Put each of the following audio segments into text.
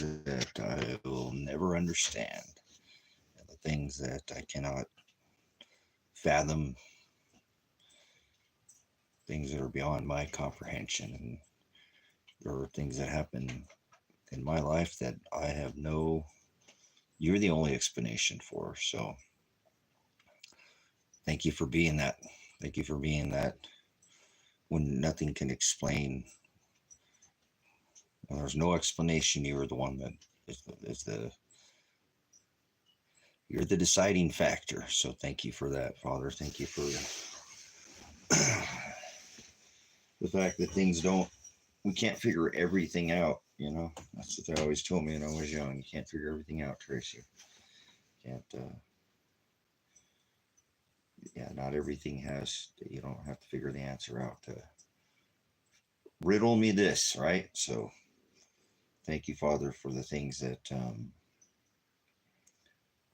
things that I will never understand, and the things that I cannot fathom, things that are beyond my comprehension. And there are things that happen in my life that I have no, you're the only explanation for. So thank you for being that. Thank you for being that when nothing can explain, when there's no explanation, you are the one that is the you're the deciding factor. So thank you for that, Father. Thank you for the fact that things don't, we can't figure everything out, you know. That's what they always told me when I was young. You can't figure everything out, Tracy. Can't, yeah, not everything has, you don't have to figure the answer out to riddle me this, right? So thank you, Father, for the things that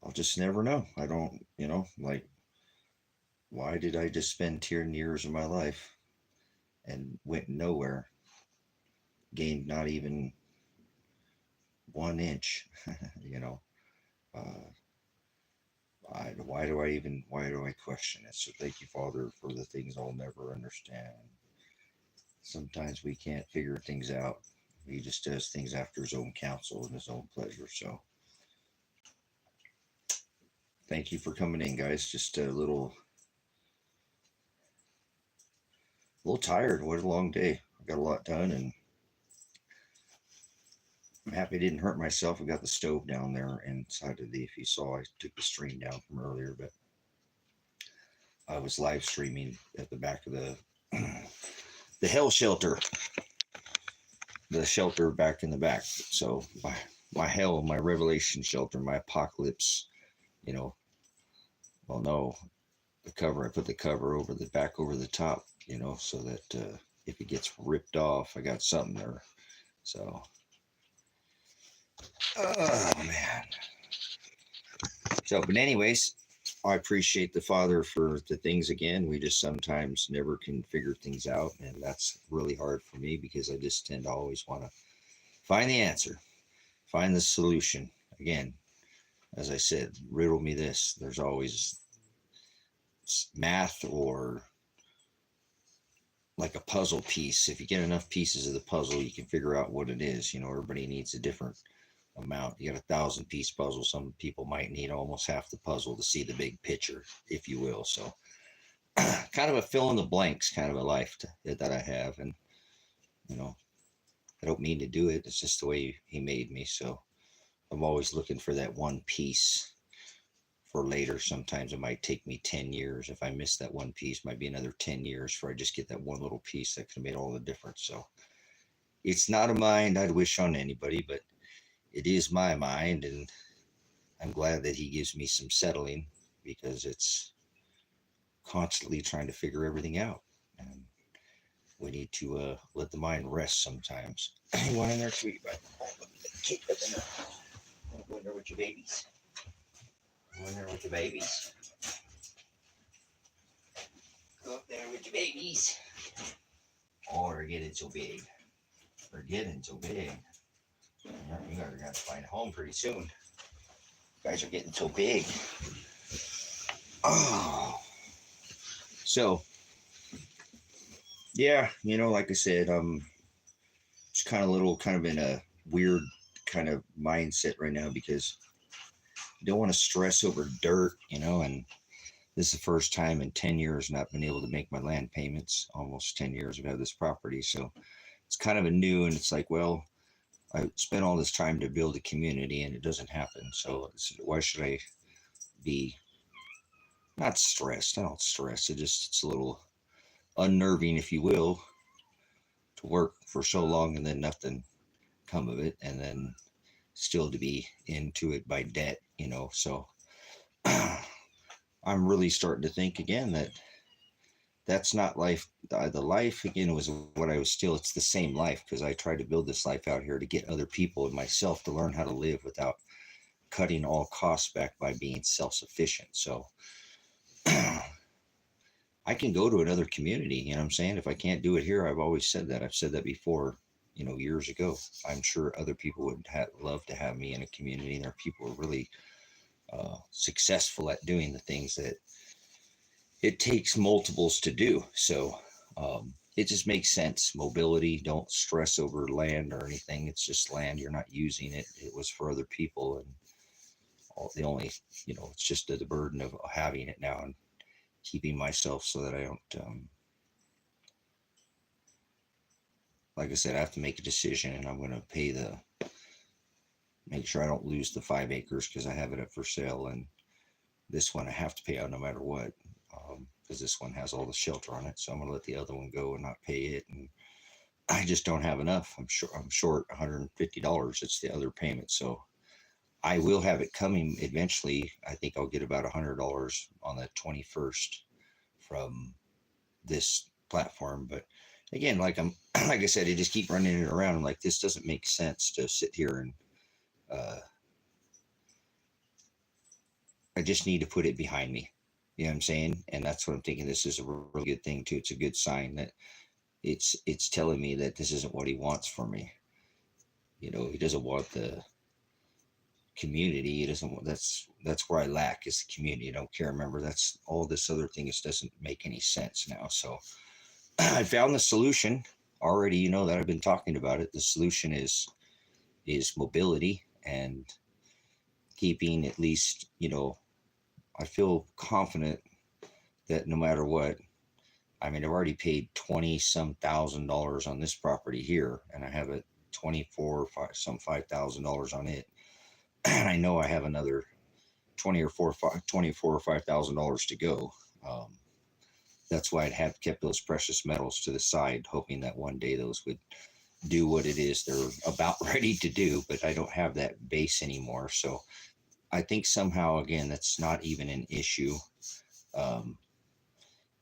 I'll just never know. I don't, you know, like, why did I just spend 10 years of my life and went nowhere, gained not even 1 inch, you know? Uh, why do I question it? So thank you, Father, for the things I'll never understand. Sometimes we can't figure things out. He just does things after his own counsel and his own pleasure. So thank you for coming in, guys. Just a little tired. What a long day. I got a lot done, and I'm happy I didn't hurt myself. I got the stove down there inside of the, if you saw, I took the stream down from earlier, but I was live streaming at the back of the hell shelter, the shelter back in the back. So my hell, my revelation shelter, my apocalypse, you know, well, no, the cover, I put the cover over the back, over the top, you know, so that if it gets ripped off, I got something there. So, oh man. So, but anyways, I appreciate the Father for the things again. We just sometimes never can figure things out, and that's really hard for me because I just tend to always want to find the answer, find the solution. Again, as I said, riddle me this. There's always math or like a puzzle piece. If you get enough pieces of the puzzle, you can figure out what it is. You know, everybody needs a different amount. You got 1,000-piece puzzle. Some people might need almost half the puzzle to see the big picture, if you will. So kind of a fill in the blanks kind of a life that I have. And, you know, I don't mean to do it. It's just the way he made me. So I'm always looking for that one piece for later. Sometimes it might take me 10 years. If I miss that one piece, might be another 10 years before I just get that one little piece that could have made all the difference. So it's not a mind I'd wish on anybody, but it is my mind, and I'm glad that he gives me some settling because it's constantly trying to figure everything out. And we need to let the mind rest sometimes. You want in there, sweetie? But keep it in there. Go in there with your babies. Go in there with your babies. Go up there with your babies. Oh, they're getting so big. They're getting so big. You guys are going to find a home pretty soon. You guys are getting so big. Oh. So, yeah, you know, like I said, it's kind of in a weird kind of mindset right now because you don't want to stress over dirt, you know, and this is the first time in 10 years not been able to make my land payments. Almost 10 years I've had this property. So it's kind of a new, and it's like, well, I spent all this time to build a community and it doesn't happen. So why should I be not stressed? I don't stress. It's a little unnerving, if you will, to work for so long and then nothing come of it, and then still to be into it by debt, you know. So I'm really starting to think again that that's not life. The life again was what I was still, it's the same life because I tried to build this life out here to get other people and myself to learn how to live without cutting all costs back by being self-sufficient. So I can go to another community, you know what I'm saying? If I can't do it here, I've always said that. I've said that before. years ago. I'm sure other people would love to have me in a community. And there are people who are really successful at doing the things that it takes multiples to do. So it just makes sense. Mobility, don't stress over land or anything. It's just land. You're not using it. It was for other people. And the only, it's just the burden of having it now and keeping myself so that I don't, like I said, I have to make a decision, and I'm going to make sure I don't lose the 5 acres because I have it up for sale. And this one I have to pay out no matter what, because this one has all the shelter on it. So I'm going to let the other one go and not pay it. And I just don't have enough. I'm short $150. It's the other payment. So I will have it coming eventually. I think I'll get about $100 on the 21st from this platform. But again, like I said, I just keep running it around. I'm like, this doesn't make sense to sit here and I just need to put it behind me. You know what I'm saying? And that's what I'm thinking. This is a really good thing too. It's a good sign that it's telling me that this isn't what he wants for me. He doesn't want the community. He doesn't want, that's where I lack, is the community. I don't care. Remember, that's all this other thing. It doesn't make any sense now. So I found the solution already. That I've been talking about it. The solution is mobility and keeping at least, I feel confident that no matter what, I've already paid $20-some thousand on this property here, and I have it $5,000 on it. And I know I have another $24,000 or $5,000 to go. That's why I have kept those precious metals to the side, hoping that one day those would do what it is they're about ready to do. But I don't have that base anymore. So I think somehow, again, that's not even an issue.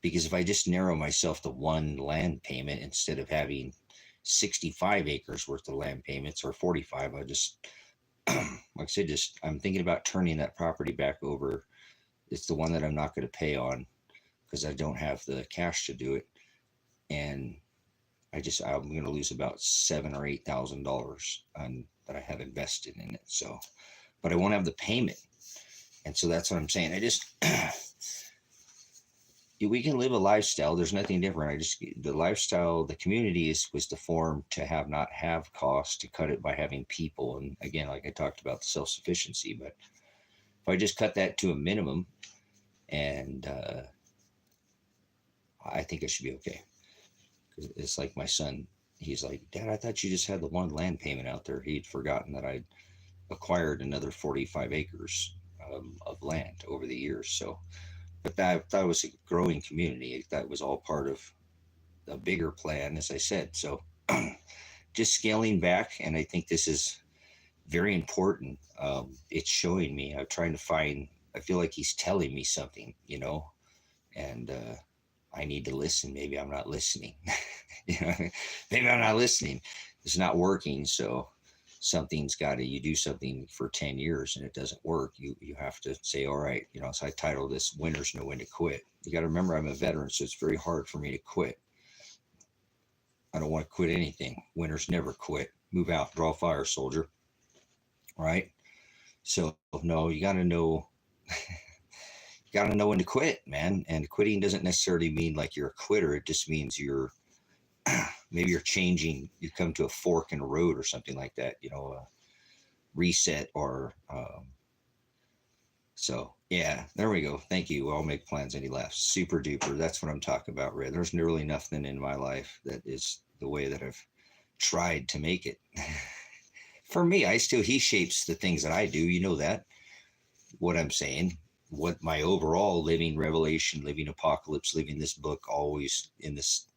Because if I just narrow myself to one land payment instead of having 65 acres worth of land payments or 45, I just, like I said, I'm thinking about turning that property back over. It's the one that I'm not going to pay on because I don't have the cash to do it. And I'm going to lose about $7,000 or $8,000 that I have invested in it. So, but I won't have the payment. And so that's what I'm saying. We can live a lifestyle. There's nothing different. The lifestyle, the community was deformed to not have cost, to cut it by having people. And again, like I talked about, the self-sufficiency, but if I just cut that to a minimum, and I think I should be okay. It's like my son, he's like, Dad, I thought you just had the one land payment out there. He'd forgotten that I'd acquired another 45 acres of land over the years. So, but that was a growing community. That was all part of a bigger plan, as I said. So just scaling back. And I think this is very important. It's showing me, I feel like he's telling me something, and I need to listen. Maybe I'm not listening. Maybe I'm not listening. It's not working. So you do something for 10 years and it doesn't work. You have to say, all right, so I titled this Winners Know When to Quit. You got to remember, I'm a veteran, so it's very hard for me to quit. I don't want to quit anything. Winners never quit. Move out, draw fire, soldier. Right? So no, you got to know, when to quit, man. And quitting doesn't necessarily mean like you're a quitter. It just means maybe you're changing, you come to a fork in the road or something like that, a reset or, so yeah, there we go. Thank you. I'll make plans. And he laughs. Super duper. That's what I'm talking about, Red. There's really nothing in my life that is the way that I've tried to make it. For me, he shapes the things that I do. You know that, what I'm saying, what my overall living revelation, living apocalypse, living this book, always in this,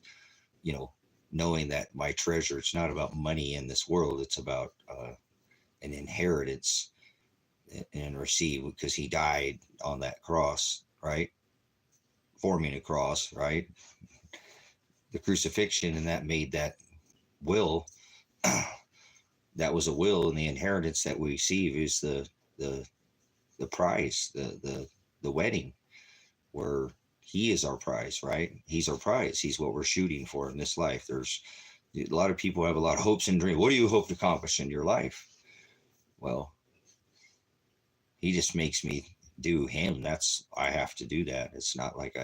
knowing that my treasure, it's not about money in this world. It's about an inheritance and receive, because he died on that cross, right? Forming a cross, right? The crucifixion, and that made that will. That was a will, and the inheritance that we receive is the prize, the wedding, where he is our prize, right? He's our prize. He's what we're shooting for in this life. There's A lot of people have a lot of hopes and dreams. What do you hope to accomplish in your life? Well, he just makes me do him. That's, I have to do that. It's not like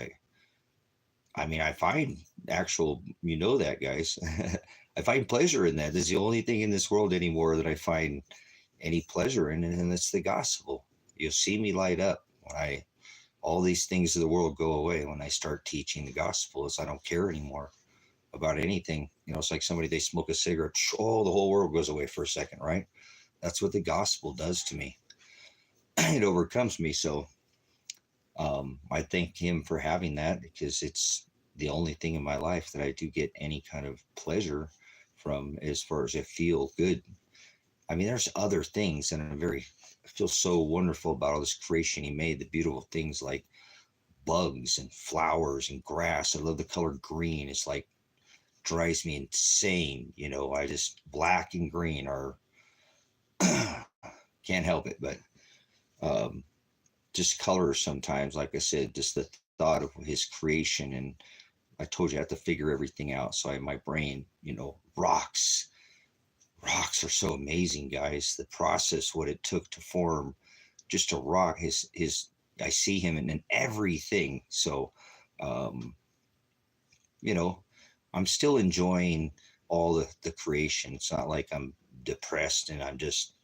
I mean, I find actual, you know that, guys. I find pleasure in that. This is the only thing in this world anymore that I find any pleasure in, and it's the gospel. You'll see me light up when all these things of the world go away when I start teaching the gospel. Is I don't care anymore about anything. It's like somebody, they smoke a cigarette, oh, the whole world goes away for a second, right? That's what the gospel does to me. It overcomes me. So I thank him for having that, because it's the only thing in my life that I do get any kind of pleasure from, as far as I feel good. I mean, there's other things, and I feel so wonderful about all this creation he made, the beautiful things like bugs and flowers and grass. I love the color green. It's like, drives me insane. I just, black and green are, can't help it, but um, just colors sometimes, like I said, just the thought of his creation. And I told you I have to figure everything out. So my brain, rocks. Rocks are so amazing, guys. The process, what it took to form just a rock, I see him in everything. So, um, you know, I'm still enjoying all the creation. It's not like I'm depressed and I'm just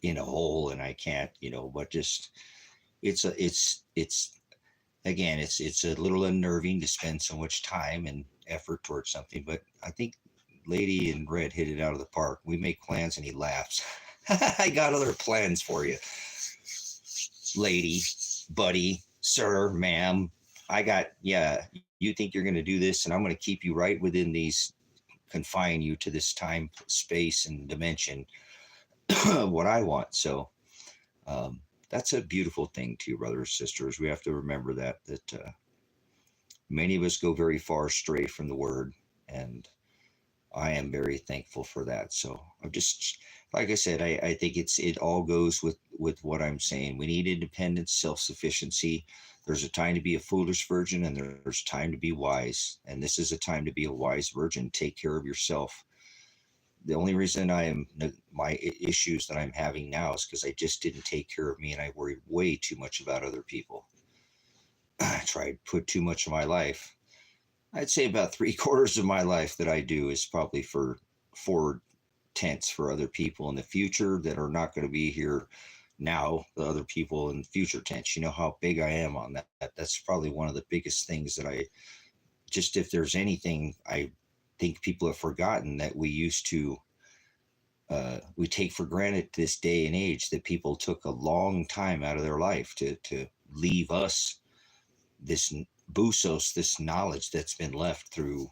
in a hole and I can't, but just, it's again, it's a little unnerving to spend so much time and effort towards something. But I think Lady in Red hit it out of the park. We make plans and he laughs. I got other plans for you, lady, buddy, sir, ma'am. Yeah, you think you're going to do this, and I'm going to keep you right within these, confine you to this time, space, and dimension, what I want. So that's a beautiful thing too, brothers, sisters. We have to remember that many of us go very far astray from the word, and I am very thankful for that. So I'm just, like I said, I think it all goes with what I'm saying. We need independence, self-sufficiency. There's a time to be a foolish virgin, and there's time to be wise. And this is a time to be a wise virgin. Take care of yourself. The only reason my issues that I'm having now is because I just didn't take care of me, and I worried way too much about other people. I tried to put too much of my life. I'd say about 3/4 of my life that I do is probably for forward tense for other people in the future that are not going to be here now. The other people in future tense. You know how big I am on that. That's probably one of the biggest things that I just, if there's anything I think people have forgotten that we used to, we take for granted this day and age, that people took a long time out of their life to leave us this busos, this knowledge that's been left through.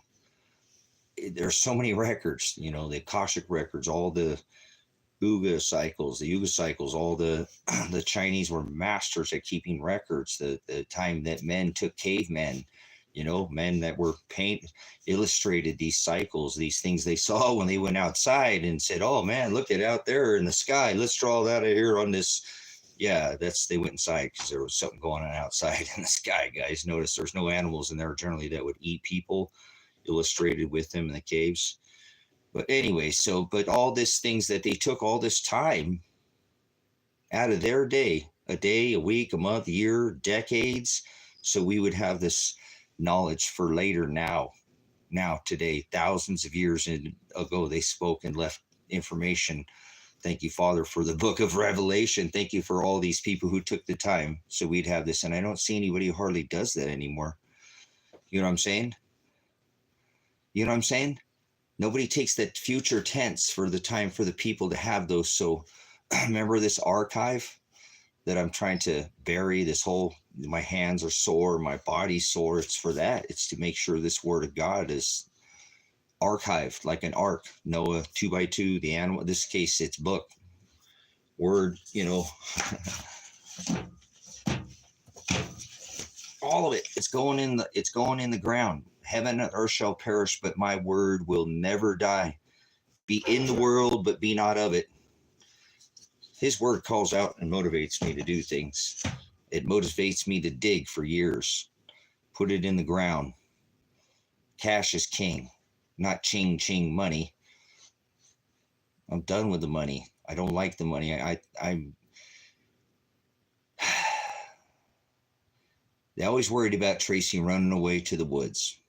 There's so many records, the Akashic records, all the Yuga cycles, all the the Chinese were masters at keeping records. The time that men took cavemen, men that were illustrated these cycles, these things they saw when they went outside and said, oh man, look at out there in the sky. Let's draw that here on this. Yeah, they went inside because there was something going on outside in the sky, guys. Notice there's no animals in there generally that would eat people, illustrated with them in the caves. But anyway, but all these things that they took all this time out of their day, a day, a week, a month, a year, decades, so we would have this knowledge for later now, today, thousands of years ago, they spoke and left information. Thank you, Father, for the book of Revelation. Thank you for all these people who took the time so we'd have this. And I don't see anybody who hardly does that anymore. You know what I'm saying? Nobody takes that future tense for the time for the people to have those. So remember this archive that I'm trying to bury, my hands are sore, my body's sore. It's for that. It's to make sure this word of God is archived like an ark. Noah 2x2, the animal, in this case, it's book. Word, all of it. It's going in the ground. Heaven and earth shall perish, but my word will never die. Be in the world, but be not of it. His word calls out and motivates me to do things. It motivates me to dig for years, put it in the ground. Cash is king. not ching money. I'm done with the money. I don't like the money. They always worried about Tracy running away to the woods.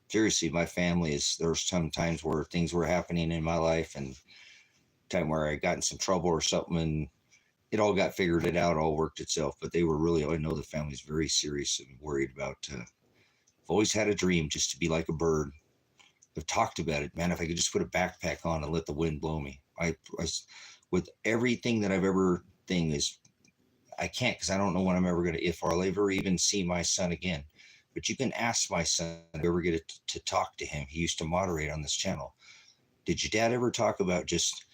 Seriously, my family is, there's some times where things were happening in my life and time where I got in some trouble or something, and it all got figured it out, all worked itself. But they were really, I know the family's very serious and worried about, I've always had a dream just to be like a bird. I've talked about it, man. If I could just put a backpack on and let the wind blow me. I with everything that I've ever thing is, I can't, because I don't know when I'm ever going to, if I'll ever even see my son again. But you can ask my son if you ever get to talk to him. He used to moderate on this channel. Did your dad ever talk about just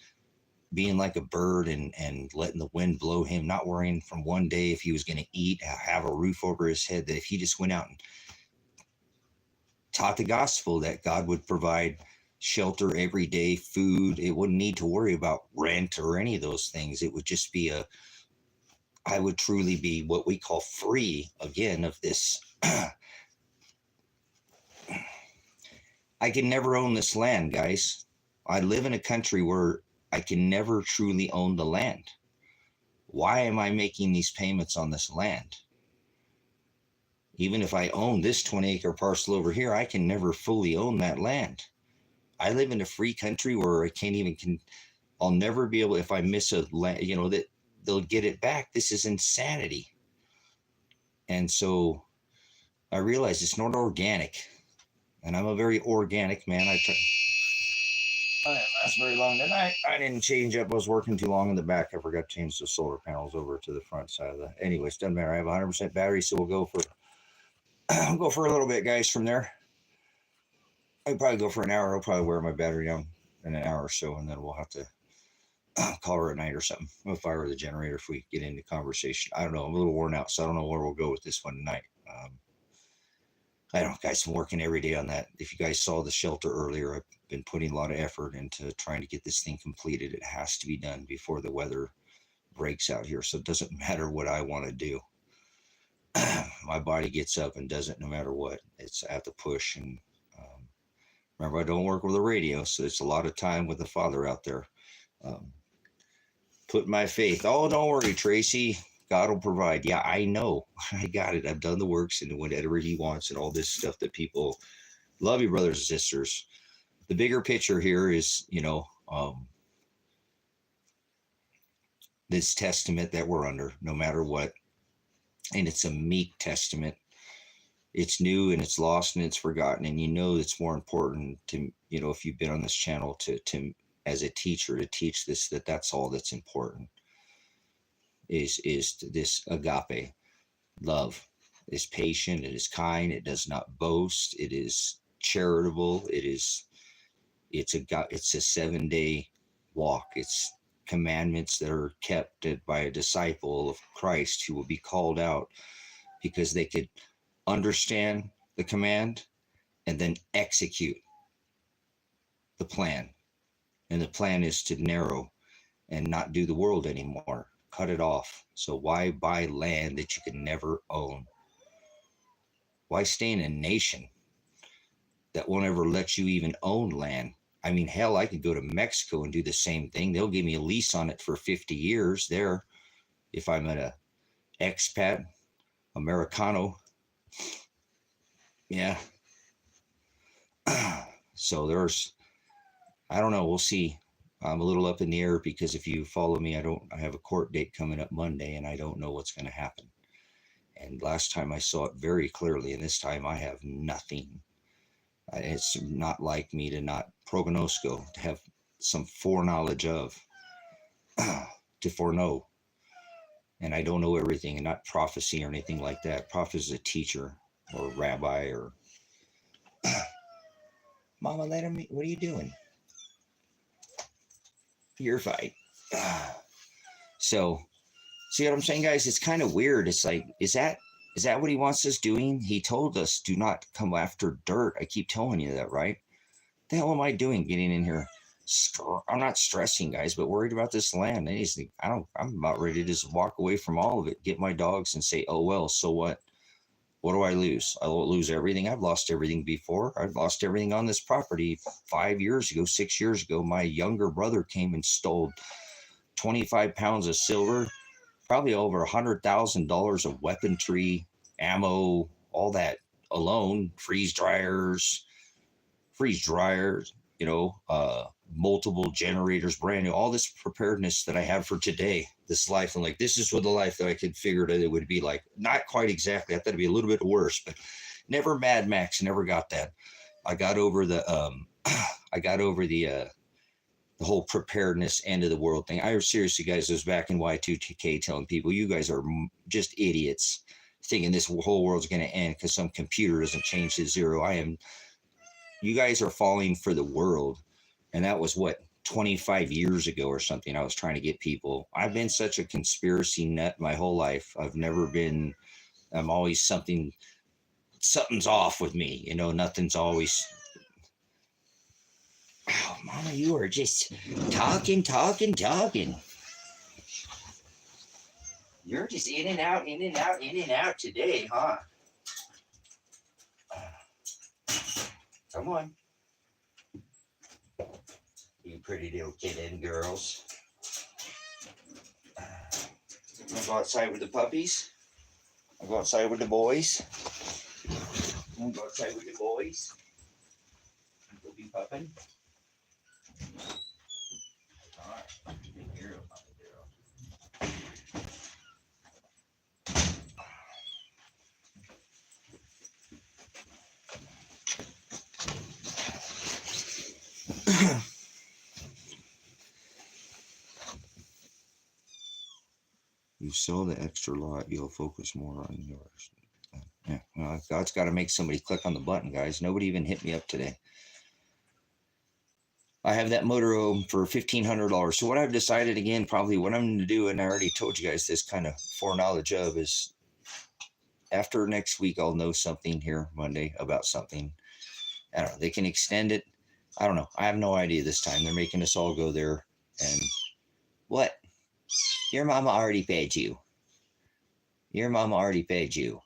being like a bird and letting the wind blow him, not worrying from one day if he was going to eat, have a roof over his head, that if he just went out and taught the gospel, that God would provide shelter every day, food, it wouldn't need to worry about rent or any of those things. It would just be I would truly be what we call free again of this. I can never own this land, guys. I live in a country where I can never truly own the land. Why am I making these payments on this land? Even if I own this 20-acre parcel over here, I can never fully own that land. I live in a free country where I can't even, I'll never be able, if I miss a land, that they'll get it back. This is insanity. And so I realize it's not organic. And I'm a very organic man. I didn't last very long tonight. I didn't change up. I was working too long in the back. I forgot to change the solar panels over to the front side of the. Anyways, doesn't matter. I have 100% battery, so we'll go for a little bit, guys. From there, I'll probably go for an hour. I'll probably wear my battery down in an hour or so, and then we'll have to call her at night or something. We'll fire the generator if we get into conversation. I don't know. I'm a little worn out, so I don't know where we'll go with this one tonight. I don't know, guys. I'm working every day on that. If you guys saw the shelter earlier, I've been putting a lot of effort into trying to get this thing completed. It has to be done before the weather breaks out here. So it doesn't matter what I want to do. My body gets up and does it no matter what. It's at the push. And remember, I don't work with a radio, so it's a lot of time with the Father out there. Put my faith. Oh, don't worry, Tracy. God will provide. Yeah, I know. I got it. I've done the works and whatever he wants and all this stuff that people love you, brothers and sisters. The bigger picture here is, this testament that we're under, no matter what. And it's a meek testament. It's new and it's lost and it's forgotten. And it's more important to, if you've been on this channel to as a teacher, to teach this, that's all that's important. Is this agape love is patient, it is kind, it does not boast, it is charitable, it's a 7-day walk. It's commandments that are kept by a disciple of Christ who will be called out because they could understand the command and then execute the plan. And the plan is to narrow and not do the world anymore. Cut it off. So why buy land that you can never own? Why stay in a nation that won't ever let you even own land? I mean, hell, I could go to Mexico and do the same thing. They'll give me a lease on it for 50 years there if I'm an expat, Americano. Yeah. So I don't know. We'll see. I'm a little up in the air because if you follow me, I have a court date coming up Monday and I don't know what's going to happen. And last time I saw it very clearly, and this time I have nothing. It's not like me to not prognosco, to have some foreknowledge of, to foreknow. And I don't know everything, and not prophecy or anything like that. Prophet is a teacher or a rabbi or. Mama, let him. What are you doing? You're fine. So, see what I'm saying, guys? It's kind of weird. It's like, is that what he wants us doing? He told us, do not come after dirt. I keep telling you that, right? What the hell am I doing getting in here? I'm not stressing, guys, but worried about this land. I'm about ready to just walk away from all of it, get my dogs and say, oh, well, so what? What do I lose? I will lose everything. I've lost everything before. I've lost everything on this property 5 years ago, 6 years ago. My younger brother came and stole 25 pounds of silver, probably over $100,000 of weaponry, ammo, all that alone, freeze dryers, multiple generators, brand new, all this preparedness that I have for today, this life. And like, this is what the life that I could figure that it would be like. Not quite exactly. I thought it'd be a little bit worse, but never Mad Max, never got that. I got over the, the whole preparedness end of the world thing. I seriously, guys, was back in Y2K telling people, you guys are just idiots thinking this whole world's going to end because some computer doesn't change to zero. You guys are falling for the world. And that was what, 25 years ago or something. I was trying to get people. I've been such a conspiracy nut my whole life. I'm always something's off with me. Nothing's always. Oh, Mama, you are just talking. You're just in and out today, huh? Come on. You pretty little kitten girls. I'll go outside with the puppies. I'll go outside with the boys. I'll go outside with the boys. We'll be pupping. All right. Big girl, girl. You sell the extra lot, you'll focus more on yours. Yeah, well, God's got to make somebody click on the button, guys. Nobody even hit me up today. I have that motorhome for $1,500. So what I've decided, again, probably what I'm going to do, and I already told you guys this kind of foreknowledge of, is after next week, I'll know something here Monday about something. I don't know. They can extend it. I don't know. I have no idea this time. They're making us all go there. And what? Your mama already paid you. Your mama already paid you.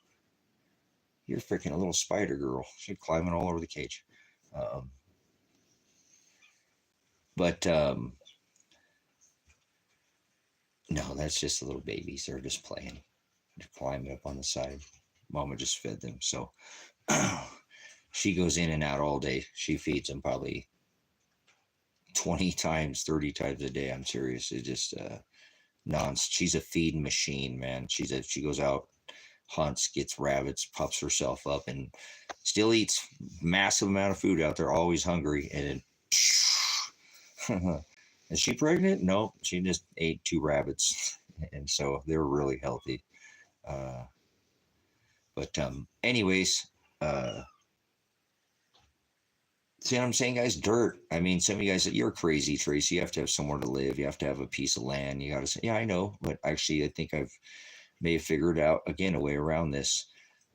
You're freaking a little spider girl. She's climbing all over the cage. No, that's just the little babies. They're just playing. They're climbing up on the side. Mama just fed them. So she goes in and out all day. She feeds them probably 20 times, 30 times a day. I'm serious. It's just she's a feeding machine, man. She goes out, hunts, gets rabbits, pups herself up, and still eats massive amount of food out there, always hungry. And then, is she pregnant? No, she just ate 2 rabbits. And so they're really healthy. Anyways, see what I'm saying, guys? Dirt. I mean, some of you guys, you're crazy, Tracy. You have to have somewhere to live. You have to have a piece of land. You got to say, yeah, I know. But actually, I think may have figured out, again, a way around this.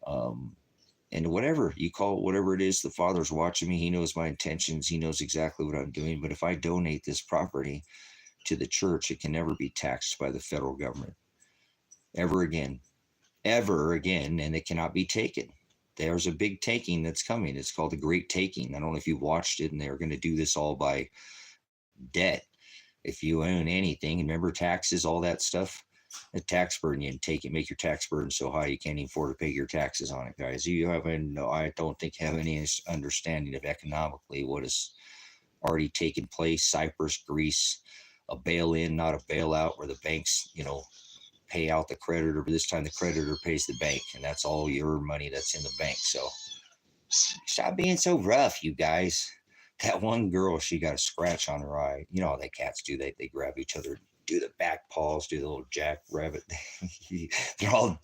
And whatever you call it, whatever it is, the Father's watching me. He knows my intentions. He knows exactly what I'm doing. But if I donate this property to the church, it can never be taxed by the federal government. Ever again. And it cannot be taken. There's a big taking that's coming. It's called the Great Taking. I don't know if you've watched it, and they're going to do this all by debt. If you own anything, remember taxes, all that stuff, the tax burden, you take it, make your tax burden so high you can't even afford to pay your taxes on it, guys. I don't think you have any understanding of economically what has already taken place. Cyprus, Greece, a bail-in, not a bailout, where the banks, pay out the creditor, but this time the creditor pays the bank, and that's all your money that's in the bank. So stop being so rough, you guys. That one girl, she got a scratch on her eye. You know how that cats do. They grab each other, do the back paws, do the little jackrabbit. They're all,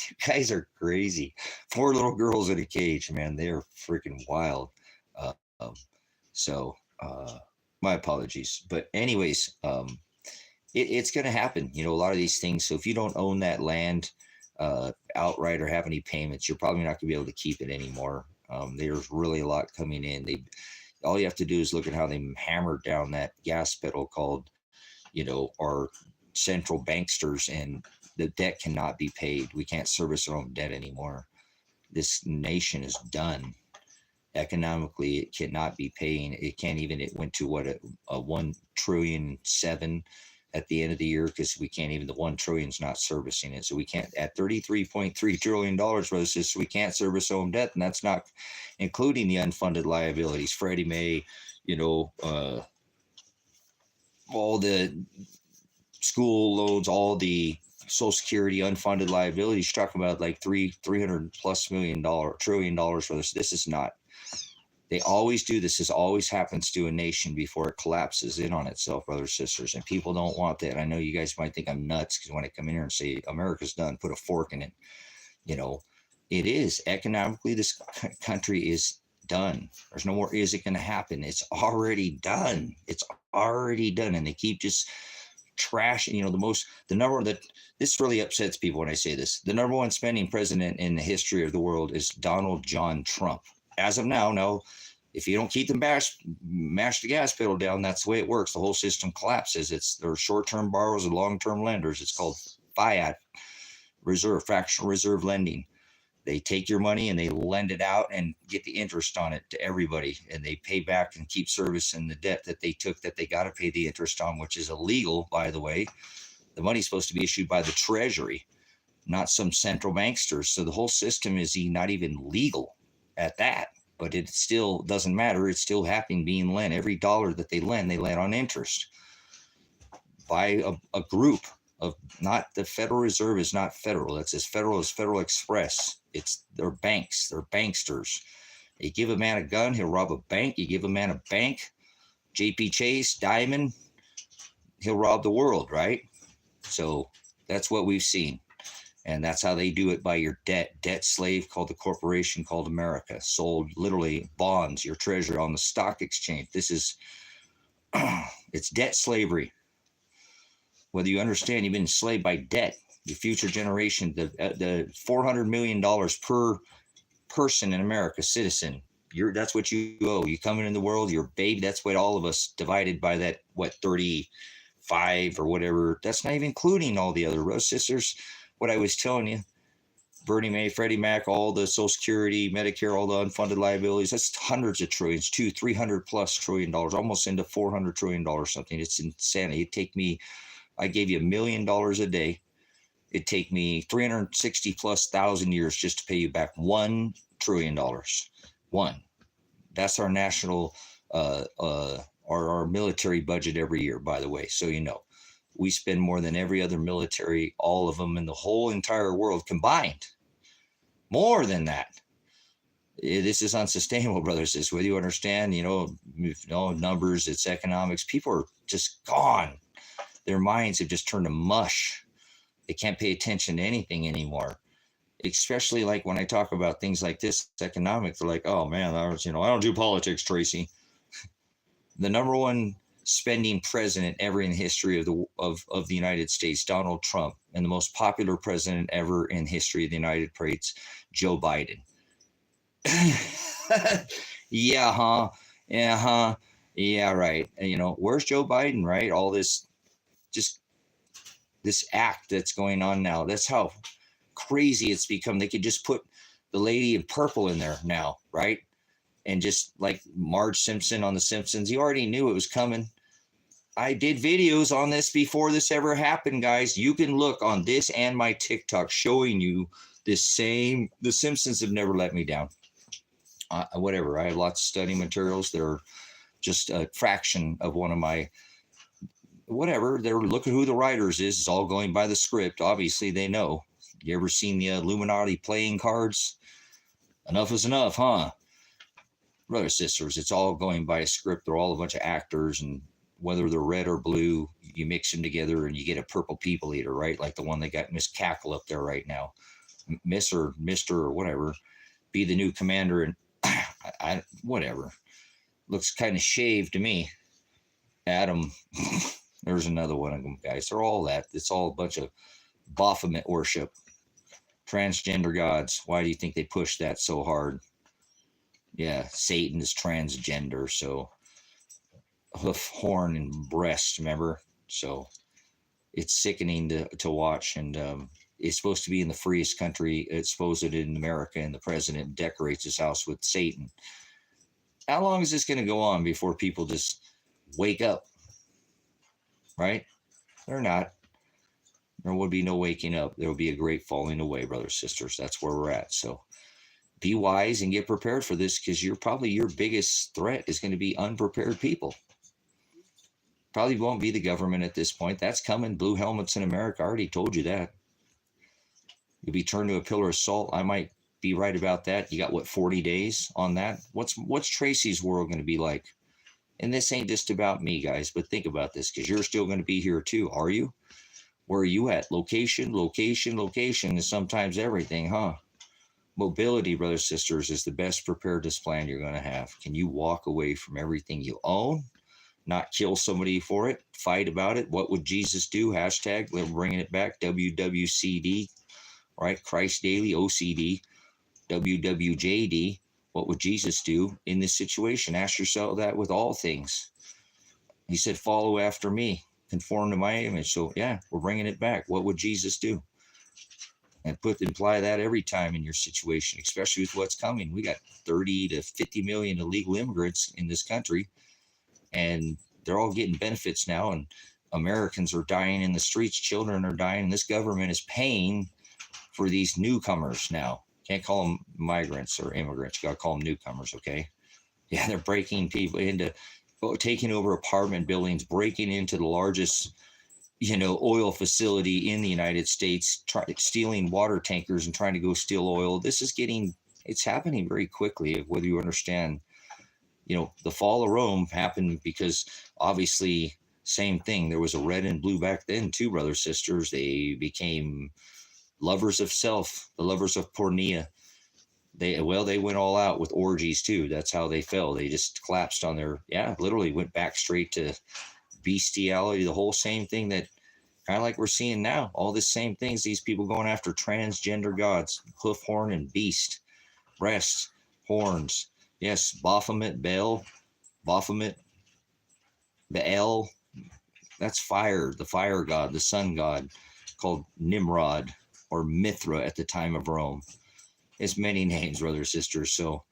you guys are crazy. 4 little girls in a cage, man. They are freaking wild. My apologies. But anyways, it's going to happen. A lot of these things. So if you don't own that land outright or have any payments, you're probably not going to be able to keep it anymore. There's really a lot coming in. All you have to do is look at how they hammered down that gas pedal called, our central banksters, and the debt cannot be paid. We can't service our own debt anymore. This nation is done. Economically, it cannot be paying. It can't even. It went to what, a 1,700,000,000,000 at the end of the year, because we can't even, the 1,000,000,000,000's not servicing it. So we can't, at $33.3 trillion, so we can't service home debt, and that's not including the unfunded liabilities, Freddie Mae, all the school loans, all the Social Security unfunded liabilities. You're talking about like $300+ trillion for this. This is not. They always do this. This always happens to a nation before it collapses in on itself, brothers and sisters. And people don't want that. I know you guys might think I'm nuts because when I come in here and say America's done, put a fork in it. It is. Economically, this country is done. There's no more. Is it going to happen? It's already done. It's already done. And they keep just trashing. The number that this really upsets people when I say this. The number one spending president in the history of the world is Donald John Trump. As of now, if you don't keep them mash the gas pedal down, that's the way it works. The whole system collapses. They're short-term borrowers and long-term lenders. It's called fiat reserve, fractional reserve lending. They take your money and they lend it out and get the interest on it to everybody, and they pay back and keep servicing the debt that they took, that they got to pay the interest on, which is illegal, by the way. The money's supposed to be issued by the Treasury, not some central banksters. So the whole system is not even legal at that, but it still doesn't matter. It's still happening, being lent. Every dollar that they lend on interest by a group of, not the Federal Reserve is not federal. It's as federal as Federal Express. They're banks. They're banksters. You give a man a gun, he'll rob a bank. You give a man a bank, JP Chase, Diamond, he'll rob the world, right? So that's what we've seen. And that's how they do it, by your debt slave called the corporation called America, sold literally bonds, your treasury on the stock exchange. This is, it's debt slavery. Whether you understand, you've been enslaved by debt. Your future generation, the $400 million per person in America, citizen, that's what you owe. You come into the world, you're a baby. That's what all of us, divided by that, 35 or whatever. That's not even including all the other sisters. What I was telling you, Bernie Mae, Freddie Mac, all the Social Security, Medicare, all the unfunded liabilities, that's hundreds of trillions, $300+ trillion, almost into $400 trillion something. It's insanity. I gave you $1 million a day. It'd take me 360+ years just to pay you back $1 trillion. One. That's our national, our military budget every year, by the way. So we spend more than every other military, all of them in the whole entire world combined. More than that. This is unsustainable, brothers. This, whether you understand, numbers, it's economics. People are just gone. Their minds have just turned to mush. They can't pay attention to anything anymore. Especially like when I talk about things like this, economics, they're like, oh man, I don't do politics, Tracy. The number one spending president ever in history of the United States, Donald Trump, and the most popular president ever in history of the United States, Joe Biden. Yeah, right. And, where's Joe Biden, right? All this act that's going on now. That's how crazy it's become. They could just put the lady in purple in there now, right? And just like Marge Simpson on The Simpsons, you already knew it was coming. I did videos on this before this ever happened, guys. You can look on this and my TikTok showing you this same. The Simpsons have never let me down. Whatever. I have lots of study materials. They're just a fraction of one of my whatever. They're looking who the writers is. It's all going by the script. Obviously, they know. You ever seen the Illuminati playing cards? Enough is enough, huh? Brothers, sisters, it's all going by a script. They're all a bunch of actors, and whether they're red or blue, you mix them together and you get a purple people eater, right? Like the one that got Miss Cackle up there right now. Miss or Mr. or whatever. Be the new commander, and whatever. Looks kind of shaved to me. Adam. There's another one of them, guys. They're all that. It's all a bunch of Baphomet worship. Transgender gods. Why do you think they push that so hard? Yeah, Satan is transgender, so hoof, horn, and breast, remember? So it's sickening to watch, and is supposed to be in the freest country, it's supposed in America, and the president decorates his house with Satan. How long is this going to go on before people just wake up? Right? They're not. There will be no waking up. There will be a great falling away, brothers, sisters. That's where we're at. So be wise and get prepared for this, because you're probably your biggest threat is going to be unprepared people. Probably won't be the government at this point. That's coming. Blue helmets in America. I already told you that. You'll be turned to a pillar of salt. I might be right about that. You got, what, 40 days on that? What's Tracy's world going to be like? And this ain't just about me, guys, but think about this, because you're still going to be here too. Are you? Where are you at? Location, location, location is sometimes everything, huh? Mobility, brothers, sisters, is the best preparedness plan you're going to have. Can you walk away from everything you own? Not kill somebody for it, fight about it. What would Jesus do? Hashtag, we're bringing it back, WWCD, right? Christ Daily, OCD, WWJD. What would Jesus do in this situation? Ask yourself that with all things. He said, follow after me, conform to my image. So yeah, we're bringing it back. What would Jesus do? And imply that every time in your situation, especially with what's coming. We got 30 to 50 million illegal immigrants in this country, and they're all getting benefits now, and Americans are dying in the streets, children are dying, and this government is paying for these newcomers now. Can't call them migrants or immigrants, you gotta call them newcomers, okay? Yeah, they're breaking people into, taking over apartment buildings, breaking into the largest, oil facility in the United States, stealing water tankers and trying to go steal oil. It's happening very quickly, whether you understand. The fall of Rome happened because obviously same thing. There was a red and blue back then too, brothers, sisters. They became lovers of self, the lovers of pornea. They went all out with orgies too. That's how they fell. They just collapsed on literally went back straight to bestiality, the whole same thing that kind of like we're seeing now. All the same things, these people going after transgender gods, hoof, horn, and beast, breasts, horns. Yes, Baphomet, Baal, Baphomet, Baal, that's fire, the fire god, the sun god, called Nimrod or Mithra at the time of Rome. It's many names, brothers, sisters. So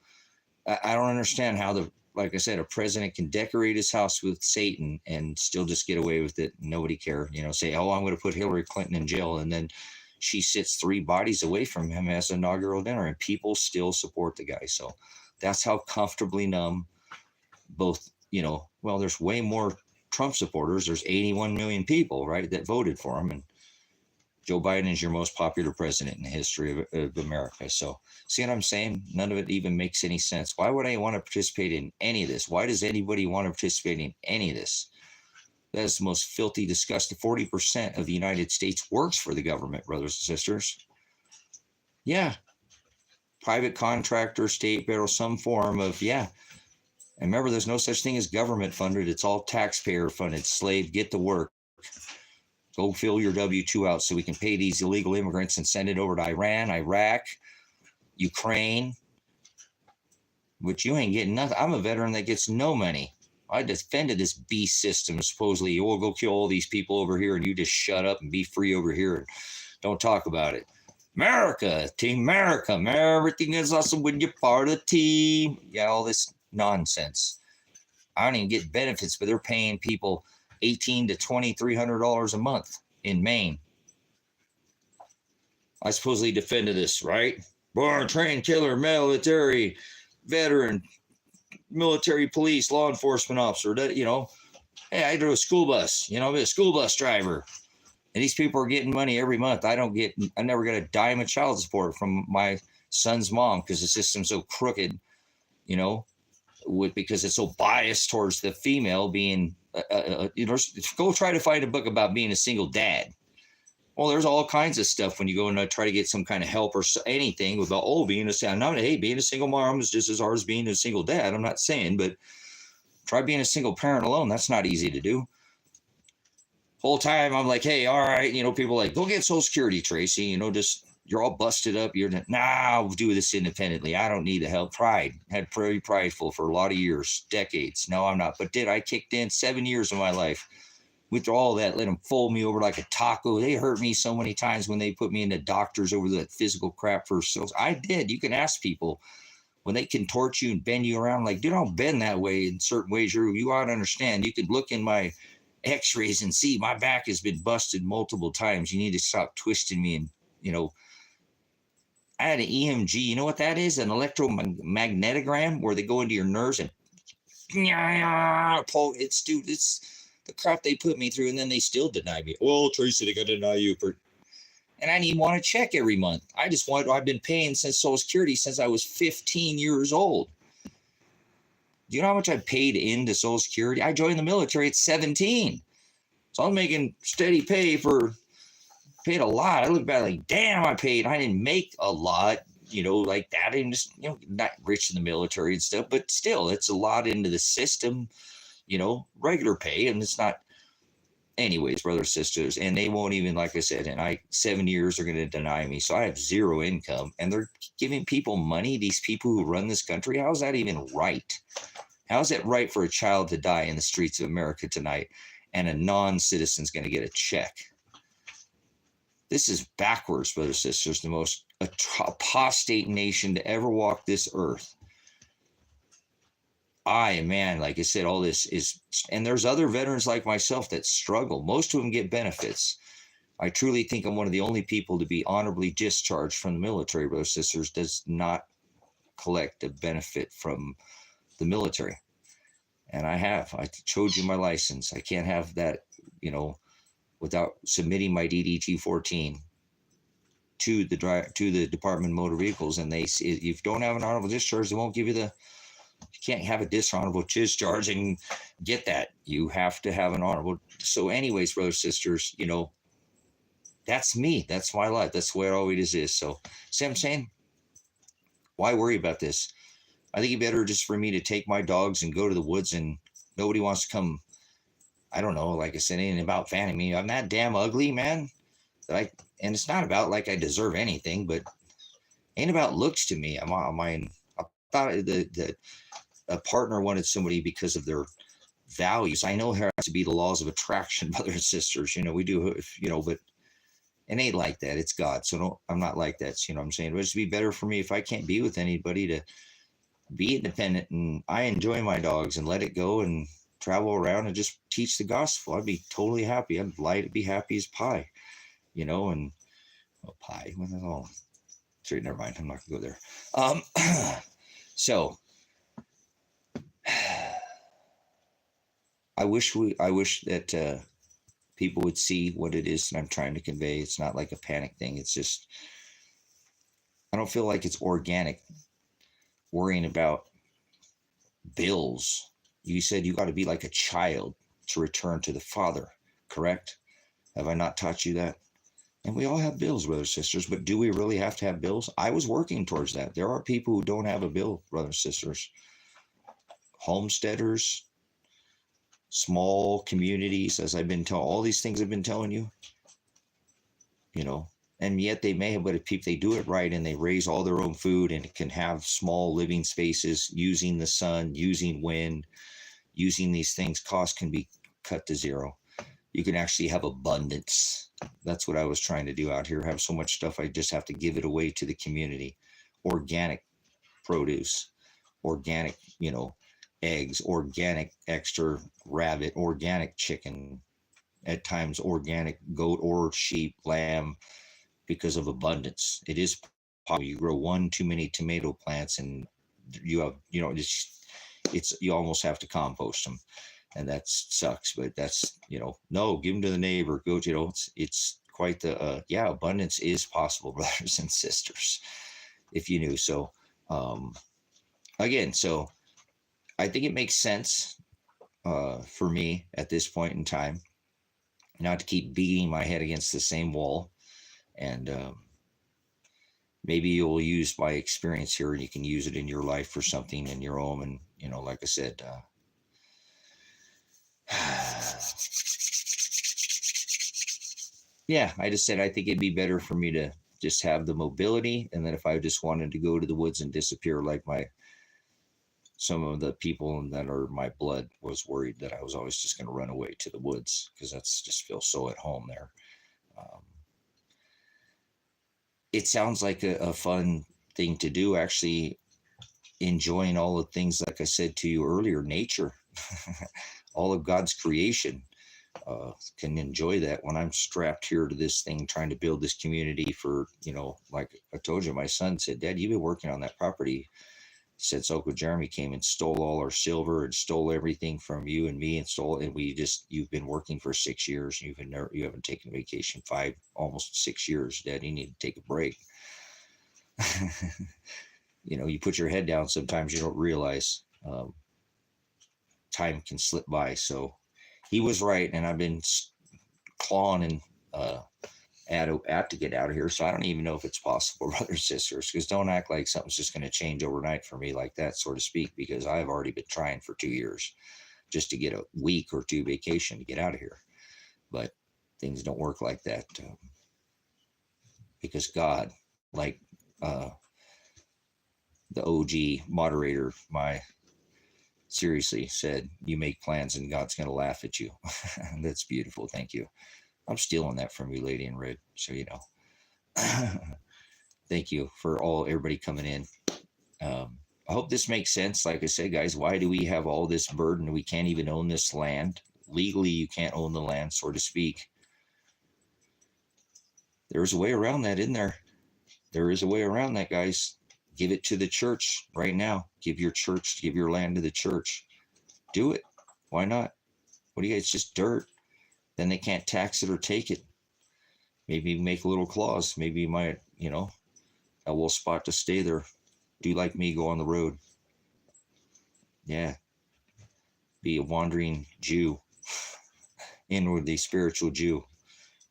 I don't understand how like I said, a president can decorate his house with Satan and still just get away with it. Nobody care, say, oh, I'm going to put Hillary Clinton in jail. And then she sits 3 bodies away from him as inaugural dinner, and people still support the guy. So that's how comfortably numb both, there's way more Trump supporters. There's 81 million people, right, that voted for him. And Joe Biden is your most popular president in the history of America. So see what I'm saying? None of it even makes any sense. Why would I want to participate in any of this? Why does anybody want to participate in any of this? That is the most filthy, disgusting. 40% of the United States works for the government, brothers and sisters. Yeah. Private contractor, state barrel, some form of, And remember, there's no such thing as government funded. It's all taxpayer funded. Slave, get to work. Go fill your W-2 out so we can pay these illegal immigrants and send it over to Iran, Iraq, Ukraine, which you ain't getting nothing. I'm a veteran that gets no money. I defended this beast system. Supposedly, you'll go kill all these people over here and you just shut up and be free over here and don't talk about it. America, Team America, everything is awesome when you're part of the team. Yeah, all this nonsense. I don't even get benefits, but they're paying people $1,800 to $2,300 a month in Maine. I supposedly defended this, right? Born, trained, killer, military, veteran, military, police, law enforcement officer. Hey, I drove a school bus. I'm a school bus driver. And these people are getting money every month. I never got a dime of child support from my son's mom because the system's so crooked, because it's so biased towards the female being, go try to find a book about being a single dad. Well, there's all kinds of stuff when you go and try to get some kind of help or anything about, being a single mom is just as hard as being a single dad. I'm not saying, but try being a single parent alone. That's not easy to do. Whole time I'm like, hey, all right, people like, go get Social Security, Tracy, just, you're all busted up. I'll do this independently. I don't need the help. Had very prideful for a lot of years, decades. No, I'm not. But I kicked in 7 years of my life. with all that, let them fold me over like a taco. They hurt me so many times when they put me into doctors over that physical crap for sales. I did. You can ask people when they contort you and bend you around, like, dude, I don't bend that way in certain ways. You ought to understand. You could look in my x-rays and see my back has been busted multiple times. You need to stop twisting me. And, I had an EMG. You know what that is? An electromagnetogram where they go into your nerves and pull. It's the crap they put me through, and then they still deny me. Well, Tracy, they got to deny you for. And I didn't even want to check every month. I've been paying since Social Security since I was 15 years old. Do you know how much I paid into Social Security? I joined the military at 17. So I'm making steady pay paid a lot. I look back like, damn, I didn't make a lot, like that. I didn't just, not rich in the military and stuff, but still, it's a lot into the system, regular pay. And it's not, anyways, brothers, sisters, and they won't even, like I said, in 7 years are going to deny me. So I have zero income, and they're giving people money, these people who run this country. How is that even right? How is it right for a child to die in the streets of America tonight and a non-citizen's going to get a check? This is backwards, brothers, sisters, the most apostate nation to ever walk this earth. Like I said, all this is, and there's other veterans like myself that struggle. Most of them get benefits. I truly think I'm one of the only people to be honorably discharged from the military, brothers, sisters, does not collect a benefit from the military. And I showed you my license. I can't have that, without submitting my DD-214 to the Department of Motor Vehicles. And if you don't have an honorable discharge, they won't give you you can't have a dishonorable discharge and get that. You have to have an honorable. So anyways, brothers, sisters, that's me. That's my life. That's the way it always is. So see what I'm saying? Why worry about this? I think it better just for me to take my dogs and go to the woods, and nobody wants to come. I don't know. Like I said, it ain't about fanning me. I'm that damn ugly, man. And it's not about like I deserve anything, but ain't about looks to me. I thought a partner wanted somebody because of their values. I know there has to be the laws of attraction, brothers and sisters. We do, but it ain't like that. It's God. So I'm not like that. So, what I'm saying? It would just be better for me if I can't be with anybody to be independent, and I enjoy my dogs and let it go and travel around and just teach the gospel. I'd be totally happy. I'd be happy as pie, and pie. Oh, sorry, never mind. I'm not gonna go there. So I wish that people would see what it is that I'm trying to convey. It's not like a panic thing. It's just, I don't feel like it's organic worrying about bills. You said you got to be like a child to return to the Father, correct? Have I not taught you that? And we all have bills, brothers and sisters, but do we really have to have bills? I was working towards that. There are people who don't have a bill, brothers and sisters. Homesteaders, small communities, as I've been telling, all these things I've been telling you, and yet they may have, but if they do it right and they raise all their own food and can have small living spaces using the sun, using wind, using these things, costs can be cut to zero. You can actually have abundance. That's what I was trying to do out here. Have so much stuff, I just have to give it away to the community. Organic produce, organic, eggs, organic extra rabbit, organic chicken, at times organic goat or sheep, lamb, because of abundance. It is possible. You grow one too many tomato plants and you have, it's you almost have to compost them, and that sucks. But that's, no, give them to the neighbor. Go, it's quite the abundance is possible, brothers and sisters, if you knew. So again, so I think it makes sense for me at this point in time not to keep beating my head against the same wall. And maybe you'll use my experience here and you can use it in your life for something in your own. And, like I said, I just said I think it'd be better for me to just have the mobility. And then if I just wanted to go to the woods and disappear like my some of the people that are my blood was worried that I was always just going to run away to the woods because that's just feel so at home there. Um, it sounds like a fun thing to do, actually enjoying all the things, like I said to you earlier, nature, all of God's creation. Can enjoy that when I'm strapped here to this thing, trying to build this community for, like I told you, my son said, Dad, you've been working on that property since Uncle Jeremy came and stole all our silver and stole everything from you and me and you've been working for 6 years. You haven't taken vacation almost 6 years. Dad, you need to take a break. You put your head down. Sometimes you don't realize time can slip by. So he was right. And I've been clawing and to get out of here. So I don't even know if it's possible, brothers and sisters, because don't act like something's just going to change overnight for me like that, so to speak, because I've already been trying for 2 years just to get a week or two vacation to get out of here. But things don't work like that because God, like the OG moderator, seriously said, you make plans and God's going to laugh at you. That's beautiful. Thank you. I'm stealing that from you, Lady in Red, so you know. Thank you for everybody coming in. I hope this makes sense. Like I said, guys, why do we have all this burden? We can't even own this land. Legally, you can't own the land, so to speak. There's a way around that, isn't there? There is a way around that, guys. Give it to the church right now. Give your land to the church. Do it. Why not? What do you guys, it's just dirt. Then they can't tax it or take it. Maybe make a little clause. Maybe you might, a little spot to stay there. Do like me, go on the road. Yeah. Be a wandering Jew. Inwardly spiritual Jew.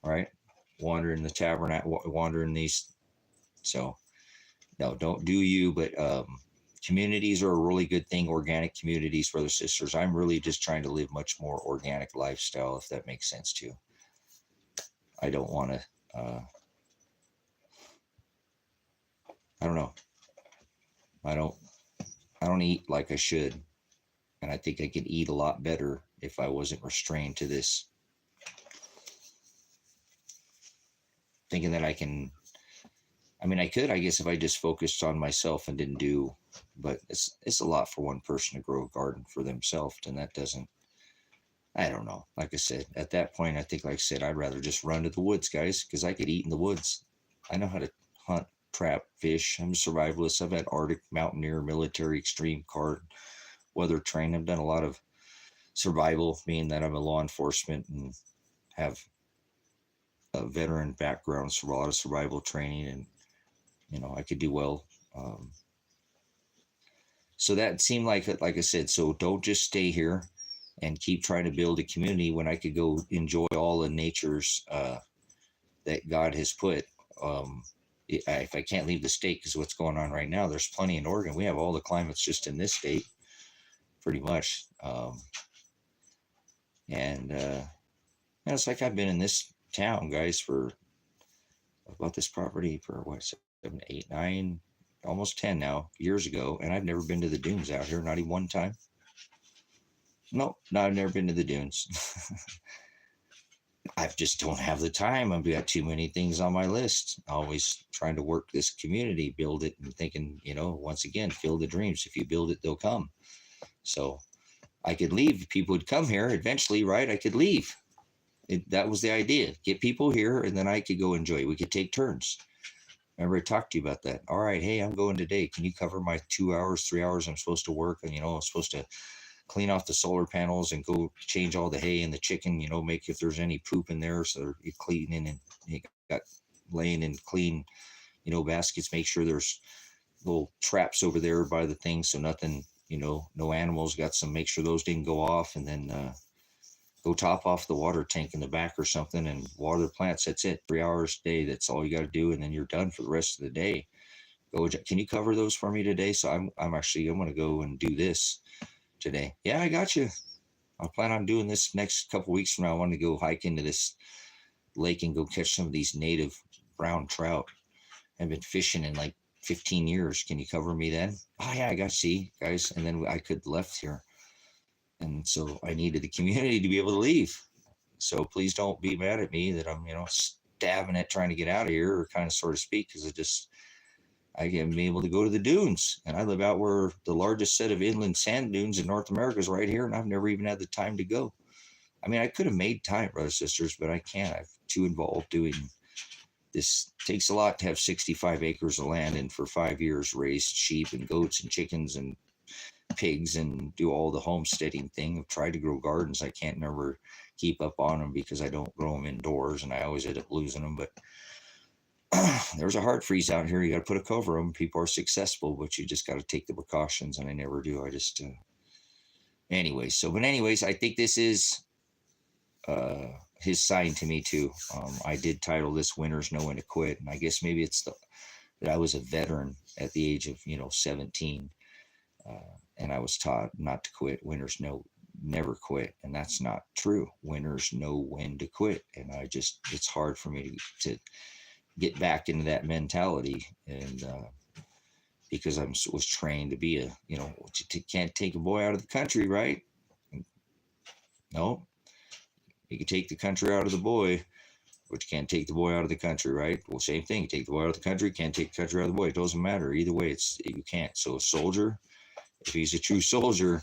Right? Wandering the tabernacle, wandering these. So, no, don't do you, but communities are a really good thing. Organic communities, brothers, sisters. I'm really just trying to live much more organic lifestyle, if that makes sense too. I don't want to, I don't know. I don't eat like I should. And I think I could eat a lot better if I wasn't restrained to this. Thinking that I could, I guess, if I just focused on myself and didn't do, but it's a lot for one person to grow a garden for themselves. And that doesn't, I don't know. Like I said, at that point, I think, like I said, I'd rather just run to the woods, guys, because I could eat in the woods. I know how to hunt, trap, fish. I'm a survivalist. I've had Arctic, mountaineer, military, extreme card, weather trained. I've done a lot of survival, meaning that I'm a law enforcement and have a veteran background, so a lot of survival training, and I could do well. So that seemed like I said, so don't just stay here and keep trying to build a community when I could go enjoy all the natures that God has put. If I can't leave the state, because what's going on right now, there's plenty in Oregon. We have all the climates just in this state, pretty much. It's like I've been in this town, guys, for about this property for 7, 8, 9, almost 10 now, years ago, and I've never been to the dunes out here, not even one time. No, I've never been to the dunes. I just don't have the time. I've got too many things on my list. Always trying to work this community, build it, and thinking, once again, fill the dreams. If you build it, they'll come. So I could leave. People would come here eventually, right? I could leave. That was the idea. Get people here, and then I could go enjoy. We could take turns. Remember, I talked to you about that. All right, hey, I'm going today. Can you cover my 2 hours, 3 hours I'm supposed to work? And, I'm supposed to clean off the solar panels and go change all the hay and the chicken, make if there's any poop in there. So you're cleaning and you got laying in clean, baskets. Make sure there's little traps over there by the thing. So nothing, no animals got some, make sure those didn't go off. And then go top off the water tank in the back or something and water the plants. That's it. 3 hours a day. That's all you got to do. And then you're done for the rest of the day. Can you cover those for me today? So I'm going to go and do this today. Yeah, I got you. I plan on doing this next couple weeks from now. I want to go hike into this lake and go catch some of these native brown trout. I've been fishing in like 15 years. Can you cover me then? Oh yeah, I got see guys. And then I could left here. And so I needed the community to be able to leave. So please don't be mad at me that I'm, stabbing at trying to get out of here, or kind of sort of speak, because I haven't been able to go to the dunes. And I live out where the largest set of inland sand dunes in North America is right here. And I've never even had the time to go. I mean, I could have made time, brothers and sisters, but I can't. I'm too involved doing this. Takes a lot to have 65 acres of land and for 5 years raise sheep and goats and chickens and pigs and do all the homesteading thing. I've tried to grow gardens. I can't never keep up on them because I don't grow them indoors, and I always end up losing them. But there's a hard freeze out here. You got to put a cover on them. People are successful, but you just got to take the precautions, and I never do. I just, anyways, I think this is his sign to me too. I did title this "Winners Know When to Quit," and I guess maybe it's that I was a veteran at the age of 17, and I was taught not to quit. Winners never quit, and that's not true. Winners know when to quit, and it's hard for me to get back into that mentality, and because I was trained to be can't take a boy out of the country, right? No, you can take the country out of the boy, but you can't take the boy out of the country, right? Well, same thing. You take the boy out of the country, can't take the country out of the boy. It doesn't matter. Either way, you can't. So a soldier, if he's a true soldier,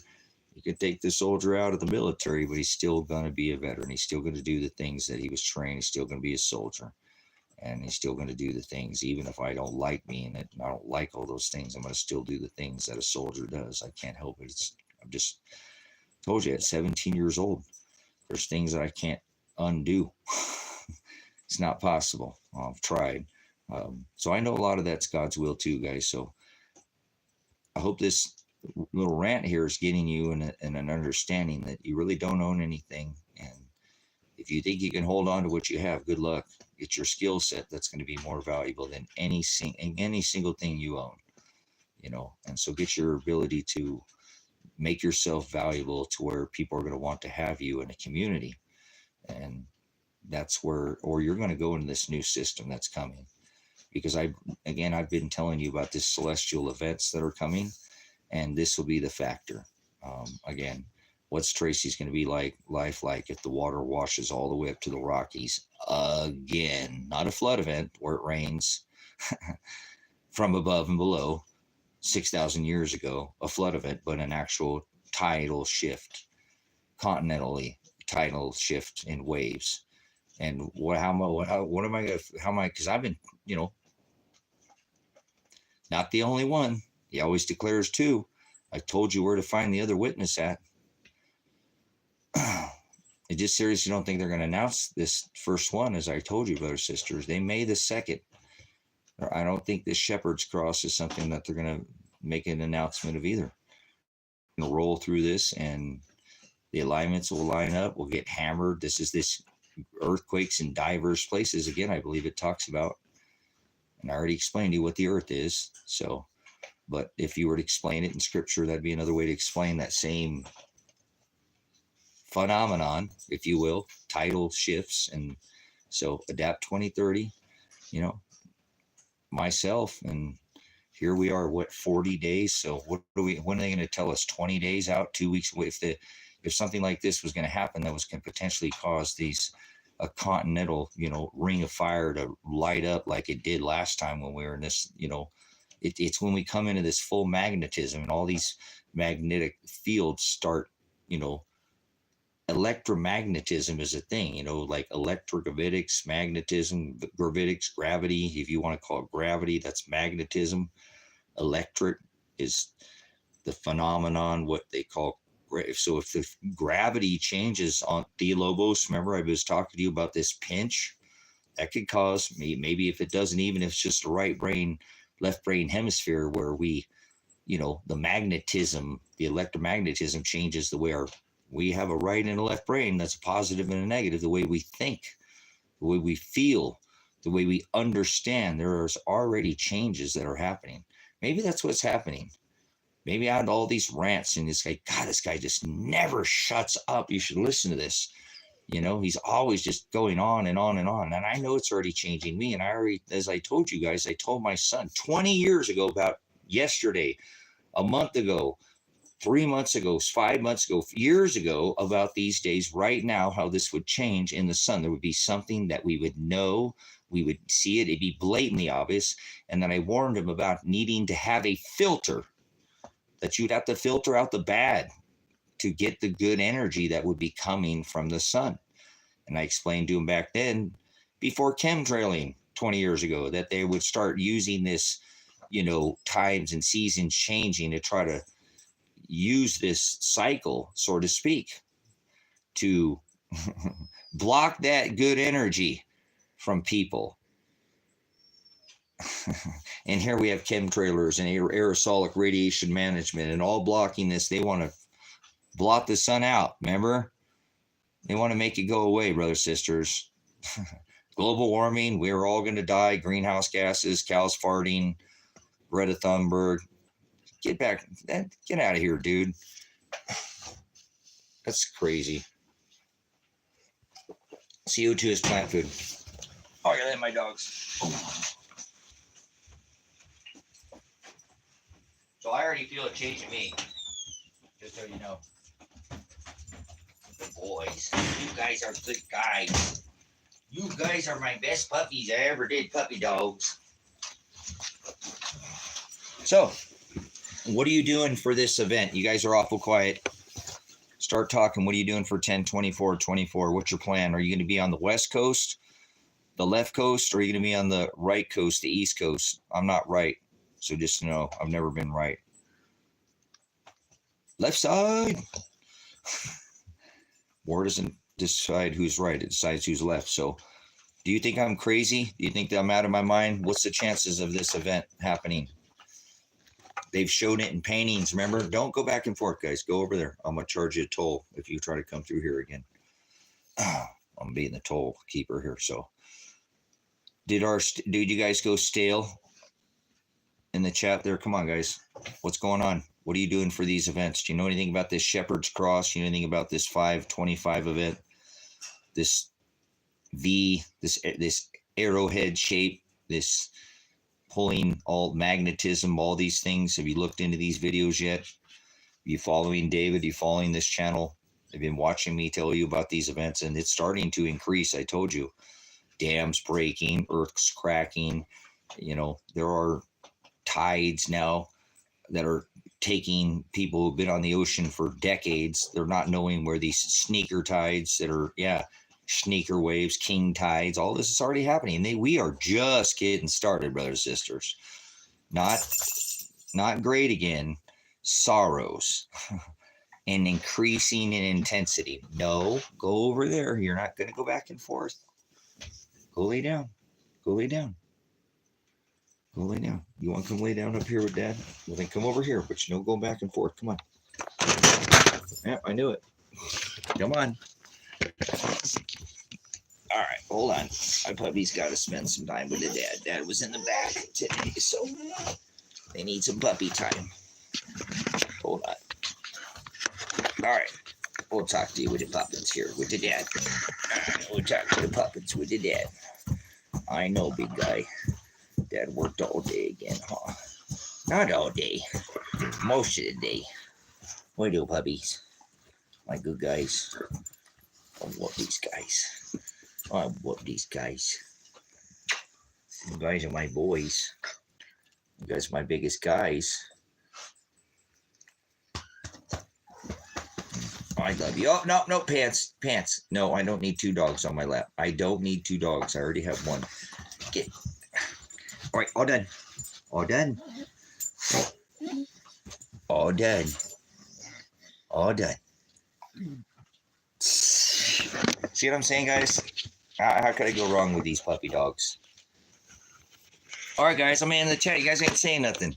you can take the soldier out of the military, but he's still going to be a veteran. He's still going to do the things that he was trained. He's still going to be a soldier. And he's still going to do the things, even if I don't like being it. I don't like all those things. I'm going to still do the things that a soldier does. I can't help it. I've just told you at 17 years old, there's things that I can't undo. It's not possible. I've tried. So I know a lot of that's God's will too, guys. So I hope this little rant here is getting you in an understanding that you really don't own anything. And if you think you can hold on to what you have, good luck. It's your skill set that's going to be more valuable than any single thing you own. And so get your ability to make yourself valuable to where people are going to want to have you in a community. And that's where, or you're going to go into this new system that's coming. Because I've been telling you about this celestial events that are coming, and this will be the factor. Again, what's Tracy's going to be life like if the water washes all the way up to the Rockies again? Not a flood event where it rains from above and below 6,000 years ago, a flood event, but an actual tidal shift, continentally tidal shift in waves. And because I've been, not the only one. He always declares too. I told you where to find the other witness at. I just seriously don't think they're going to announce this first one, as I told you, brothers and sisters. They may the second. I don't think this Shepherd's Cross is something that they're going to make an announcement of either. We're going to roll through this, and the alignments will line up. We'll get hammered. This earthquakes in diverse places. Again, I believe it talks about, and I already explained to you what the earth is. So, but if you were to explain it in scripture, that'd be another way to explain that same phenomenon, if you will, tidal shifts. And so Adapt 2030, myself, and here we are, 40 days? So when are they going to tell us? 20 days out, 2 weeks away? If something like this was going to happen, that can potentially cause a continental, ring of fire to light up like it did last time when we were in this, it's when we come into this full magnetism and all these magnetic fields start, electromagnetism is a thing, like electrogravitics, magnetism, gravitics, gravity, if you want to call it gravity, that's magnetism. Electric is the phenomenon, what they call. So if the gravity changes on Theologos, remember I was talking to you about this pinch, that could cause maybe if it doesn't, even if it's just a right brain, left brain hemisphere where we, the magnetism, the electromagnetism changes the way we have a right and a left brain. That's a positive and a negative, the way we think, the way we feel, the way we understand. There's already changes that are happening. Maybe that's what's happening. Maybe out all these rants and this guy just never shuts up. You should listen to this. You know, he's always just going on and on and on. And I know it's already changing me. And I already, as I told you guys, I told my son 20 years ago, about yesterday, a month ago, 3 months ago, 5 months ago, years ago, about these days right now, how this would change in the sun. There would be something that we would know, we would see it, it'd be blatantly obvious. And then I warned him about needing to have a filter, that you'd have to filter out the bad to get the good energy that would be coming from the sun. And I explained to him back then, before chemtrailing 20 years ago, that they would start using this, you know, times and seasons changing to try to use this cycle, so to speak, to block that good energy from people. And here we have chemtrailers and aerosolic radiation management and all blocking this. They want to blot the sun out, remember? They want to make it go away, brothers, sisters. Global warming, we're all going to die. Greenhouse gases, cows farting, Greta Thunberg. Get out of here, dude. That's crazy. CO2 is plant food. Oh, I gotta let my dogs. So I already feel it changing me. Just so you know. Good boys. You guys are good guys. You guys are my best puppies I ever did, puppy dogs. So, what are you doing for this event? You guys are awful quiet. Start talking. What are you doing for 10/24/24? What's your plan? Are you going to be on the West Coast, the left coast, or are you going to be on the right coast, the East Coast? I'm not right, so just know I've never been right. Left side. War doesn't decide who's right. It decides who's left. So do you think I'm crazy? Do you think that I'm out of my mind? What's the chances of this event happening? They've shown it in paintings. Remember, don't go back and forth, guys. Go over there. I'm going to charge you a toll if you try to come through here again. I'm being the toll keeper here. So did you guys go stale in the chat there? Come on, guys. What's going on? What are you doing for these events? Do you know anything about this Shepherd's Cross? Do you know anything about this 525 event? This V, this arrowhead shape, this pulling, all magnetism, all these things. Have you looked into these videos yet? Are you following David? Are you following this channel? Have you been watching me tell you about these events? And it's starting to increase. I told you, dams breaking, earths cracking. You know, there are tides now that are taking people who've been on the ocean for decades. They're not knowing where these sneaker tides that are, sneaker waves, king tides, all this is already happening. We are just getting started, brothers and sisters. Not great again. Sorrows and increasing in intensity. No, go over there. You're not going to go back and forth. Go lay down. Go lay down. Go lay down. You want to come lay down up here with Dad? Well, then come over here, but no going back and forth. Come on. Yeah, I knew it. Come on. All right, hold on. My puppy's got to spend some time with the dad. Dad was in the back today, so they need some puppy time. Hold on. All right, we'll talk to you with the puppets here, with the dad. We'll talk to the puppets with the dad. I know, big guy. Dad worked all day again, huh? Not all day. Most of the day. What do, puppies? My good guys. I'll whoop these guys. I'll whoop these guys. You guys are my boys. You guys are my biggest guys. I love you. Oh, no, pants. No, I don't need two dogs on my lap. I don't need two dogs. I already have one. Get. All right, all done. All done. All done. All done. See what I'm saying, guys? How could I go wrong with these puppy dogs? All right, guys, I'm in the chat. You guys ain't saying nothing.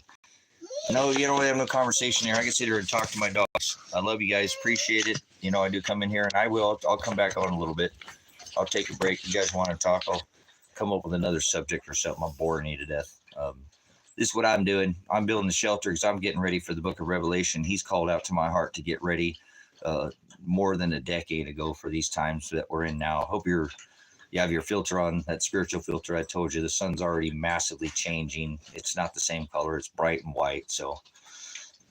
No, you don't have no conversation here. I can sit here and talk to my dogs. I love you guys. Appreciate it. You know, I do come in here, and I'll come back on a little bit. I'll take a break. You guys want to talk, I'll come up with another subject or something. I'm boring you to death. This is what I'm doing. I'm building the shelter because I'm getting ready for the book of Revelation. He's called out to my heart to get ready. more than a decade ago for these times that we're in now. Hope you have your filter on, that spiritual filter. I told you the sun's already massively changing. It's not the same color. It's bright and white. So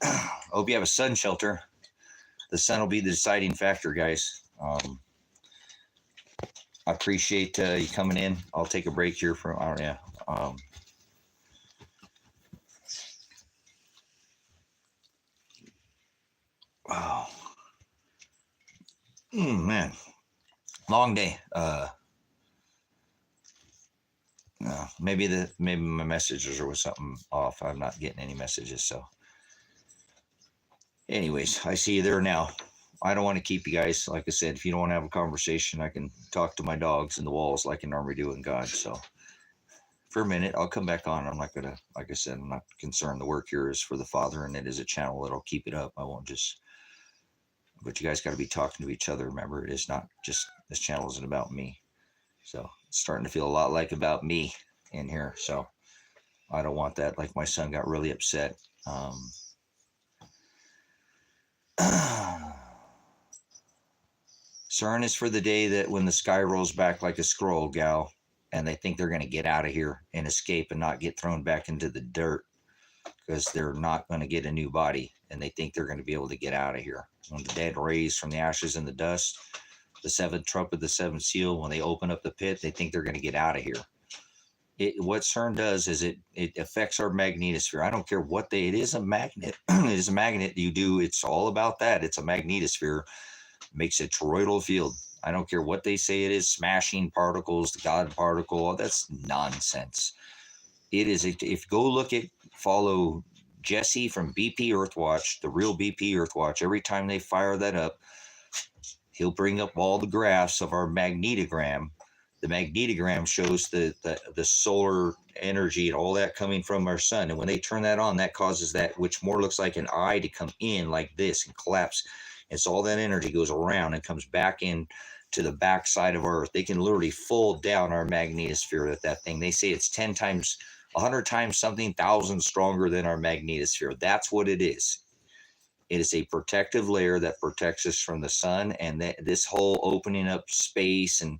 hope you have a sun shelter. The sun will be the deciding factor, guys. I appreciate you coming in. I'll take a break here from, wow. Man, long day. Maybe my messages was something off. I'm not getting any messages. So anyways, I see you there now. I don't want to keep you guys. Like I said, if you don't want to have a conversation, I can talk to my dogs in the walls like I normally do in God. So for a minute, I'll come back on. I'm not going to, like I said, I'm not concerned. The work here is for the Father, and it is a channel that'll keep it up. I won't just, but you guys got to be talking to each other. Remember, it is not just, this channel isn't about me. So it's starting to feel a lot like about me in here. So I don't want that. Like my son got really upset. CERN is for the day that when the sky rolls back like a scroll, gal, and they think they're going to get out of here and escape and not get thrown back into the dirt because they're not going to get a new body, and they think they're going to be able to get out of here. When the dead raise from the ashes and the dust, the seventh trumpet, the seventh seal, when they open up the pit, they think they're going to get out of here. What CERN does is it affects our magnetosphere. I don't care what it is a magnet. It is a magnet. It's all about that. It's a magnetosphere. Makes a toroidal field. I don't care what they say it is, smashing particles, the God particle, that's nonsense. It is, if go follow Jesse from BP Earthwatch, the real BP Earthwatch, every time they fire that up, he'll bring up all the graphs of our magnetogram. The magnetogram shows the solar energy and all that coming from our sun. And when they turn that on, that causes that, which more looks like an eye, to come in like this and collapse. And so all that energy goes around and comes back in to the backside of Earth. They can literally fold down our magnetosphere with that thing. They say it's 10 times, 100 times something, 1,000 stronger than our magnetosphere. That's what it is. It is a protective layer that protects us from the sun, and this whole opening up space and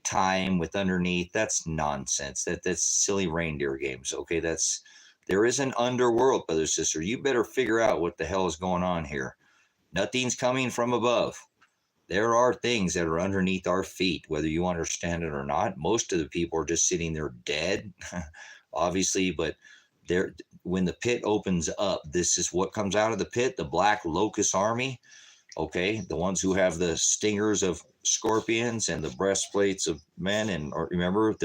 time with underneath, that's nonsense. That's silly reindeer games. Okay, there is an underworld, brother, sister. You better figure out what the hell is going on here. Nothing's coming from above. There are things that are underneath our feet, whether you understand it or not. Most of the people are just sitting there dead, obviously, but when the pit opens up, this is what comes out of the pit, the black locust army, okay? The ones who have the stingers of scorpions and the breastplates of men, remember,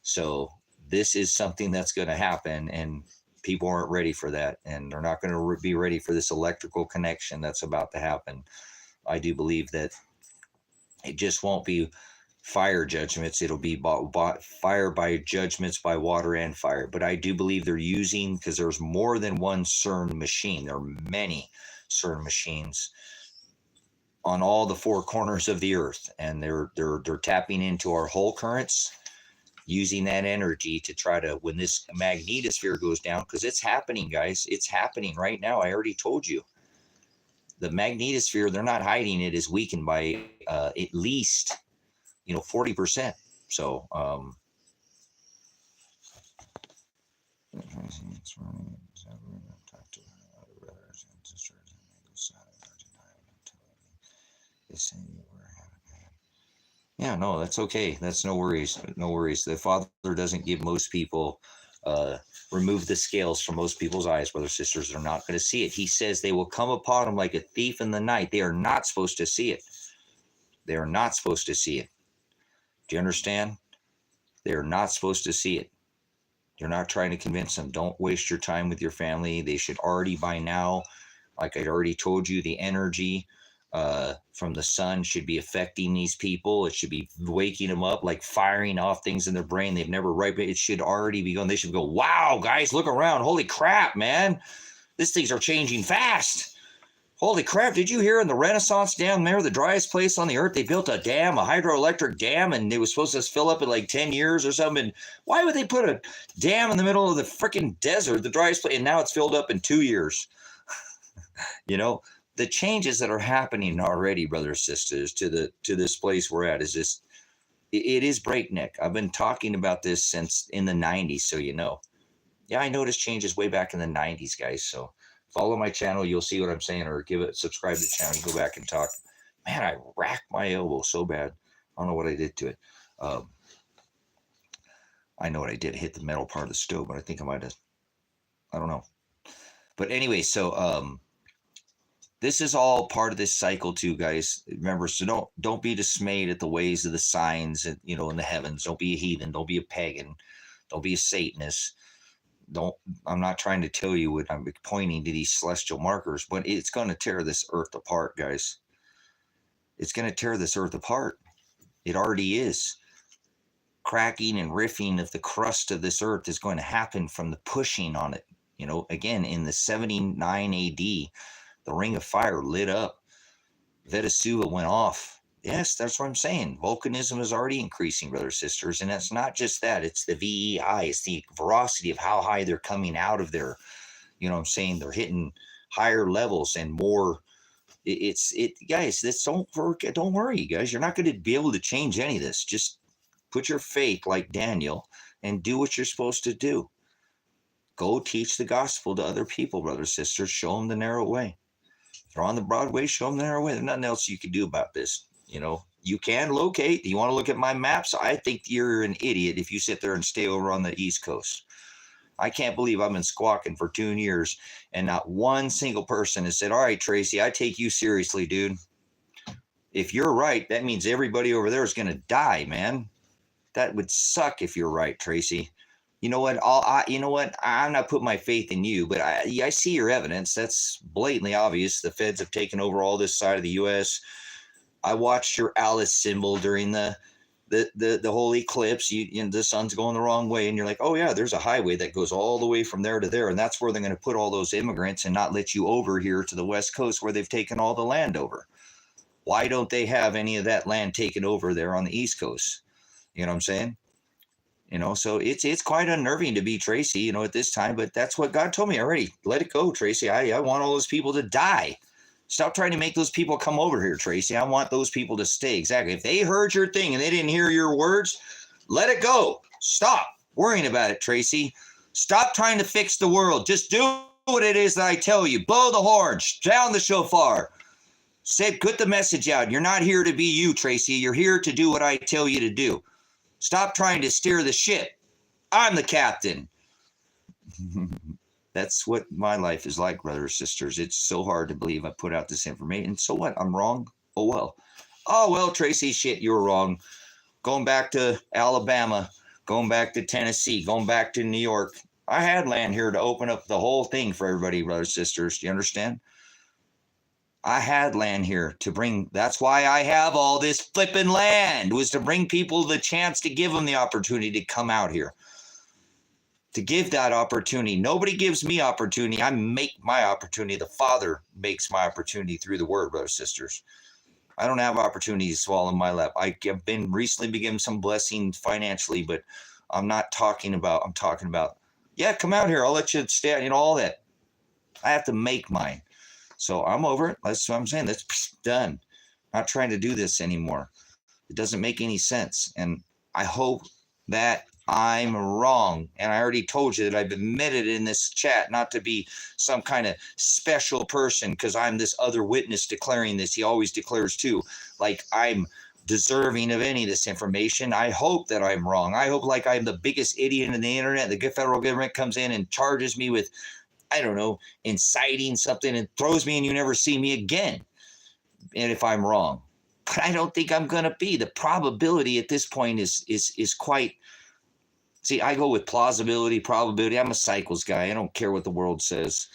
So this is something that's going to happen, and people aren't ready for that, and they're not going to be ready for this electrical connection that's about to happen. I do believe that it just won't be fire judgments. It'll be fire by judgments by water and fire. But I do believe they're using, because there's more than one CERN machine. There are many CERN machines on all the four corners of the earth, and they're tapping into our whole currents, using that energy to try to, when this magnetosphere goes down, because it's happening, guys. It's happening right now. I already told you. The magnetosphere, they're not hiding it, is weakened by at least, 40%. So, yeah, no, that's okay. That's no worries. No worries. The Father doesn't give most people, remove the scales from most people's eyes, brothers, sisters. They're not going to see it. He says they will come upon them like a thief in the night. They are not supposed to see it. They are not supposed to see it. Do you understand? They are not supposed to see it. You're not trying to convince them. Don't waste your time with your family. They should already by now, like I already told you, the energy from the sun should be affecting these people. It should be waking them up, like firing off things in their brain they've never read. It should already be going. They should go, wow, guys, look around. Holy crap, man. These things are changing fast. Holy crap, did you hear in the Renaissance down there, the driest place on the earth, they built a dam, a hydroelectric dam, and it was supposed to fill up in like 10 years or something. Why would they put a dam in the middle of the freaking desert, the driest place, and now it's filled up in 2 years? You know, the changes that are happening already, brothers, sisters, to this place we're at is just, it is breakneck. I've been talking about this since in the 90s, so you know. Yeah, I noticed changes way back in the 90s, guys. So follow my channel, you'll see what I'm saying, or subscribe to the channel, go back and talk. Man, I racked my elbow so bad. I don't know what I did to it. I know what I did. I hit the metal part of the stove, but I think I might have, I don't know. But anyway, so this is all part of this cycle too, guys. Remember, so don't be dismayed at the ways of the signs, and in the heavens. Don't be a heathen. Don't be a pagan. Don't be a Satanist. I'm not trying to tell you what I'm pointing to these celestial markers, but it's going to tear this earth apart, guys. It's going to tear this earth apart. It already is. Cracking and riffing of the crust of this earth is going to happen from the pushing on it. Again, in the 79 AD, the ring of fire lit up. Venezuela went off. Yes, that's what I'm saying. Volcanism is already increasing, brothers, sisters. And that's not just that. It's the VEI. It's the veracity of how high they're coming out of their, what I'm saying? They're hitting higher levels and more. Guys, don't worry, guys. You're not going to be able to change any of this. Just put your faith like Daniel and do what you're supposed to do. Go teach the gospel to other people, brothers, sisters. Show them the narrow way. If they're on the broad way, show them the narrow way. There's nothing else you can do about this. You can locate. You want to look at my maps? I think you're an idiot if you sit there and stay over on the East Coast. I can't believe I've been squawking for 2 years and not one single person has said, all right, Tracy, I take you seriously, dude. If you're right, that means everybody over there is going to die, man. That would suck if you're right, Tracy. You know what? I'm not putting my faith in you, but I see your evidence. That's blatantly obvious. The feds have taken over all this side of the U.S. I watched your Alice symbol during the whole eclipse. The sun's going the wrong way, and you're like, oh yeah, there's a highway that goes all the way from there to there, and that's where they're going to put all those immigrants and not let you over here to the West Coast where they've taken all the land over. Why don't they have any of that land taken over there on the East Coast? You know what I'm saying? So it's quite unnerving to be Tracy, at this time, but that's what God told me already. Let it go, Tracy. I want all those people to die. Stop trying to make those people come over here, Tracy. I want those people to stay. Exactly. If they heard your thing and they didn't hear your words, let it go. Stop worrying about it, Tracy. Stop trying to fix the world. Just do what it is that I tell you. Blow the horn, sound the shofar. Put the message out. You're not here to be you, Tracy. You're here to do what I tell you to do. Stop trying to steer the ship. I'm the captain. That's what my life is like, brothers, sisters. It's so hard to believe I put out this information. So what? I'm wrong? Oh, well. Oh, well, Tracy, shit, you were wrong. Going back to Alabama, going back to Tennessee, going back to New York. I had land here to open up the whole thing for everybody, brothers, sisters. Do you understand? I had land here to bring. That's why I have all this flipping land, was to bring people the chance, to give them the opportunity to come out here. To give that opportunity. Nobody gives me opportunity. I make my opportunity. The Father makes my opportunity through the word, brothers, sisters. I don't have opportunities to fall in my lap. I have been recently given some blessings financially, but I'm talking about, yeah, come out here. I'll let you stay, all that. I have to make mine. So I'm over it. That's what I'm saying. That's done. Not trying to do this anymore. It doesn't make any sense. And I hope that I'm wrong. And I already told you that I've admitted in this chat not to be some kind of special person because I'm this other witness declaring this. He always declares too, like I'm deserving of any of this information. I hope that I'm wrong. I hope like I'm the biggest idiot in the internet. The federal government comes in and charges me with, I don't know, inciting something and throws me and you never see me again. And if I'm wrong, but I don't think I'm going to be. The probability at this point is quite, see, I go with plausibility, probability. I'm a cycles guy. I don't care what the world says.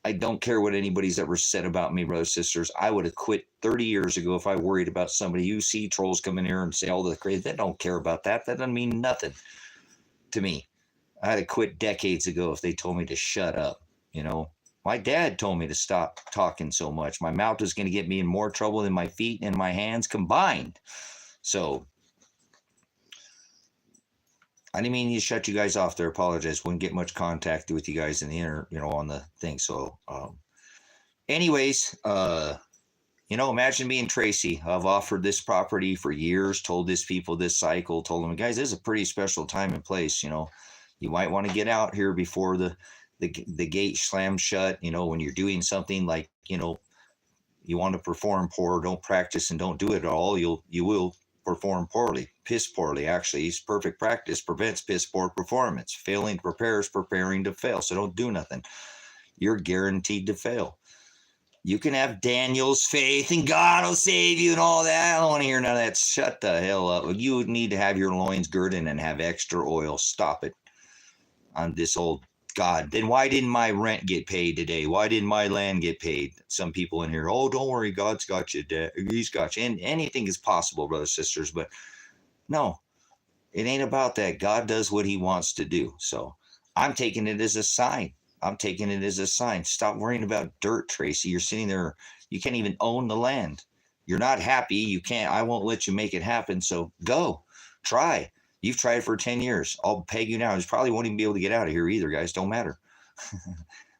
I don't care what anybody's ever said about me, brothers, sisters. I would have quit 30 years ago if I worried about somebody. You see trolls come in here and say all the crazy. They don't care about that. That doesn't mean nothing to me. I'd have quit decades ago if they told me to shut up. My dad told me to stop talking so much. My mouth was going to get me in more trouble than my feet and my hands combined. So I didn't mean to shut you guys off there. Apologize. Wouldn't get much contact with you guys in the on the thing. So anyways, imagine being Tracy. I've offered this property for years, told these people this cycle, told them, guys, this is a pretty special time and place. You might want to get out here before the gate slams shut. When you're doing something like, you want to perform poor, don't practice and don't do it at all. You will perform poorly, piss poorly. Actually, perfect practice prevents piss poor performance. Failing to prepare is preparing to fail. So don't do nothing. You're guaranteed to fail. You can have Daniel's faith and God will save you and all that. I don't want to hear none of that. Shut the hell up. You need to have your loins girded and have extra oil. Stop it on this old God. Then why didn't my rent get paid today? Why didn't my land get paid? Some people in here, oh, don't worry, God's got you. He's got you. And anything is possible, brothers and sisters. But no, it ain't about that. God does what he wants to do. So I'm taking it as a sign. Stop worrying about dirt, Tracy. You're sitting there. You can't even own the land. You're not happy. You can't. I won't let you make it happen. So go. Try. You've tried for 10 years. I'll peg you now. You probably won't even be able to get out of here either, guys. Don't matter.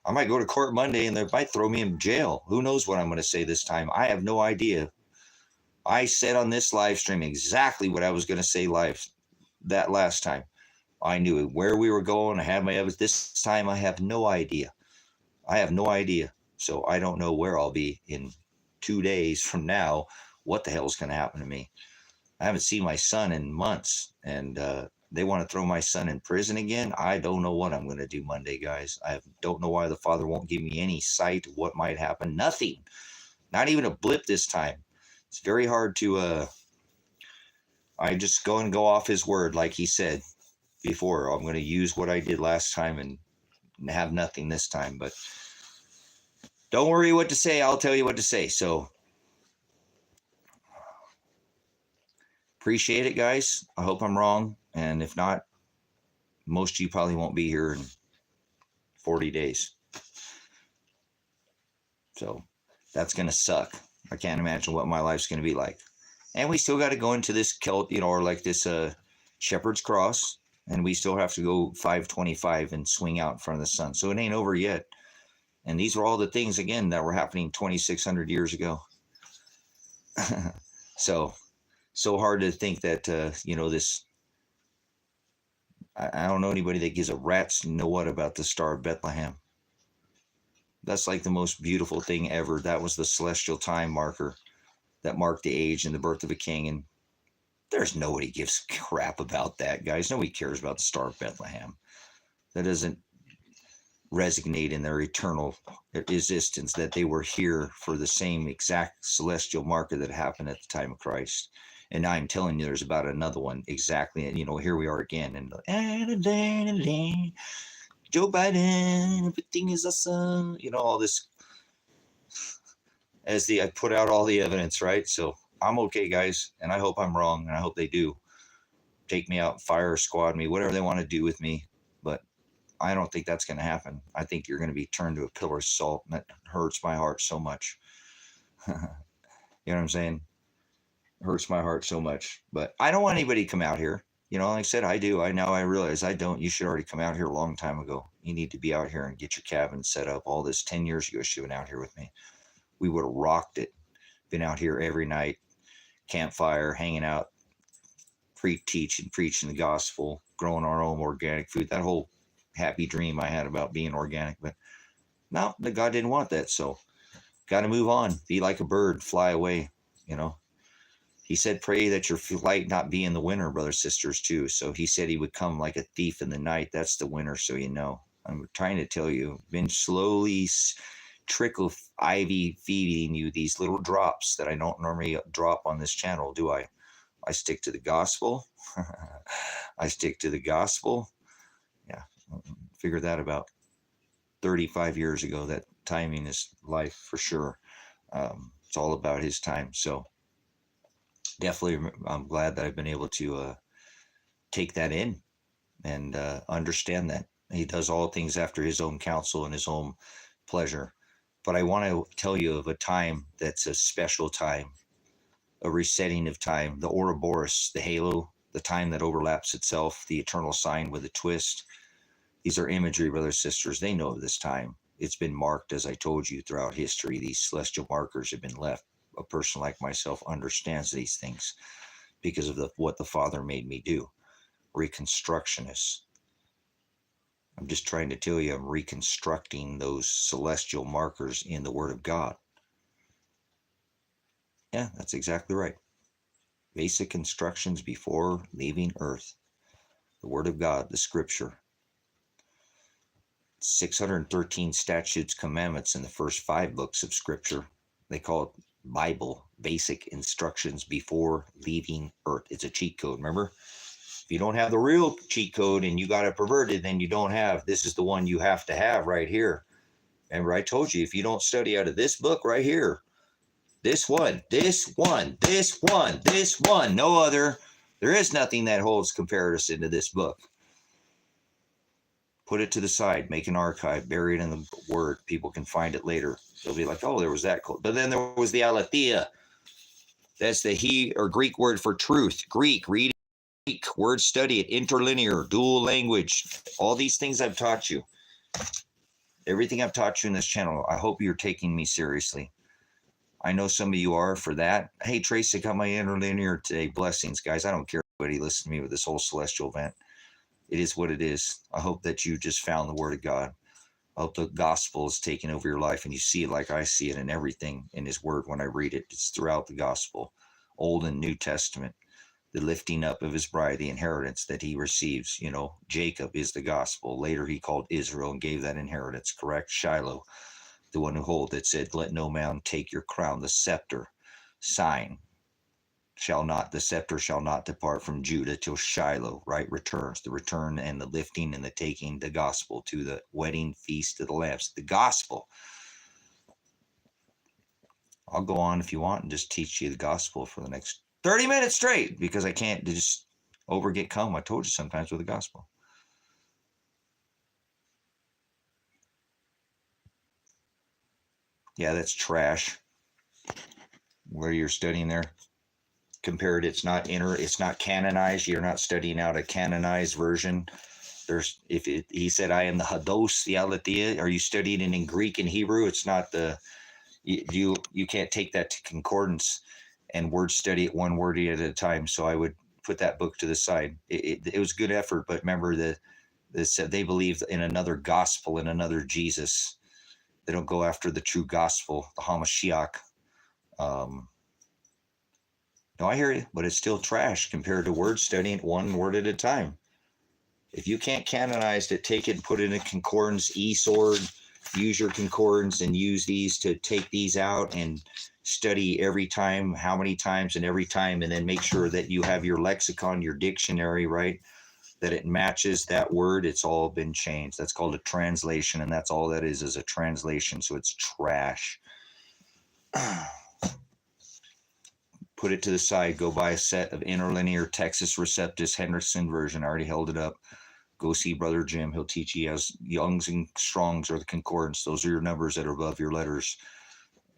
I might go to court Monday and they might throw me in jail. Who knows what I'm going to say this time? I have no idea. I said on this live stream exactly what I was going to say live that last time. I knew where we were going. I had my evidence. This time I have no idea. So I don't know where I'll be in 2 days from now. What the hell is going to happen to me? I haven't seen my son in months, and they want to throw my son in prison again. I don't know what I'm going to do Monday, guys. I don't know why the Father won't give me any sight of what might happen. Nothing. Not even a blip this time. It's very hard to, I just go off his word like he said before. I'm going to use what I did last time and have nothing this time. But don't worry what to say. I'll tell you what to say. So appreciate it, guys. I hope I'm wrong. And if not, most of you probably won't be here in 40 days. So that's going to suck. I can't imagine what my life's going to be like. And we still got to go into this or like this Shepherd's Cross. And we still have to go 525 and swing out in front of the sun. So it ain't over yet. And these are all the things, again, that were happening 2,600 years ago. So hard to think that, this, I don't know anybody that gives a rat's know what about the Star of Bethlehem. That's like the most beautiful thing ever. That was the celestial time marker that marked the age and the birth of a king. And there's nobody gives crap about that, guys. Nobody cares about the Star of Bethlehem. That doesn't resonate in their eternal existence, that they were here for the same exact celestial marker that happened at the time of Christ. And I'm telling you, there's about another one exactly. And, here we are again. And Joe Biden, everything is awesome. All this. I put out all the evidence, right? So I'm okay, guys. And I hope I'm wrong. And I hope they do take me out, fire squad me, whatever they want to do with me. But I don't think that's going to happen. I think you're going to be turned to a pillar of salt. And that hurts my heart so much. You know what I'm saying? It hurts my heart so much. But I don't want anybody to come out here. Like I said, I do. I realize I don't. You should already come out here a long time ago. You need to be out here and get your cabin set up. All this 10 years ago, you should have been out here with me. We would have rocked it. Been out here every night, campfire, hanging out, teaching the gospel, growing our own organic food. That whole happy dream I had about being organic. But no, the God didn't want that. So got to move on. Be like a bird, fly away. He said, pray that your flight not be in the winter, brothers, sisters, too. So he said he would come like a thief in the night. That's the winter, so I'm trying to tell you, been slowly trickle IV feeding you these little drops that I don't normally drop on this channel, do I? I stick to the gospel. I stick to the gospel. Yeah, figured that about 35 years ago. That timing is life for sure. It's all about his time. So definitely, I'm glad that I've been able to take that in and understand that he does all things after his own counsel and his own pleasure. But I want to tell you of a time that's a special time, a resetting of time, the Ouroboros, the halo, the time that overlaps itself, the eternal sign with a twist. These are imagery, brothers, sisters. They know of this time. It's been marked, as I told you, throughout history. These celestial markers have been left. A person like myself understands these things because of what the Father made me do. Reconstructionist. I'm just trying to tell you, I'm reconstructing those celestial markers in the Word of God. Yeah, that's exactly right. Basic instructions before leaving Earth. The Word of God, the Scripture. 613 statutes, commandments in the first 5 books of Scripture. They call it Bible, basic instructions before leaving Earth. It's a cheat code, remember? If you don't have the real cheat code and you got it perverted, then you don't have. This is the one you have to have right here. Remember, I told you, if you don't study out of this book right here, this one, no other, there is nothing that holds comparison to this book. Put it to the side, make an archive, bury it in the Word. People can find it later. They'll be like, oh, there was that code. But then there was the aletheia. That's the Greek word for truth. Greek, read Greek, word study it, interlinear, dual language. All these things I've taught you. Everything I've taught you in this channel, I hope you're taking me seriously. I know some of you are for that. Hey, Tracy, I got my interlinear today. Blessings, guys. I don't care if anybody listens to me with this whole celestial event. It is what it is. I hope that you just found the Word of God. I hope the gospel is taking over your life and you see it like I see it in everything in His Word when I read it. It's throughout the gospel, Old and New Testament, the lifting up of His bride, the inheritance that He receives. You know, Jacob is the gospel. Later He called Israel and gave that inheritance, correct? Shiloh, the one who holds it, said, let no man take your crown. The scepter, sign, the scepter shall not depart from Judah till Shiloh, right, returns. The return and the lifting and the taking, the gospel, to the wedding feast of the lambs. The gospel. I'll go on if you want and just teach you the gospel for the next 30 minutes straight, because I can't just get calm. I told you sometimes with the gospel. Yeah, that's trash. Where you're studying there. Compared, it's not canonized. You're not studying out a canonized version. He said, I am the Hados, the Aletheia. Are you studying it in Greek and Hebrew? It's not you can't take that to concordance and word study it one word at a time. So I would put that book to the side. It was good effort, but remember that they believe in another gospel and another Jesus. They don't go after the true gospel, the Hamashiach. No, I hear you, but it's still trash compared to word studying one word at a time. If you can't canonize it, take it and put it in a concordance, e-sword, use your concordance and use these to take these out and study every time, how many times and every time, and then make sure that you have your lexicon, your dictionary, right, that it matches that word. It's all been changed. That's called a translation, and that's all that is a translation, so it's trash. Put it to the side. Go buy a set of interlinear Texas Receptus Henderson version. I already held it up. Go see Brother Jim. He'll teach you as Young's and Strong's or the concordance. Those are your numbers that are above your letters.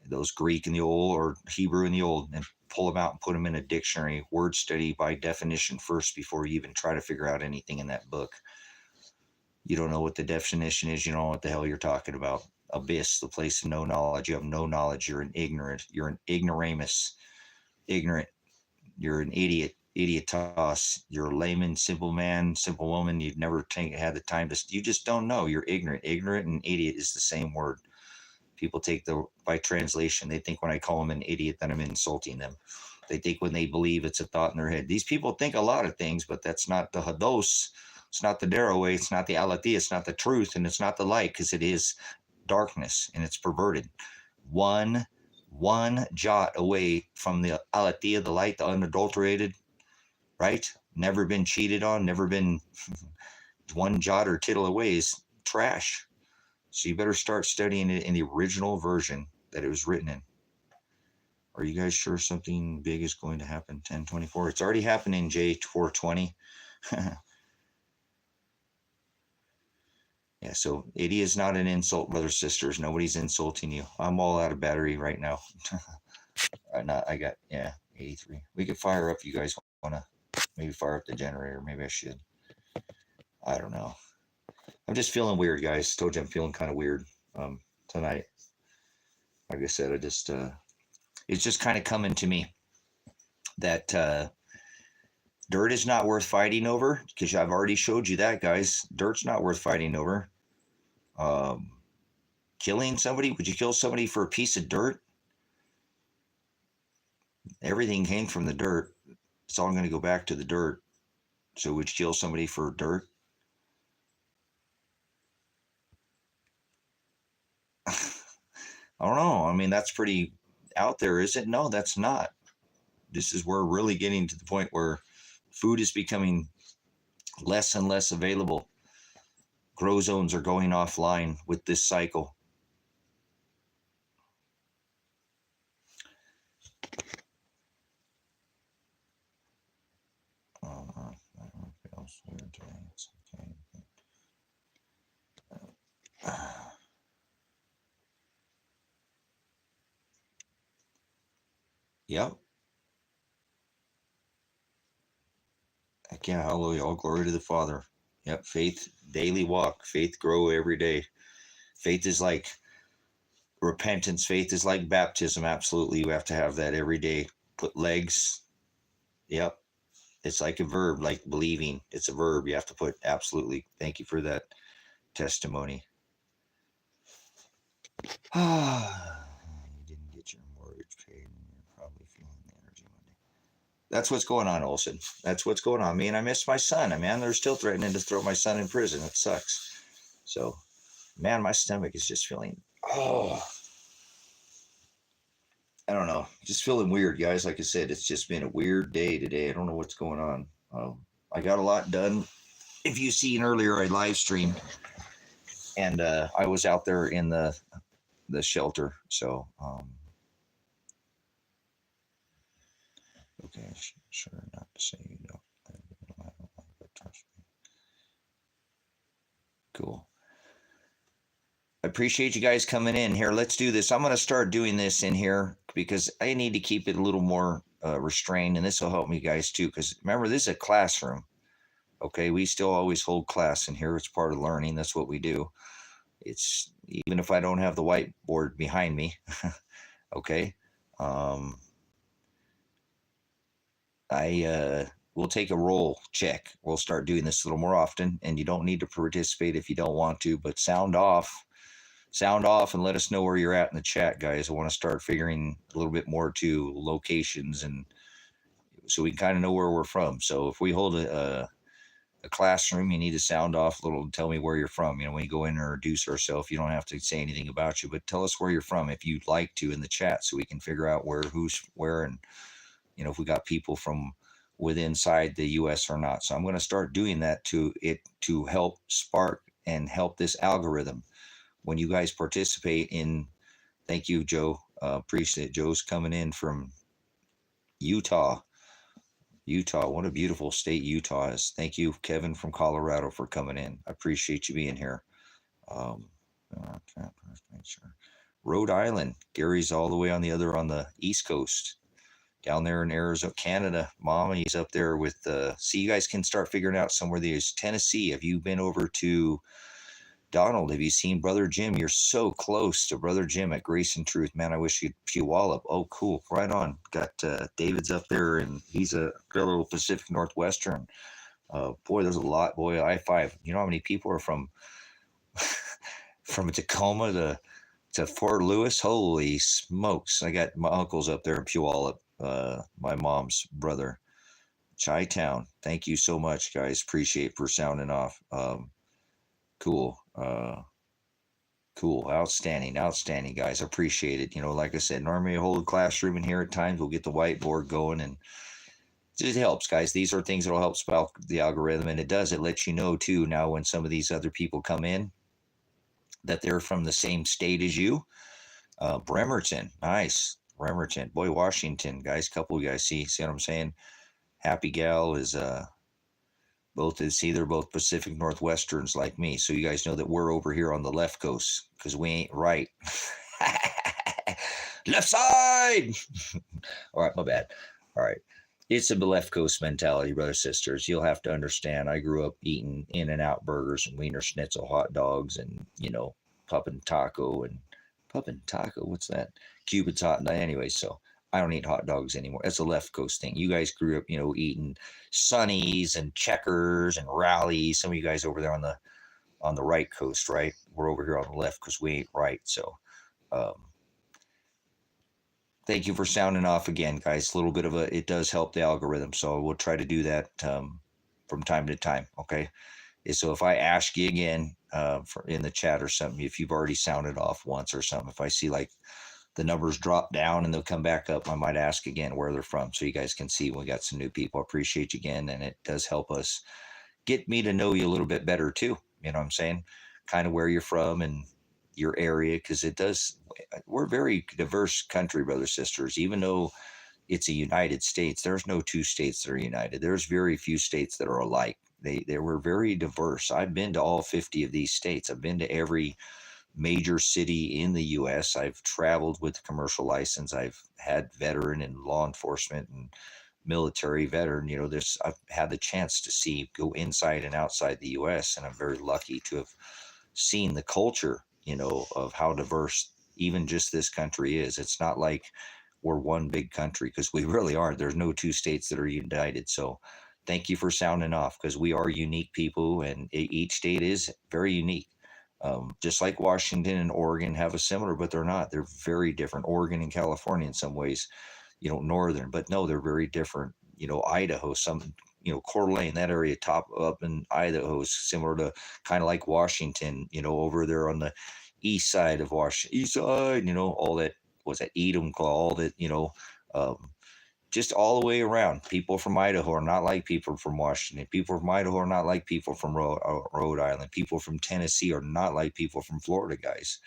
Those Greek in the old or Hebrew in the old, and pull them out and put them in a dictionary. Word study by definition first before you even try to figure out anything in that book. You don't know what the definition is. You don't know what the hell you're talking about. Abyss, the place of no knowledge. You have no knowledge. You're an ignorant. You're an ignoramus. Ignorant. You're an idiot. Idiotos. You're a layman, simple man, simple woman. You've never had the time to. You just don't know. You're ignorant. Ignorant and idiot is the same word. People take by translation. They think when I call them an idiot that I'm insulting them. They think when they believe it's a thought in their head. These people think a lot of things, but that's not the Hados. It's not the Daraway. It's not the Aletheia. It's not the truth, and it's not the light, because it is darkness and it's perverted. One jot away from the Aletheia, the light, the unadulterated, right? Never been cheated on, never been one jot or tittle away is trash. So you better start studying it in the original version that it was written in. Are you guys sure something big is going to happen? 1024. It's already happening, J420. Yeah, so idiot is not an insult, brothers, sisters. Nobody's insulting you. I'm all out of battery right now. I got, 83. We could fire up, you guys want to maybe fire up the generator. Maybe I should. I don't know. I'm just feeling weird, guys. Told you I'm feeling kind of weird. tonight. Like I said, it's just kind of coming to me that dirt is not worth fighting over, because I've already showed you that, guys. Dirt's not worth fighting over. Killing somebody, would you kill somebody for a piece of dirt? Everything came from the dirt. It's all going to go back to the dirt. So would you kill somebody for dirt? I don't know. I mean, that's pretty out there, is it? No, that's not. This is where we're really getting to the point where food is becoming less and less available. Grow zones are going offline with this cycle. Yep. Heck yeah, hallelujah. All glory to the Father. Yep. Faith, daily walk. Faith grow every day. Faith is like repentance. Faith is like baptism. Absolutely. You have to have that every day. Put legs. Yep. It's like a verb, like believing. It's a verb. You have to put absolutely. Thank you for that testimony. You didn't get your mortgage paid, and you're probably feeling the energy Monday. That's what's going on, Olson. That's what's going on. Me and I miss my son. Man, they're still threatening to throw my son in prison. It sucks. So, man, my stomach is just feeling. I don't know. Just feeling weird, guys. Like I said, it's just been a weird day today. I don't know what's going on. I got a lot done. If you've seen earlier, I live streamed, and I was out there in the shelter. So, okay, sure not to say you don't. But trust me. Cool. I appreciate you guys coming in here. Let's do this. I'm going to start doing this in here because I need to keep it a little more restrained, and this will help me guys too. Because remember, this is a classroom. Okay, we still always hold class in here. It's part of learning. That's what we do. It's even if I don't have the whiteboard behind me. Okay. We'll take a roll check. We'll start doing this a little more often, and you don't need to participate if you don't want to, but sound off and let us know where you're at in the chat, guys. I want to start figuring a little bit more to locations, and so we can kind of know where we're from. So if we hold a classroom, you need to sound off a little and tell me where you're from. When you go in and introduce ourselves, you don't have to say anything about you, but tell us where you're from if you'd like to in the chat, so we can figure out who's where, and if we got people from within inside the US or not. So I'm going to start doing that to help spark and help this algorithm. When you guys participate in, thank you, Joe. Appreciate it. Joe's coming in from Utah. What a beautiful state Utah is. Thank you, Kevin from Colorado, for coming in. I appreciate you being here. Rhode Island. Gary's all the way on the East Coast. Down there in Arizona, Canada. Mommy's up there with see, you guys can start figuring out somewhere. There's Tennessee. Have you been over to Donald? Have you seen Brother Jim? You're so close to Brother Jim at Grace and Truth. Man, I wish you'd Puyallup. Oh, cool. Right on. Got David's up there, and he's a little Pacific Northwestern. Boy, there's a lot. Boy, I-5. You know how many people are from from Tacoma to Fort Lewis? Holy smokes. I got my uncles up there in Puyallup. My mom's brother. Chi-Town. Thank you so much, guys. Appreciate for sounding off. Cool. Cool. Outstanding, guys. Appreciate it. Like I said, normally I hold a classroom in here at times. We'll get the whiteboard going, and it helps, guys. These are things that will help spell the algorithm, and it lets you know too now when some of these other people come in that they're from the same state as you. Bremerton. Nice. Bremerton. Boy, Washington, guys. Couple of guys. See what I'm saying? Happy Gal is they're both Pacific Northwesterns like me. So you guys know that we're over here on the left coast because we ain't right. Left side. All right, my bad. All right. It's a left coast mentality, brothers, sisters. You'll have to understand. I grew up eating In-N-Out burgers and Wiener Schnitzel hot dogs, and Pup and Taco and Pup and Taco. What's that? Cupid's hot. Anyway, so I don't eat hot dogs anymore. That's a left coast thing. You guys grew up, eating Sunnies and Checkers and Rallies. Some of you guys over there on the right coast, right? We're over here on the left because we ain't right. So, thank you for sounding off again, guys. A little bit of it does help the algorithm. So we'll try to do that from time to time. Okay. So if I ask you again in the chat or something, if you've already sounded off once or something, if I see like the numbers drop down and they'll come back up, I might ask again where they're from so you guys can see we got some new people. I appreciate you again. And it does help us get me to know you a little bit better too. You know what I'm saying? Kind of where you're from and your area, because we're a very diverse country, brothers, sisters. Even though it's a United States, there's no two states that are united. There's very few states that are alike. They were very diverse. I've been to all 50 of these states. I've been to every major city in the U.S. I've traveled with commercial license. I've had veteran and law enforcement and military veteran. I've had the chance to go inside and outside the U.S. and I'm very lucky to have seen the culture, of how diverse even just this country is. It's not like we're one big country, because we really aren't. There's no two states that are united. So thank you for sounding off, because we are unique people and each state is very unique. Just like Washington and Oregon have a similar, but they're not. They're very different. Oregon and California in some ways, northern, but no, they're very different. Idaho, Coeur d'Alene, that area top up in Idaho is similar to kind of like Washington, over there on the east side of Washington, east side, all that was that Edom, all that, just all the way around. People from Idaho are not like people from Washington. People from Idaho are not like people from Rhode Island. People from Tennessee are not like people from Florida, guys.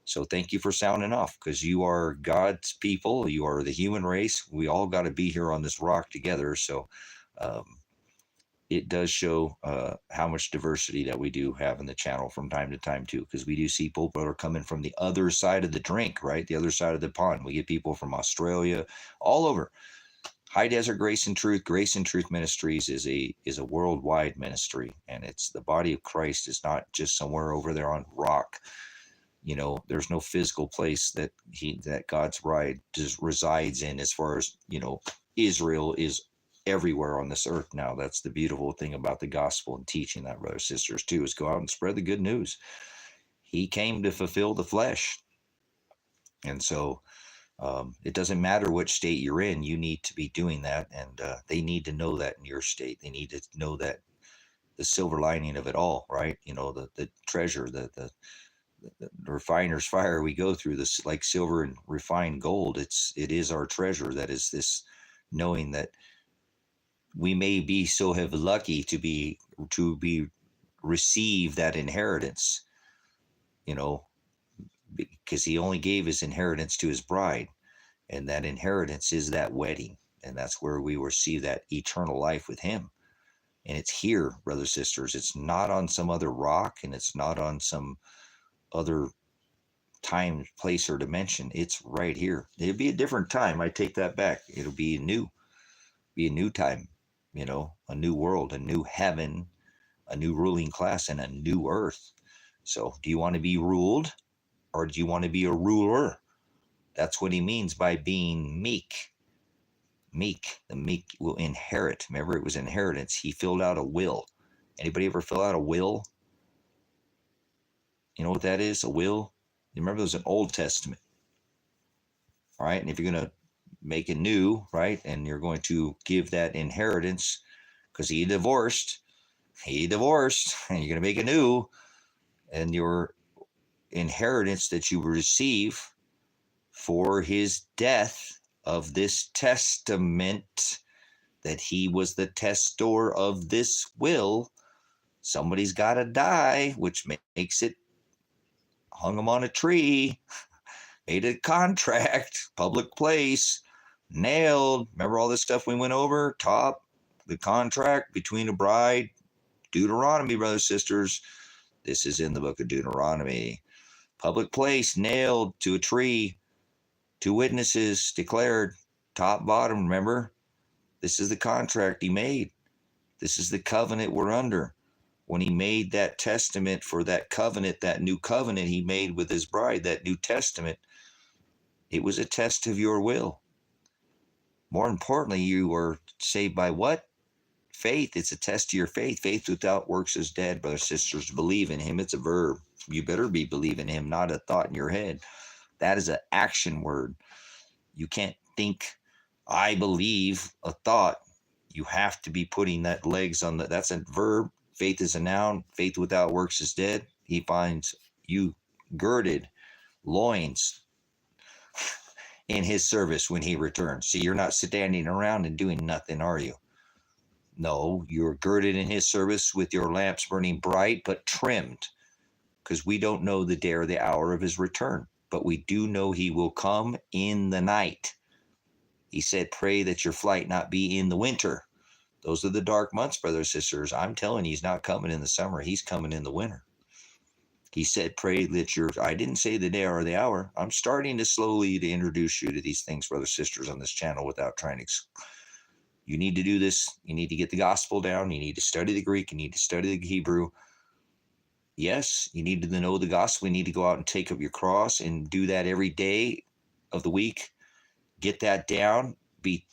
So thank you for sounding off, because you are God's people. You are the human race. We all got to be here on this rock together. So it does show how much diversity that we do have in the channel from time to time too, because we do see people that are coming from the other side of the drink, right? The other side of the pond. We get people from Australia, all over. High Desert Grace and Truth Ministries is a worldwide ministry, and it's the body of Christ is not just somewhere over there on rock. There's no physical place that God's bride just resides in, as far as, Israel is everywhere on this earth now. That's the beautiful thing about the gospel and teaching that, brothers, sisters, too, is go out and spread the good news. He came to fulfill the flesh. And so it doesn't matter which state you're in, you need to be doing that. And they need to know that in your state. They need to know that the silver lining of it all, right? The treasure, the refiner's fire we go through, this like silver and refined gold. It is our treasure. That is this knowing that we may be so have lucky to be receive that inheritance, because he only gave his inheritance to his bride, and that inheritance is that wedding, and that's where we receive that eternal life with him. And it's here, brothers, sisters. It's not on some other rock, and it's not on some other time, place, or dimension. It's right here. It'll be a different time. I take that back. It'll be a new time, a new world, a new heaven, a new ruling class, and a new earth. So do you want to be ruled, or do you want to be a ruler? That's what he means by being meek. Meek. The meek will inherit. Remember, it was inheritance. He filled out a will. Anybody ever fill out a will? You know what that is? A will? You remember, there's an Old Testament. All right. And if you're going to make it new, right, and you're going to give that inheritance, because he divorced, and you're going to make it new, and your inheritance that you receive for his death of this testament, that he was the testor of this will. Somebody's got to die, which makes it, hung him on a tree, made a contract, public place, nailed. Remember all this stuff we went over? The contract between a bride. Deuteronomy, brothers, sisters. This is in the book of Deuteronomy. Public place, nailed to a tree. 2 witnesses declared, top, bottom, remember? This is the contract he made. This is the covenant we're under. when he made that testament for that covenant, that new covenant he made with his bride, that New Testament, it was a test of your will. More importantly, you were saved by what? Faith. It's a test of your faith. Faith without works is dead, brothers and sisters. Believe in him. It's a verb. You better be believing him, not a thought in your head. That is an action word. You can't think, I believe, a thought. You have to be putting that legs on that. That's a verb. Faith is a noun. Faith without works is dead. He finds you girded, loins, in his service when he returns. See, you're not standing around and doing nothing, are you? No, you're girded in his service with your lamps burning bright but trimmed, because we don't know the day or the hour of his return, but we do know he will come in the night. He said, pray that your flight not be in the winter. Those are the dark months, brothers and sisters. I'm telling you, he's not coming in the summer. He's coming in the winter. He said, pray that I didn't say the day or the hour. I'm starting to slowly to introduce you to these things, brothers and sisters, on this channel without trying to. You need to do this. You need to get the gospel down. You need to study the Greek. You need to study the Hebrew. Yes, you need to know the gospel. You need to go out and take up your cross and do that every day of the week. Get that down. Be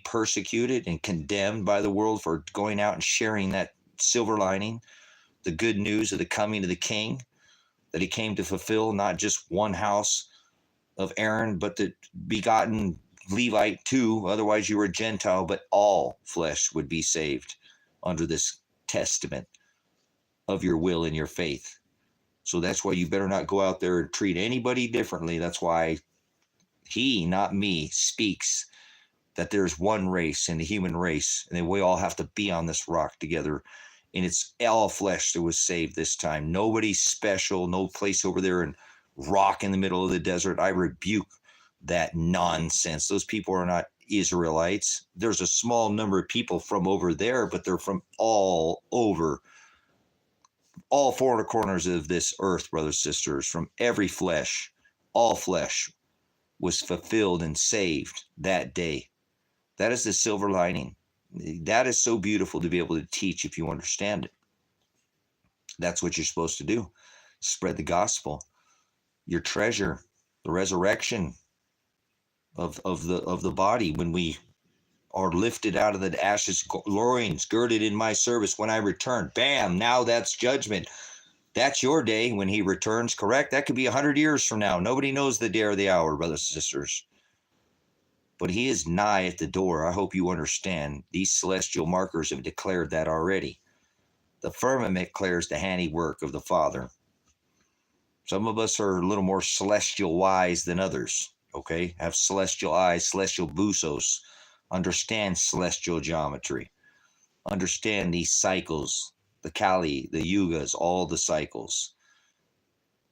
persecuted and condemned by the world for going out and sharing that silver lining, the good news of the coming of the King, that he came to fulfill not just one house of Aaron, but the begotten Levite too. Otherwise you were a Gentile, but all flesh would be saved under this testament of your will and your faith. So that's why you better not go out there and treat anybody differently. That's why he, not me, speaks that there's one race in the human race, and then we all have to be on this rock together. And it's all flesh that was saved this time. Nobody special, no place over there and rock in the middle of the desert. I rebuke that nonsense. Those people are not Israelites. There's a small number of people from over there, but they're from all over, all four corners of this earth, brothers and sisters, from every flesh. All flesh was fulfilled and saved that day. That is the silver lining. That is so beautiful to be able to teach if you understand it. That's what you're supposed to do. Spread the gospel. Your treasure, the resurrection of the body, when we are lifted out of the ashes, loins girded in my service when I return. Bam, now that's judgment. That's your day when he returns, correct? That could be 100 years from now. Nobody knows the day or the hour, brothers and sisters. But he is nigh at the door. I hope you understand. These celestial markers have declared that already. The firmament declares the handiwork of the Father. Some of us are a little more celestial wise than others, okay? Have celestial eyes, celestial busos, understand celestial geometry, understand these cycles, the Kali, the Yugas, all the cycles.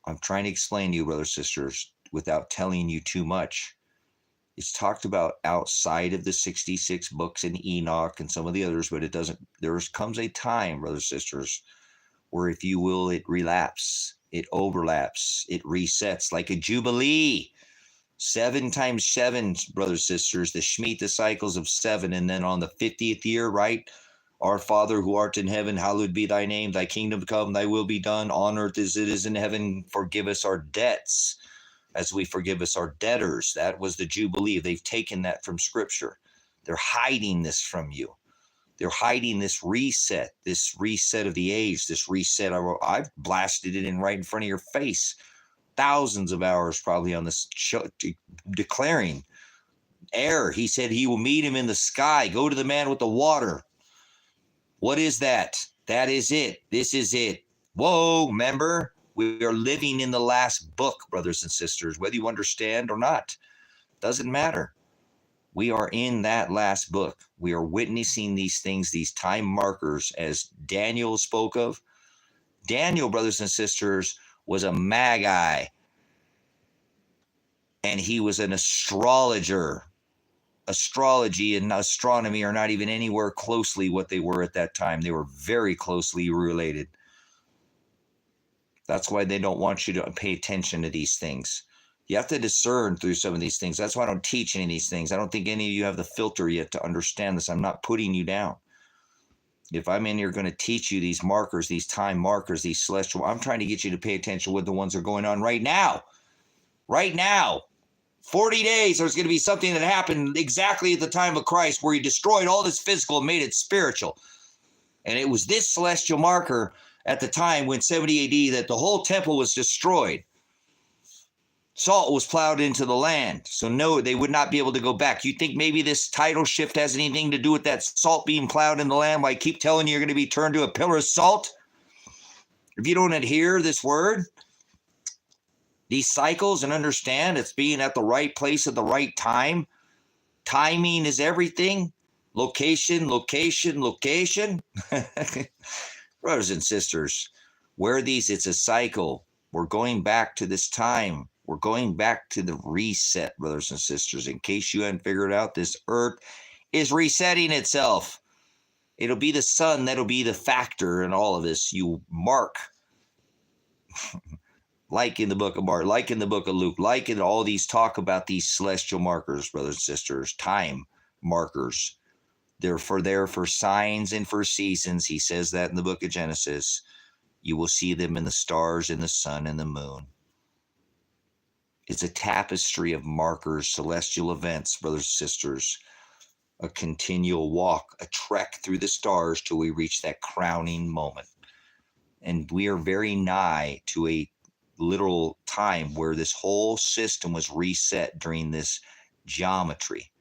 I'm trying to explain to you, brothers and sisters, without telling you too much. It's talked about outside of the 66 books in Enoch and some of the others, but it doesn't. There comes a time, brothers and sisters, where, if you will, it relapses, it overlaps, it resets like a jubilee. 7 times 7, brothers and sisters, the Shemitah cycles of 7, and then on the 50th year, right? Our Father who art in heaven, hallowed be thy name. Thy kingdom come, thy will be done on earth as it is in heaven. Forgive us our debts as we forgive us our debtors. That was the Jubilee. They've taken that from Scripture. They're hiding this from you. They're hiding this reset of the age, this reset. I've blasted it in right in front of your face. Thousands of hours probably on this show, declaring air. He said he will meet him in the sky. Go to the man with the water. What is that? That is it. This is it. Whoa, remember? We are living in the last book, brothers and sisters, whether you understand or not. Doesn't matter. We are in that last book. We are witnessing these things, these time markers, as Daniel spoke of. Daniel, brothers and sisters, was a magi, and he was an astrologer. Astrology and astronomy are not even anywhere closely what they were at that time. They were very closely related. That's why they don't want you to pay attention to these things. You have to discern through some of these things. That's why I don't teach any of these things. I don't think any of you have the filter yet to understand this. I'm not putting you down. If I'm in here going to teach you these markers, these time markers, these celestial, I'm trying to get you to pay attention with the ones that are going on right now. Right now. 40 days, there's going to be something that happened exactly at the time of Christ where he destroyed all this physical and made it spiritual. And it was this celestial marker at the time when 70 AD that the whole temple was destroyed. Salt was plowed into the land. So no, they would not be able to go back. You think maybe this title shift has anything to do with that salt being plowed in the land? Why I keep telling you you're going to be turned to a pillar of salt? If you don't adhere this word, these cycles, and understand it's being at the right place at the right time. Timing is everything. Location, location, location. Brothers and sisters, where these, it's a cycle. We're going back to this time. We're going back to the reset, brothers and sisters. In case you hadn't figured out, this earth is resetting itself. It'll be the sun that'll be the factor in all of this. You mark, like in the book of Mark, like in the book of Luke, like in all these talk about these celestial markers, brothers and sisters, time markers. They're there for signs and for seasons. He says that in the book of Genesis. You will see them in the stars, in the sun, and the moon. It's a tapestry of markers, celestial events, brothers and sisters, a continual walk, a trek through the stars till we reach that crowning moment. And we are very nigh to a literal time where this whole system was reset during this geometry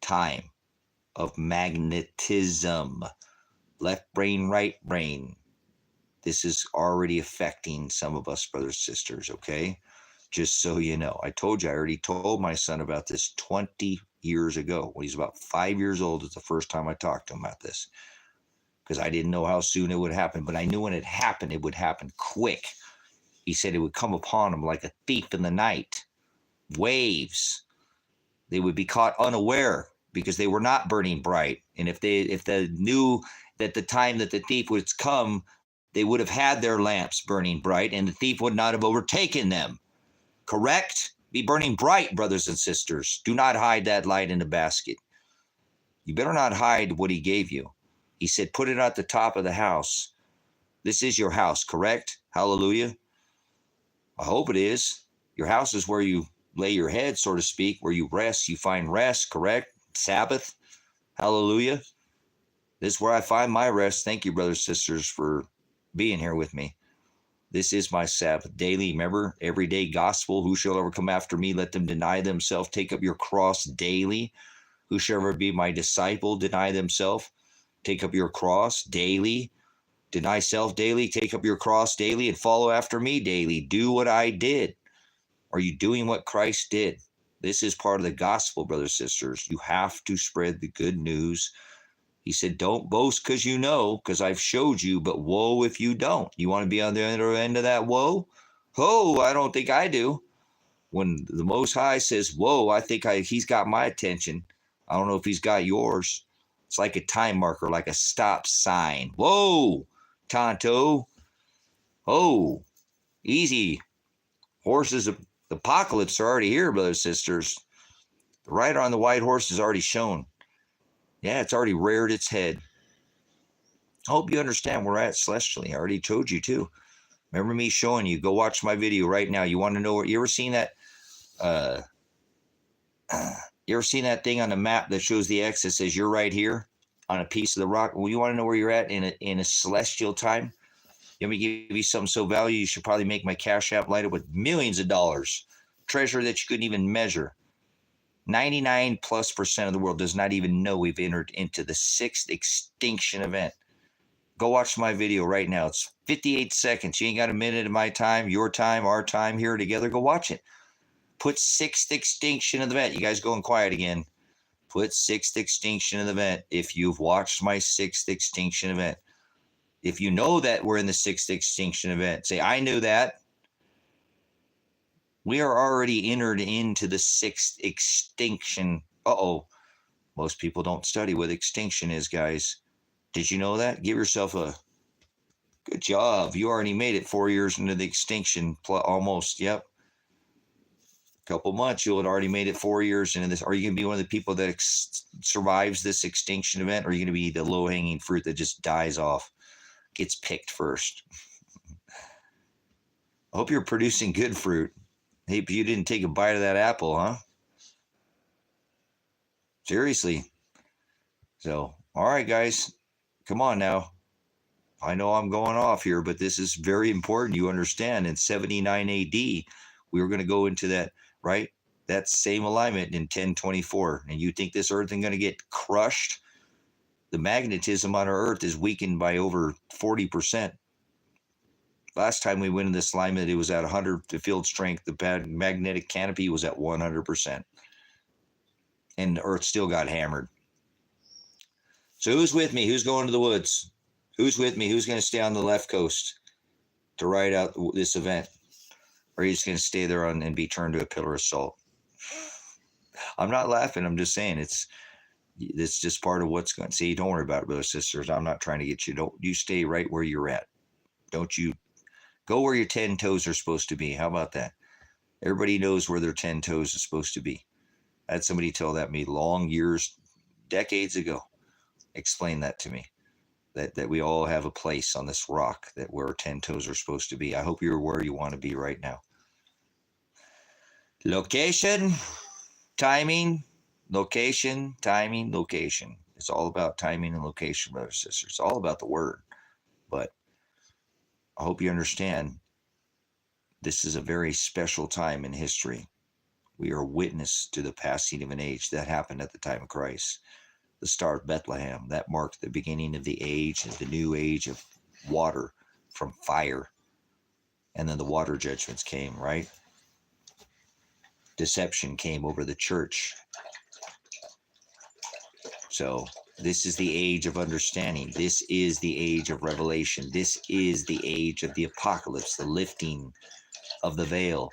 time of magnetism, left brain, right brain. This is already affecting some of us, brothers and sisters, okay? Just so you know. I told you, I already told my son about this 20 years ago. When he's about 5 years old, it's the first time I talked to him about this. Because I didn't know how soon it would happen, but I knew when it would happen quick. He said it would come upon him like a thief in the night. Waves. They would be caught unaware because they were not burning bright. And if they knew that the time that the thief would come, they would have had their lamps burning bright, and the thief would not have overtaken them. Correct? Be burning bright, brothers and sisters. Do not hide that light in a basket. You better not hide what he gave you. He said, put it at the top of the house. This is your house, correct? Hallelujah. I hope it is. Your house is where you lay your head, so to speak, where you rest. You find rest, correct? Sabbath. Hallelujah. This is where I find my rest. Thank you, brothers and sisters, for being here with me. This is my Sabbath daily. Remember, everyday gospel. Who shall ever come after me? Let them deny themselves. Take up your cross daily. Who shall ever be my disciple? Deny themselves. Take up your cross daily. Deny self daily. Take up your cross daily and follow after me daily. Do what I did. Are you doing what Christ did? This is part of the gospel, brothers and sisters. You have to spread the good news. He said, don't boast because you know, because I've showed you, but woe if you don't. You want to be on the other end of that woe? Oh, I don't think I do. When the Most High says, whoa, I think he's got my attention. I don't know if he's got yours. It's like a time marker, like a stop sign. Whoa, Tonto. Oh, easy. Horses of the apocalypse are already here, brothers and sisters. The rider on the white horse is already shown. Yeah, it's already reared its head. I hope you understand where we're at celestially. I already told you too. Remember me showing you. Go watch my video right now. You want to know where? You ever seen that? You ever seen that thing on the map that shows the X that says you're right here on a piece of the rock? Well, you want to know where you're at in a celestial time? Let me give you something so valuable. You should probably make my Cash App light up with millions of dollars, treasure that you couldn't even measure. 99+% of the world does not even know we've entered into the 6th extinction event. Go watch my video right now. It's 58 seconds. You ain't got a minute of my time, your time, our time here together. Go watch it. Put 6th extinction of the event. You guys going quiet again. Put 6th extinction of the event if you've watched my 6th extinction event. If you know that we're in the 6th extinction event, say, I knew that. We are already entered into the 6th extinction. Uh-oh. Most people don't study what extinction is, guys. Did you know that? Give yourself a good job. You already made it 4 years into the extinction. Almost, yep. Couple months, you'll have already made it 4 years into this. Are you going to be one of the people that survives this extinction event? Or are you going to be the low-hanging fruit that just dies off, gets picked first? I hope you're producing good fruit. Hey, if you didn't take a bite of that apple, huh? Seriously. So, all right, guys, come on now. I know I'm going off here, but this is very important. You understand, in 79 AD, we were going to go into that, right? That same alignment in 1024. And you think this earth is going to get crushed? The magnetism on our earth is weakened by over 40%. Last time we went in this alignment, it was at 100, the field strength. The magnetic canopy was at 100%. And the earth still got hammered. So who's with me? Who's going to the woods? Who's with me? Who's going to stay on the left coast to ride out this event? Or are you just going to stay there and be turned to a pillar of salt? I'm not laughing. I'm just saying it's just part of what's going. See, don't worry about it, brothers and sisters. I'm not trying to get you. Don't you stay right where you're at. Don't you go where your 10 toes are supposed to be. How about that? Everybody knows where their 10 toes is supposed to be. I had somebody tell that me long years, decades ago. Explain that to me. That we all have a place on this rock that where our 10 toes are supposed to be. I hope you're where you want to be right now. Location, timing, location, timing, location. It's all about timing and location, brothers and sisters. It's all about the word. But I hope you understand this is a very special time in history. We are witness to the passing of an age that happened at the time of Christ. The Star of Bethlehem, that marked the beginning of the age, of the new age of water from fire. And then the water judgments came, right? Deception came over the church. So this is the age of understanding. This is the age of revelation. This is the age of the apocalypse, the lifting of the veil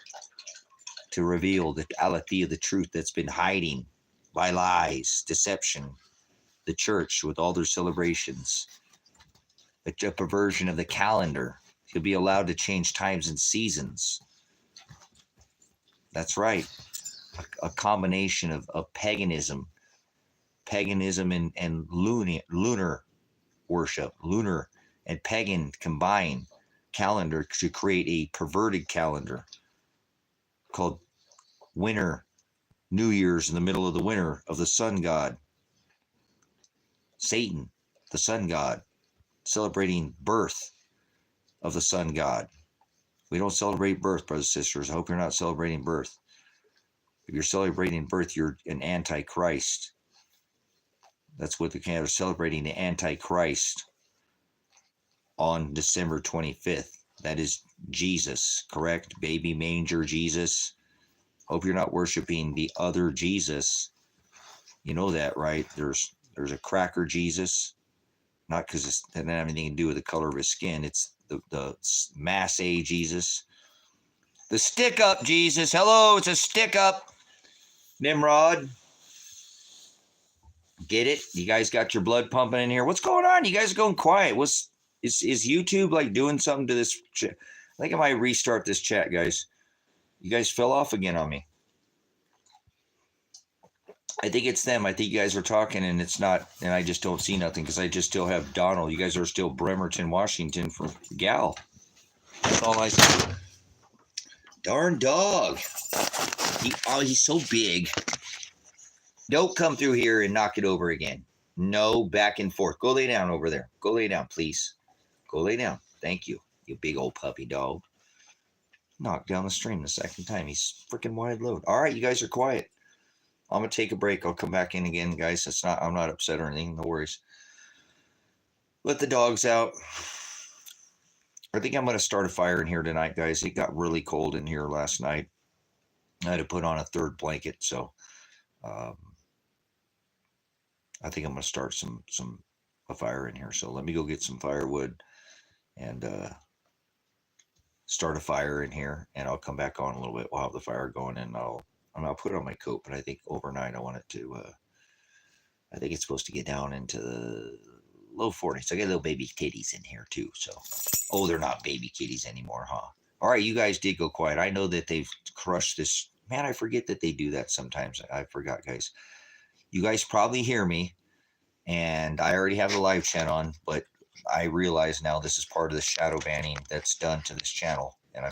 to reveal the reality of the truth that's been hiding by lies, deception. The church with all their celebrations, a perversion of the calendar. You'll be allowed to change times and seasons. That's right. A combination of paganism and lunar worship, lunar and pagan combined calendar to create a perverted calendar called winter, New Year's in the middle of the winter of the sun god. Satan, the sun god, celebrating birth of the sun god. We don't celebrate birth, brothers and sisters. I hope you're not celebrating birth. If you're celebrating birth, you're an antichrist. That's what they're celebrating, the antichrist on December 25th. That is Jesus, correct? Baby manger Jesus. Hope you're not worshiping the other Jesus. You know that, right? There's a cracker Jesus, not because it doesn't have anything to do with the color of his skin. It's the mass A Jesus. The stick up Jesus. Hello, it's a stick up. Nimrod. Get it? You guys got your blood pumping in here. What's going on? You guys are going quiet. Is YouTube like doing something to this chat? I think I might restart this chat, guys. You guys fell off again on me. I think it's them. I think you guys are talking and it's not, and I just don't see nothing because I just still have Donald. You guys are still Bremerton, Washington for Gal. That's all I see. Darn dog. He's so big. Don't come through here and knock it over again. No, back and forth. Go lay down over there. Go lay down, please. Go lay down. Thank you, you big old puppy dog. Knocked down the stream the second time. He's freaking wide load. All right, you guys are quiet. I'm going to take a break. I'll come back in again, guys. I'm not upset or anything. No worries. Let the dogs out. I think I'm going to start a fire in here tonight, guys. It got really cold in here last night. I had to put on a third blanket, so I think I'm going to start a fire in here. So let me go get some firewood and start a fire in here, and I'll come back on a little bit. We'll have the fire going, and I'll put on my coat, but I think overnight I want it to, I think it's supposed to get down into the low 40s. I got little baby kitties in here too. So, oh, they're not baby kitties anymore, huh? All right, you guys did go quiet. I know that they've crushed this man, I forget that they do that sometimes. I forgot, guys. You guys probably hear me, and I already have the live chat on, but I realize now this is part of the shadow banning that's done to this channel, and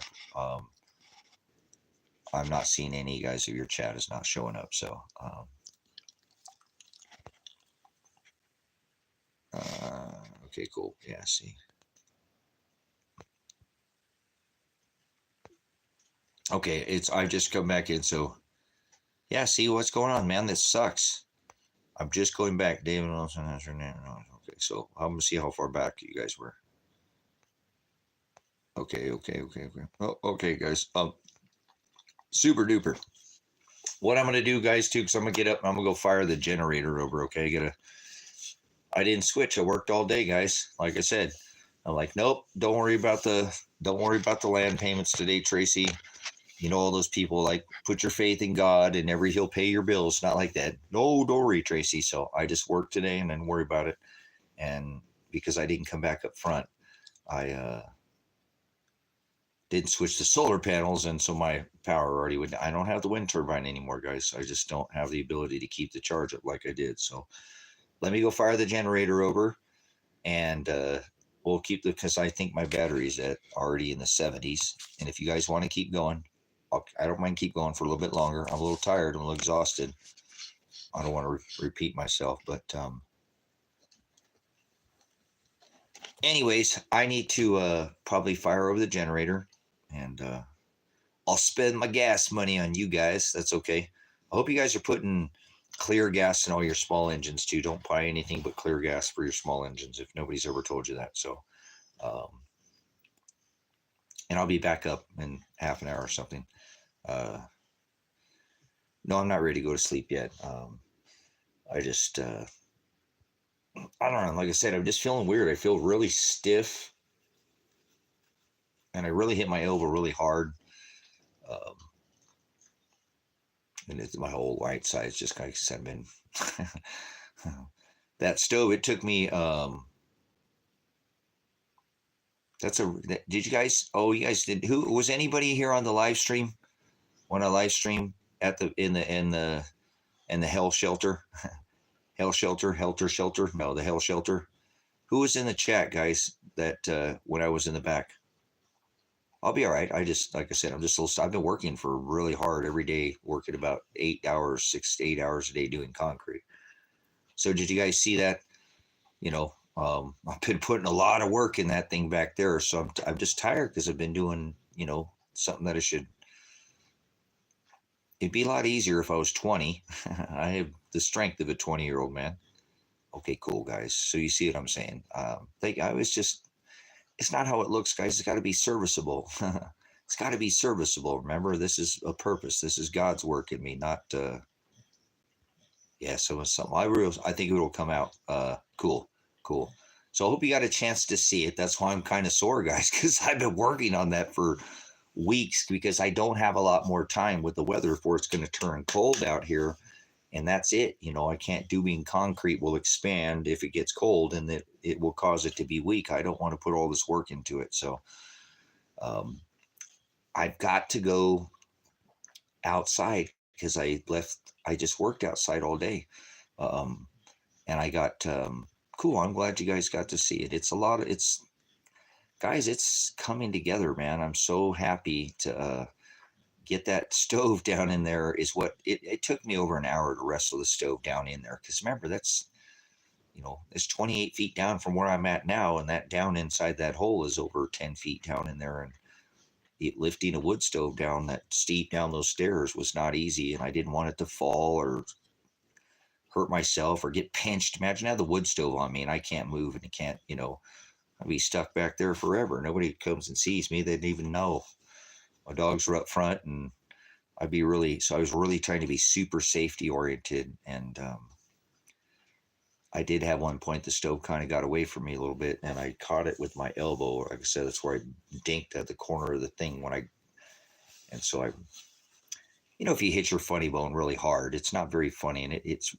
I'm not seeing any, guys, of your chat is not showing up. So okay, cool. Yeah, see. Okay, I just come back in, so yeah, see what's going on, man. This sucks. I'm just going back. David Wilson has her name. Okay, so I'm gonna see how far back you guys were. Okay. Oh, okay, guys. Super duper. What I'm gonna do, guys, too, because I'm gonna get up and I'm gonna go fire the generator over. Okay, I didn't switch. I worked all day, guys. Like I said, I'm like, nope. Don't worry about the land payments today, Tracy. You know, all those people like put your faith in God and he'll pay your bills. Not like that. No, don't worry, Tracy. So I just worked today and didn't worry about it. And because I didn't come back up front, I didn't switch the solar panels. And so my power already went. I don't have the wind turbine anymore, guys. I just don't have the ability to keep the charge up like I did. So let me go fire the generator over and we'll keep because I think my battery's at already in the 70s. And if you guys want to keep going, I don't mind keep going for a little bit longer. I'm a little tired. I'm a little exhausted. I don't want to repeat myself, but anyways, I need to probably fire over the generator, and I'll spend my gas money on you guys. That's okay. I hope you guys are putting clear gas in all your small engines too. Don't buy anything but clear gas for your small engines if nobody's ever told you that. So, and I'll be back up in half an hour or something. No, I'm not ready to go to sleep yet. I just, I don't know. Like I said, I'm just feeling weird. I feel really stiff, and I really hit my elbow really hard. And it's my whole right side's just like I said, been that stove. It took me. Did you guys? Oh, you guys did. Who was anybody here on the live stream? When I live stream at the in the hell shelter, helter shelter. No, the hell shelter. Who was in the chat, guys? That when I was in the back. I'll be all right. I just, like I said, I've been working for really hard every day, working about 8 hours, 6 to 8 hours a day doing concrete. So did you guys see that? You know, I've been putting a lot of work in that thing back there. So I'm just tired because I've been doing, something that it'd be a lot easier if I was 20. I have the strength of a 20-year-old man. Okay, cool, guys. So you see what I'm saying? It's not how it looks, guys. It's got to be serviceable. It's got to be serviceable. Remember, this is a purpose. This is God's work in me, not. Yeah, so it's something I think it will come out. Cool. So I hope you got a chance to see it. That's why I'm kind of sore, guys, because I've been working on that for weeks because I don't have a lot more time with the weather before it's going to turn cold out here. And that's it. I can't doing concrete will expand if it gets cold and that it will cause it to be weak. I don't want to put all this work into it. So I've got to go outside because I just worked outside all day. And I got, cool. I'm glad you guys got to see it. Guys, it's coming together, man. I'm so happy to, get that stove down in there is what it took me over an hour to wrestle the stove down in there. Cause remember it's 28 feet down from where I'm at now. And that down inside that hole is over 10 feet down in there. And lifting a wood stove down that steep down those stairs was not easy. And I didn't want it to fall or hurt myself or get pinched. Imagine I have the wood stove on me and I can't move and it can't, I'll be stuck back there forever. Nobody comes and sees me. They didn't even know. My dogs were up front and I was really trying to be super safety oriented. And I did have one point, the stove kind of got away from me a little bit and I caught it with my elbow. Like I said, that's where I dinked at the corner of the thing and so if you hit your funny bone really hard, it's not very funny. And it's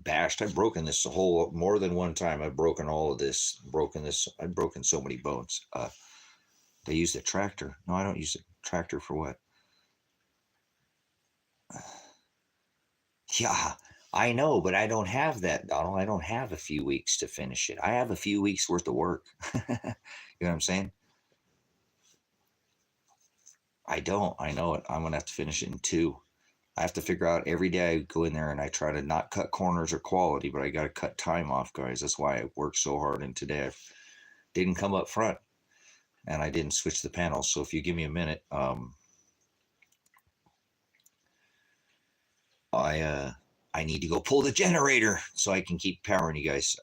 bashed. I've broken this whole more than one time. I've broken all of this, I've broken so many bones. They use the tractor. No, I don't use the tractor for what? Yeah, I know, but I don't have that, Donald. I don't have a few weeks to finish it. I have a few weeks worth of work. You know what I'm saying? I don't. I know it. I'm gonna have to finish it in 2. I have to figure out every day I go in there and I try to not cut corners or quality, but I got to cut time off, guys. That's why I worked so hard. And today I didn't come up front and I didn't switch the panels. So if you give me a minute, I need to go pull the generator so I can keep powering you guys.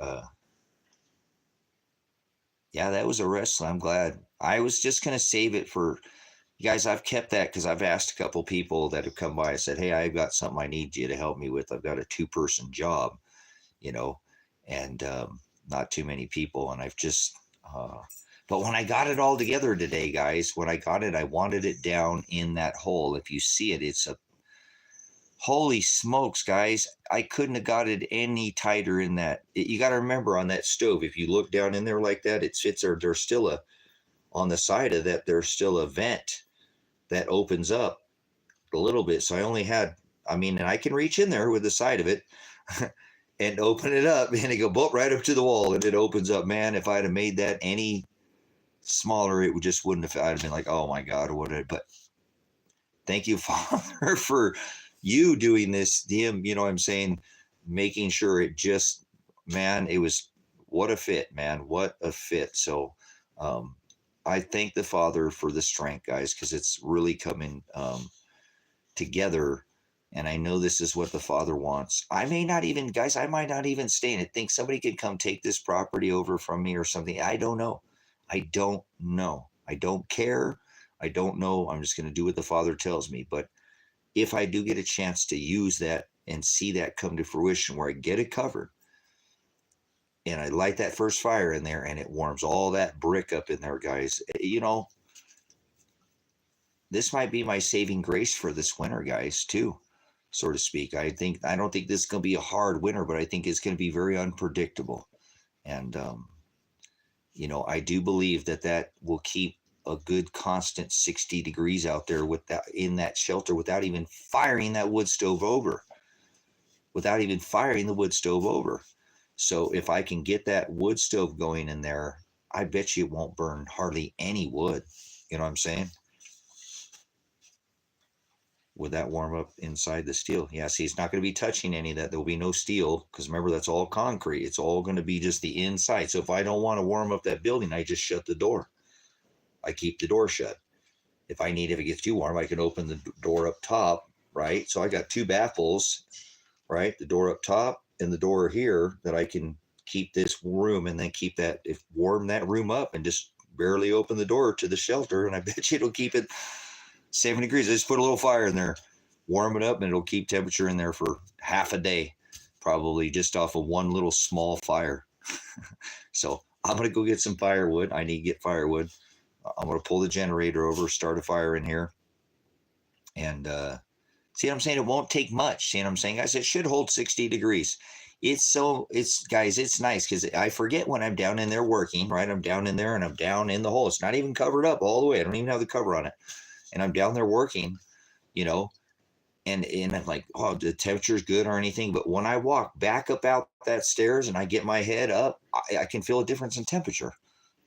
Yeah, that was a wrestling. I'm glad. I was just gonna save it for you guys. I've kept that because I've asked a couple people that have come by. I said, "Hey, I've got something I need you to help me with. I've got a 2-person job, you know, and not too many people." And I've just, but when I got it all together today, guys, when I got it, I wanted it down in that hole. If you see it, it's a holy smokes, guys. I couldn't have got it any tighter in that. You got to remember on that stove, if you look down in there like that, it fits there. There's still on the side of that, there's still a vent that opens up a little bit. So I only had, I mean, and I can reach in there with the side of it and open it up and it go bolt right up to the wall and it opens up. Man, if I'd have made that any smaller, it would just wouldn't have, I'd have been like, oh my God, what did, but thank you, Father, for you doing this, him, you know what I'm saying, making sure it just, man, it was, what a fit, man, what a fit. So I thank the Father for the strength, guys, because it's really coming together. And I know this is what the Father wants. I may not even, guys, I might not even stay in it. Think somebody could come take this property over from me or something. I don't know. I don't know. I don't care. I don't know. I'm just going to do what the Father tells me. But if I do get a chance to use that and see that come to fruition where I get it covered and I light that first fire in there and it warms all that brick up in there, guys, you know, this might be my saving grace for this winter, guys, too, so to speak. I don't think this is going to be a hard winter, but I think it's going to be very unpredictable. And, you know, I do believe that that will keep a good constant 60 degrees out there with that in that shelter without even firing that wood stove over, without even firing the wood stove over. So if I can get that wood stove going in there, I bet you it won't burn hardly any wood. You know what I'm saying? Would that warm up inside the steel? Yeah, see, it's not going to be touching any of that. There will be no steel because remember, that's all concrete. It's all going to be just the inside. So if I don't want to warm up that building, I just shut the door. I keep the door shut. If it gets too warm, I can open the door up top, right? So I got 2 baffles, right? The door up top and the door here that I can keep this room and then keep that, if warm that room up and just barely open the door to the shelter. And I bet you it'll keep it 7 degrees. I just put a little fire in there, warm it up, and it'll keep temperature in there for half a day, probably just off of one little small fire. So I'm going to go get some firewood. I need to get firewood. I'm going to pull the generator over, start a fire in here. And see what I'm saying? It won't take much. See what I'm saying, guys? It should hold 60 degrees. Guys, it's nice because I forget when I'm down in there working, right? I'm down in there and I'm down in the hole. It's not even covered up all the way. I don't even have the cover on it. And I'm down there working, you know, and I'm like, oh, the temperature's good or anything. But when I walk back up out that stairs and I get my head up, I can feel a difference in temperature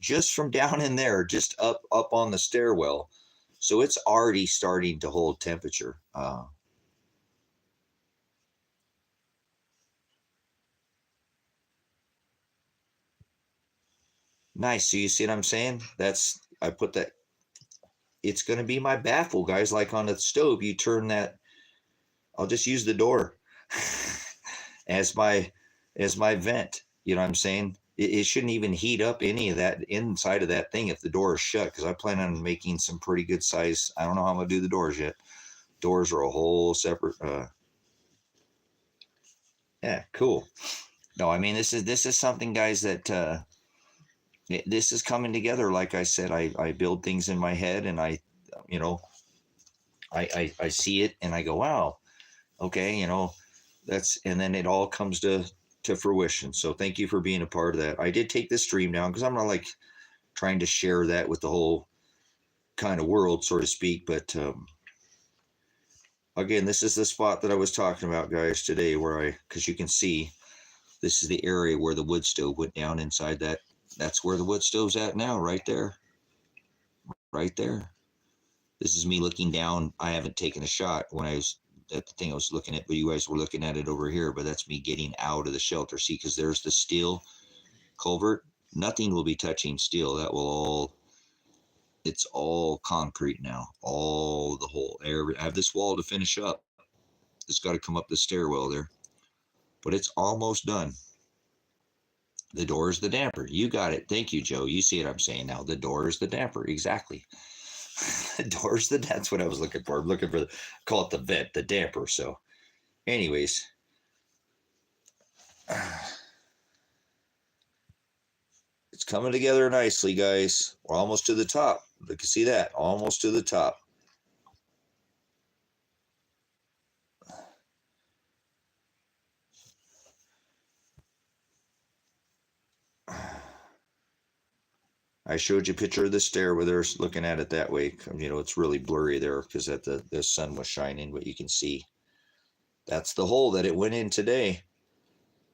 just from down in there, just up on the stairwell. So it's already starting to hold temperature. Nice. So you see what I'm saying? I put that. It's going to be my baffle, guys. Like on the stove, you turn that. I'll just use the door as my vent. You know what I'm saying? It shouldn't even heat up any of that inside of that thing if the door is shut, because I plan on making some pretty good size. I don't know how I'm gonna do the doors yet. Doors are a whole separate. Yeah, cool. No, I mean this is something, guys, that this is coming together. Like I said, I build things in my head, and you know, I see it, and I go, wow, okay, you know, and then it all comes to fruition. So thank you for being a part of that. I did take this stream down because I'm not like trying to share that with the whole kind of world, so to speak. But Again, this is the spot that I was talking about, guys, today, because you can see this is the area where the wood stove went down inside that. That's where the wood stove's at now, right there. Right there. This is me looking down. I haven't taken a shot when I was at the thing I was looking at, but you guys were looking at it over here. But that's me getting out of the shelter. See, because there's the steel culvert. Nothing will be touching steel. That will all, it's all concrete now. All the whole air. I have this wall to finish up. It's got to come up the stairwell there. But it's almost done. The door is the damper. You got it. Thank you, Joe. You see what I'm saying now. The door is the damper. Exactly. The door's that's what I was looking for. I'm looking for call it the vent, the damper. So anyways, it's coming together nicely, guys. We're almost to the top. You can see that. Almost to the top. I showed you a picture of the stair where they're looking at it that way. You know, it's really blurry there because the sun was shining, but you can see that's the hole that it went in today.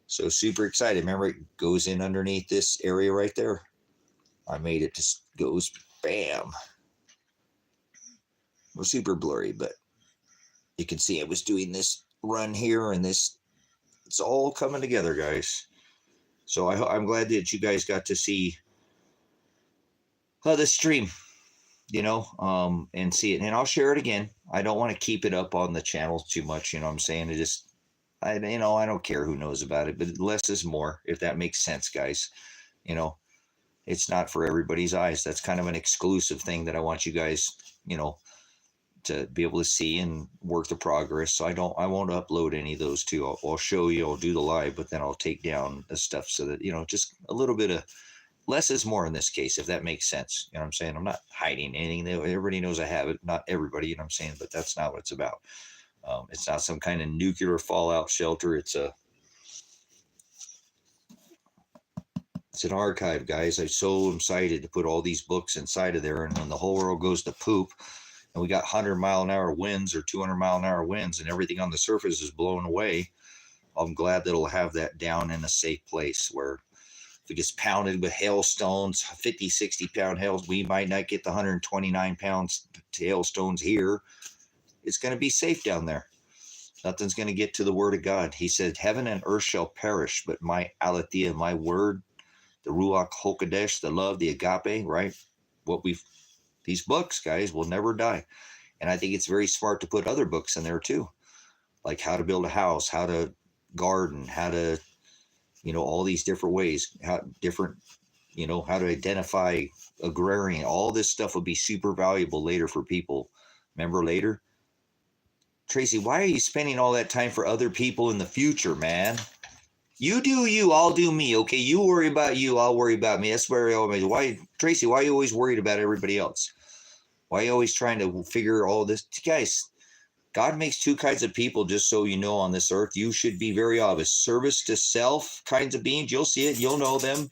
So super excited. Remember, it goes in underneath this area right there. I made it just goes bam. It was super blurry, but you can see I was doing this run here and this. It's all coming together, guys. So I'm glad that you guys got to see the stream, you know, and see it. And I'll share it again. I don't want to keep it up on the channel too much. You know what I'm saying? I don't care who knows about it, but less is more, if that makes sense, guys. You know, it's not for everybody's eyes. That's kind of an exclusive thing that I want you guys, you know, to be able to see and work the progress. So I won't upload any of those too. I'll show you, I'll do the live, but then I'll take down the stuff so that, you know, just a little bit of less is more in this case, if that makes sense. You know what I'm saying? I'm not hiding anything. Everybody knows I have it. Not everybody, you know what I'm saying? But that's not what it's about. It's not some kind of nuclear fallout shelter. It's an archive, guys. I'm so excited to put all these books inside of there. And when the whole world goes to poop and we got 100-mile-an-hour winds or 200-mile-an-hour winds and everything on the surface is blown away, I'm glad that it'll have that down in a safe place where if it gets pounded with hailstones, 50, 60-pound hails, we might not get the 129 pounds hailstones here. It's going to be safe down there. Nothing's going to get to the word of God. He said, heaven and earth shall perish, but my aletheia, my word, the Ruach HaKodesh, the love, the Agape, right? These books, guys, will never die. And I think it's very smart to put other books in there too, like how to build a house, how to garden, how to, you know, all these different ways, how to identify agrarian, all this stuff will be super valuable later for people. Remember later? Tracy, why are you spending all that time for other people in the future, man? You do you, I'll do me, okay? You worry about you, I'll worry about me. That's where I always, Tracy, why are you always worried about everybody else? Why are you always trying to figure all this? Guys, God makes two kinds of people, just so you know, on this earth. You should be very obvious. Service to self kinds of beings, you'll see it, you'll know them.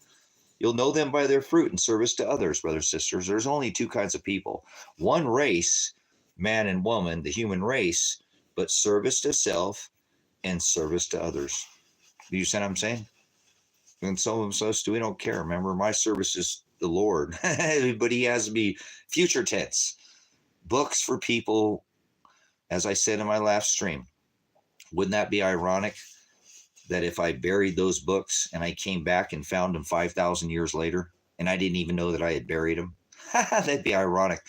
You'll know them by their fruit. And service to others, brothers, sisters. There's only two kinds of people. One race, man and woman, the human race, but service to self and service to others. Do you see what I'm saying? And some of us, we don't care. Remember, my service is the Lord. But he has me future tense. Books for people, as I said in my last stream. Wouldn't that be ironic that if I buried those books and I came back and found them 5,000 years later and I didn't even know that I had buried them? That'd be ironic.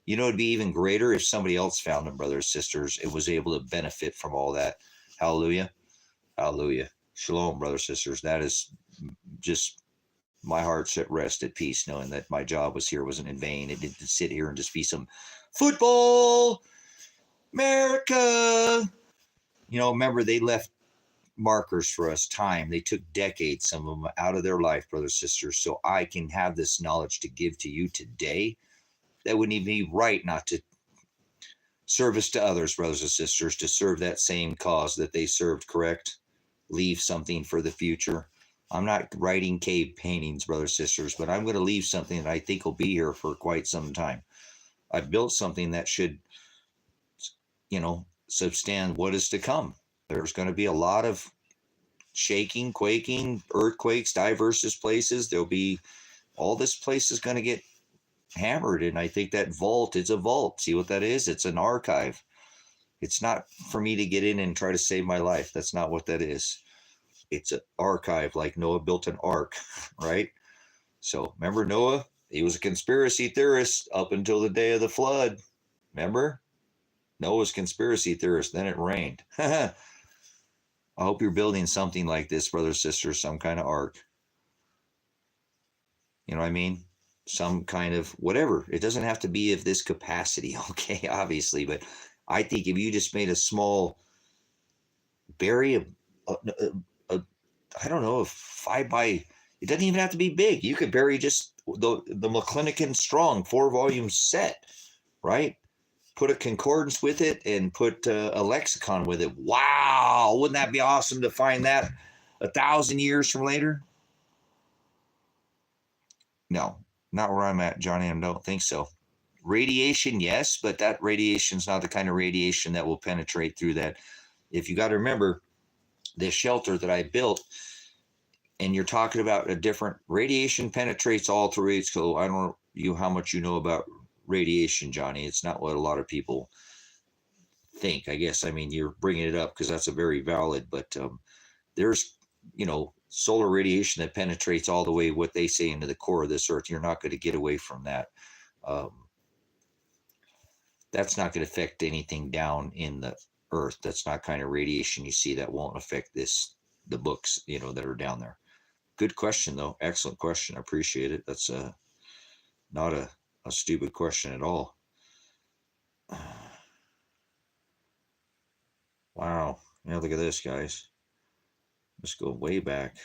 You know, it'd be even greater if somebody else found them, brothers, sisters. It was able to benefit from all that. Hallelujah. Hallelujah. Shalom, brothers, sisters. That is just my heart's at rest, at peace, knowing that my job wasn't in vain. It didn't sit here and just be some football, America. You know, remember, they left markers for us, time. They took decades, some of them, out of their life, brothers, sisters, so I can have this knowledge to give to you today. That wouldn't even be right not to service to others, brothers and sisters, to serve that same cause that they served, correct? Leave something for the future. I'm not writing cave paintings, brothers and sisters, but I'm going to leave something that I think will be here for quite some time. I built something that should, you know, substand what is to come. There's going to be a lot of shaking, quaking, earthquakes, diverse places. There'll be, all this place is going to get hammered. And I think that vault is a vault. See what that is? It's an archive. It's not for me to get in and try to save my life. That's not what that is. It's an archive, like Noah built an ark, right? So remember Noah? He was a conspiracy theorist up until the day of the flood. Remember? Noah's conspiracy theorist. Then it rained. I hope you're building something like this, brothers, sisters, some kind of ark. You know what I mean? Some kind of whatever. It doesn't have to be of this capacity, okay, obviously. But I think if you just made a small, bury I don't know, a 5 by, it doesn't even have to be big. You could bury just the McClintock Strong 4-volume set, right? Put a concordance with it and put a lexicon with it. Wow, wouldn't that be awesome to find that 1,000 years from later? No, not where I'm at, Johnny. I don't think so. Radiation, yes, but that radiation is not the kind of radiation that will penetrate through that. If you got to remember, this shelter that I built, and you're talking about a different radiation penetrates all through it. So I don't know how much you know about radiation, Johnny. It's not what a lot of people think, I guess. I mean, you're bringing it up because that's a very valid, but there's, solar radiation that penetrates all the way, what they say, into the core of this earth. You're not going to get away from that. That's not going to affect anything down in the earth. That's not kind of radiation you see that won't affect the books, that are down there. Good question, though. Excellent question. I appreciate it. That's not a stupid question at all. Wow. Yeah, look at this, guys. Let's go way back.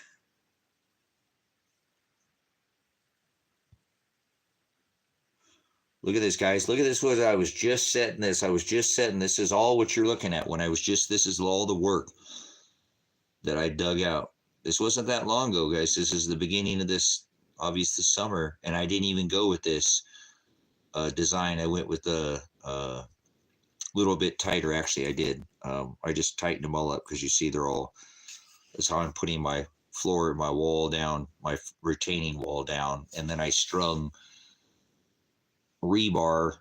Look at this, guys. Look at this. What I was just setting this. This is all what you're looking at when I was just, this is all the work that I dug out. This wasn't that long ago, guys. This is the beginning of this, obviously, this summer. And I didn't even go with this design. I went with the little bit tighter. Actually, I did. I just tightened them all up because you see they're all, that's how I'm putting my floor, my wall down, my retaining wall down. And then I strung rebar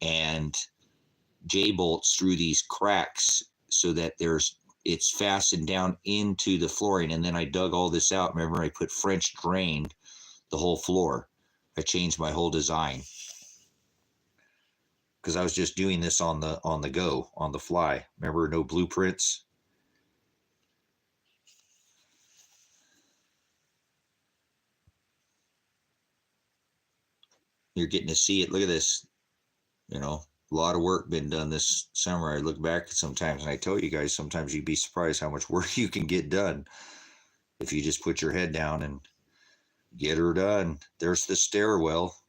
and J-bolts through these cracks so that it's fastened down into the flooring. And then I dug all this out. Remember, I put French drained the whole floor. I changed my whole design because I was just doing this on the go, on the fly. Remember, no blueprints. You're getting to see it. Look at this. A lot of work been done this summer. I look back sometimes and I tell you guys, sometimes you'd be surprised how much work you can get done if you just put your head down and get her done. There's the stairwell.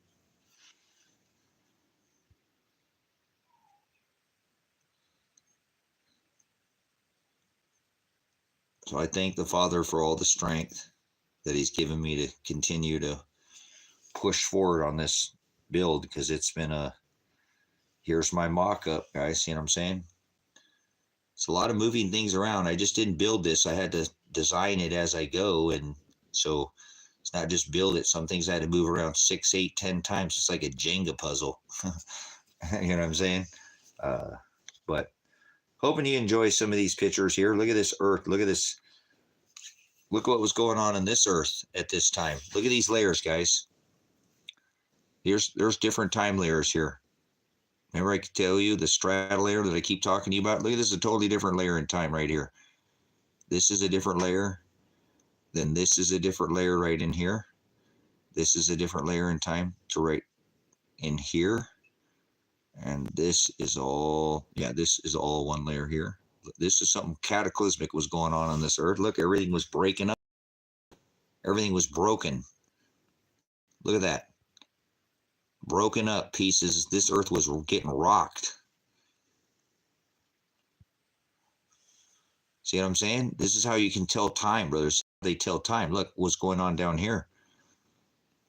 So I thank the Father for all the strength that he's given me to continue to push forward on this build, because it's been here's my mock-up, guys. You know what I'm saying? It's a lot of moving things around. I just didn't build this. I had to design it as I go. And so it's not just build it. Some things I had to move around 6, 8, 10 times. It's like a Jenga puzzle. You know what I'm saying? But hoping you enjoy some of these pictures here. Look at this earth. Look at this. Look what was going on in this earth at this time. Look at these layers, guys. There's different time layers here. Remember I could tell you the strata layer that I keep talking to you about? Look at this, is a totally different layer in time right here. This is a different layer. Then this is a different layer right in here. This is a different layer in time to right in here. And this is all, this is all one layer here. This is something cataclysmic was going on this earth. Look, everything was breaking up. Everything was broken. Look at that. Broken up pieces. This earth was getting rocked. See what I'm saying? This is how you can tell time, brothers. They tell time. Look what's going on down here.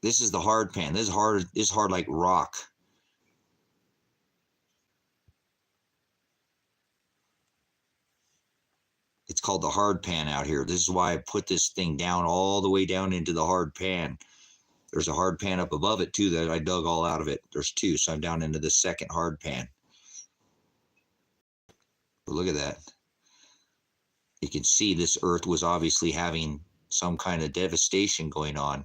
This is the hard pan. This is hard. This is hard like rock. called the hard pan out here. This is why I put this thing down all the way down into the hard pan. There's a hard pan up above it too that I dug all out of it. There's two, so I'm down into the second hard pan. But look at that. You can see this earth was obviously having some kind of devastation going on.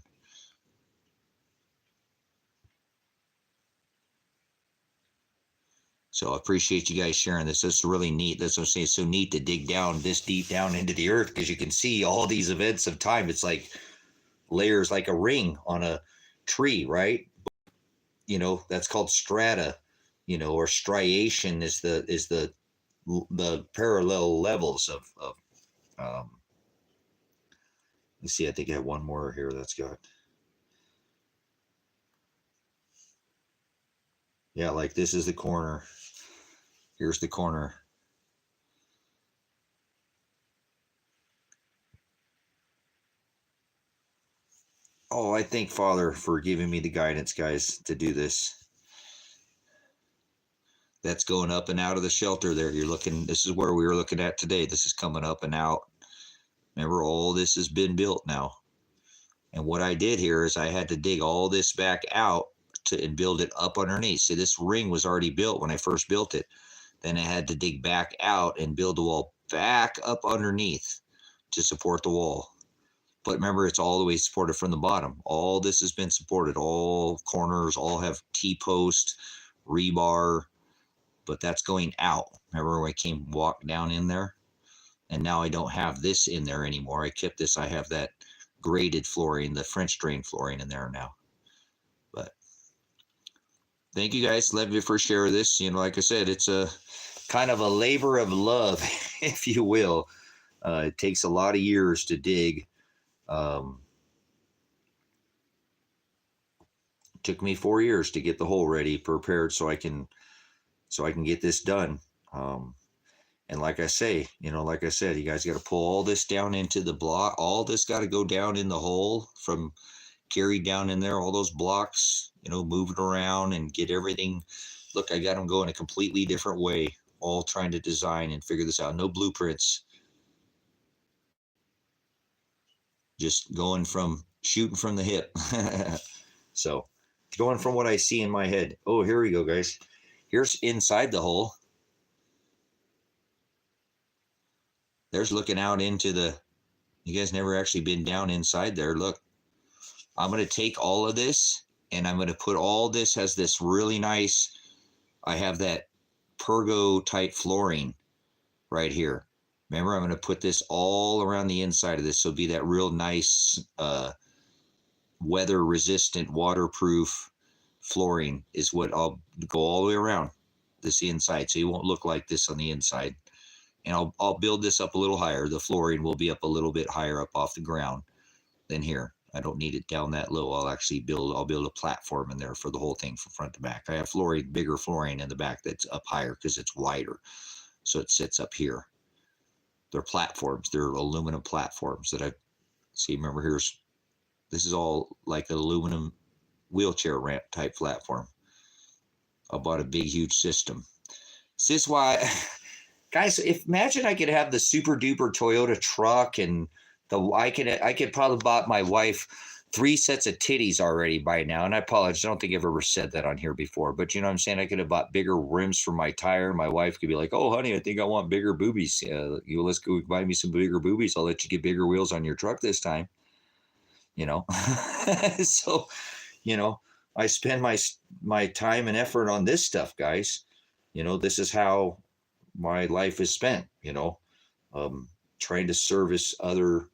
So I appreciate you guys sharing this. This is really neat. That's what I'm saying. It's so neat to dig down this deep down into the earth, because you can see all these events of time. It's like layers, like a ring on a tree, right? You know, that's called strata, you know, or striation is the parallel levels of you see, I think I have one more here that's got, yeah, like this is the corner. Here's the corner. Oh, I thank Father for giving me the guidance, guys, to do this. That's going up and out of the shelter there. You're looking, this is where we were looking at today. This is coming up and out. Remember, all this has been built now. And what I did here is I had to dig all this back out and build it up underneath. See, this ring was already built when I first built it. Then I had to dig back out and build the wall back up underneath to support the wall. But remember, it's all the way supported from the bottom. All this has been supported. All corners all have T-post, rebar, but that's going out. Remember when I walked down in there? And now I don't have this in there anymore. I kept this. I have that graded flooring, the French drain flooring in there now. But thank you guys. Love you for sharing this. You know, like I said, it's a kind of a labor of love, if you will. It takes a lot of years to dig. Took me 4 years to get the hole ready, prepared, so I can get this done. And like I say, you know, like I said, you guys got to pull all this down into the block. All this got to go down in the hole, from carried down in there, all those blocks, you know, move it around and get everything. Look, I got them going a completely different way, all trying to design and figure this out. No blueprints. Just going from shooting from the hip. So going from what I see in my head. Oh, here we go, guys. Here's inside the hole. There's looking out into the, you guys never actually been down inside there. Look, I'm going to take all of this and I'm going to put all this as this really nice, I have that pergo type flooring right here. Remember, I'm going to put this all around the inside of this. So it'll be that real nice, weather resistant, waterproof flooring is what I'll go all the way around this inside. So you won't look like this on the inside. And I'll build this up a little higher. The flooring will be up a little bit higher up off the ground than here. I don't need it down that low. I'll build a platform in there for the whole thing from front to back. I have bigger flooring in the back that's up higher because it's wider. So it sits up here. They're platforms. They're aluminum platforms that I see. Remember, this is all like an aluminum wheelchair ramp type platform. I bought a big, huge system. This is why, guys, imagine I could have the super duper Toyota truck, and I could probably bought my wife 3 sets of titties already by now. And I apologize, I don't think I've ever said that on here before, but you know what I'm saying? I could have bought bigger rims for my tire. My wife could be like, "Oh, honey, I think I want bigger boobies. Let's go buy me some bigger boobies. I'll let you get bigger wheels on your truck this time." You know, so, you know, I spend my time and effort on this stuff, guys. You know, this is how my life is spent, you know, trying to service other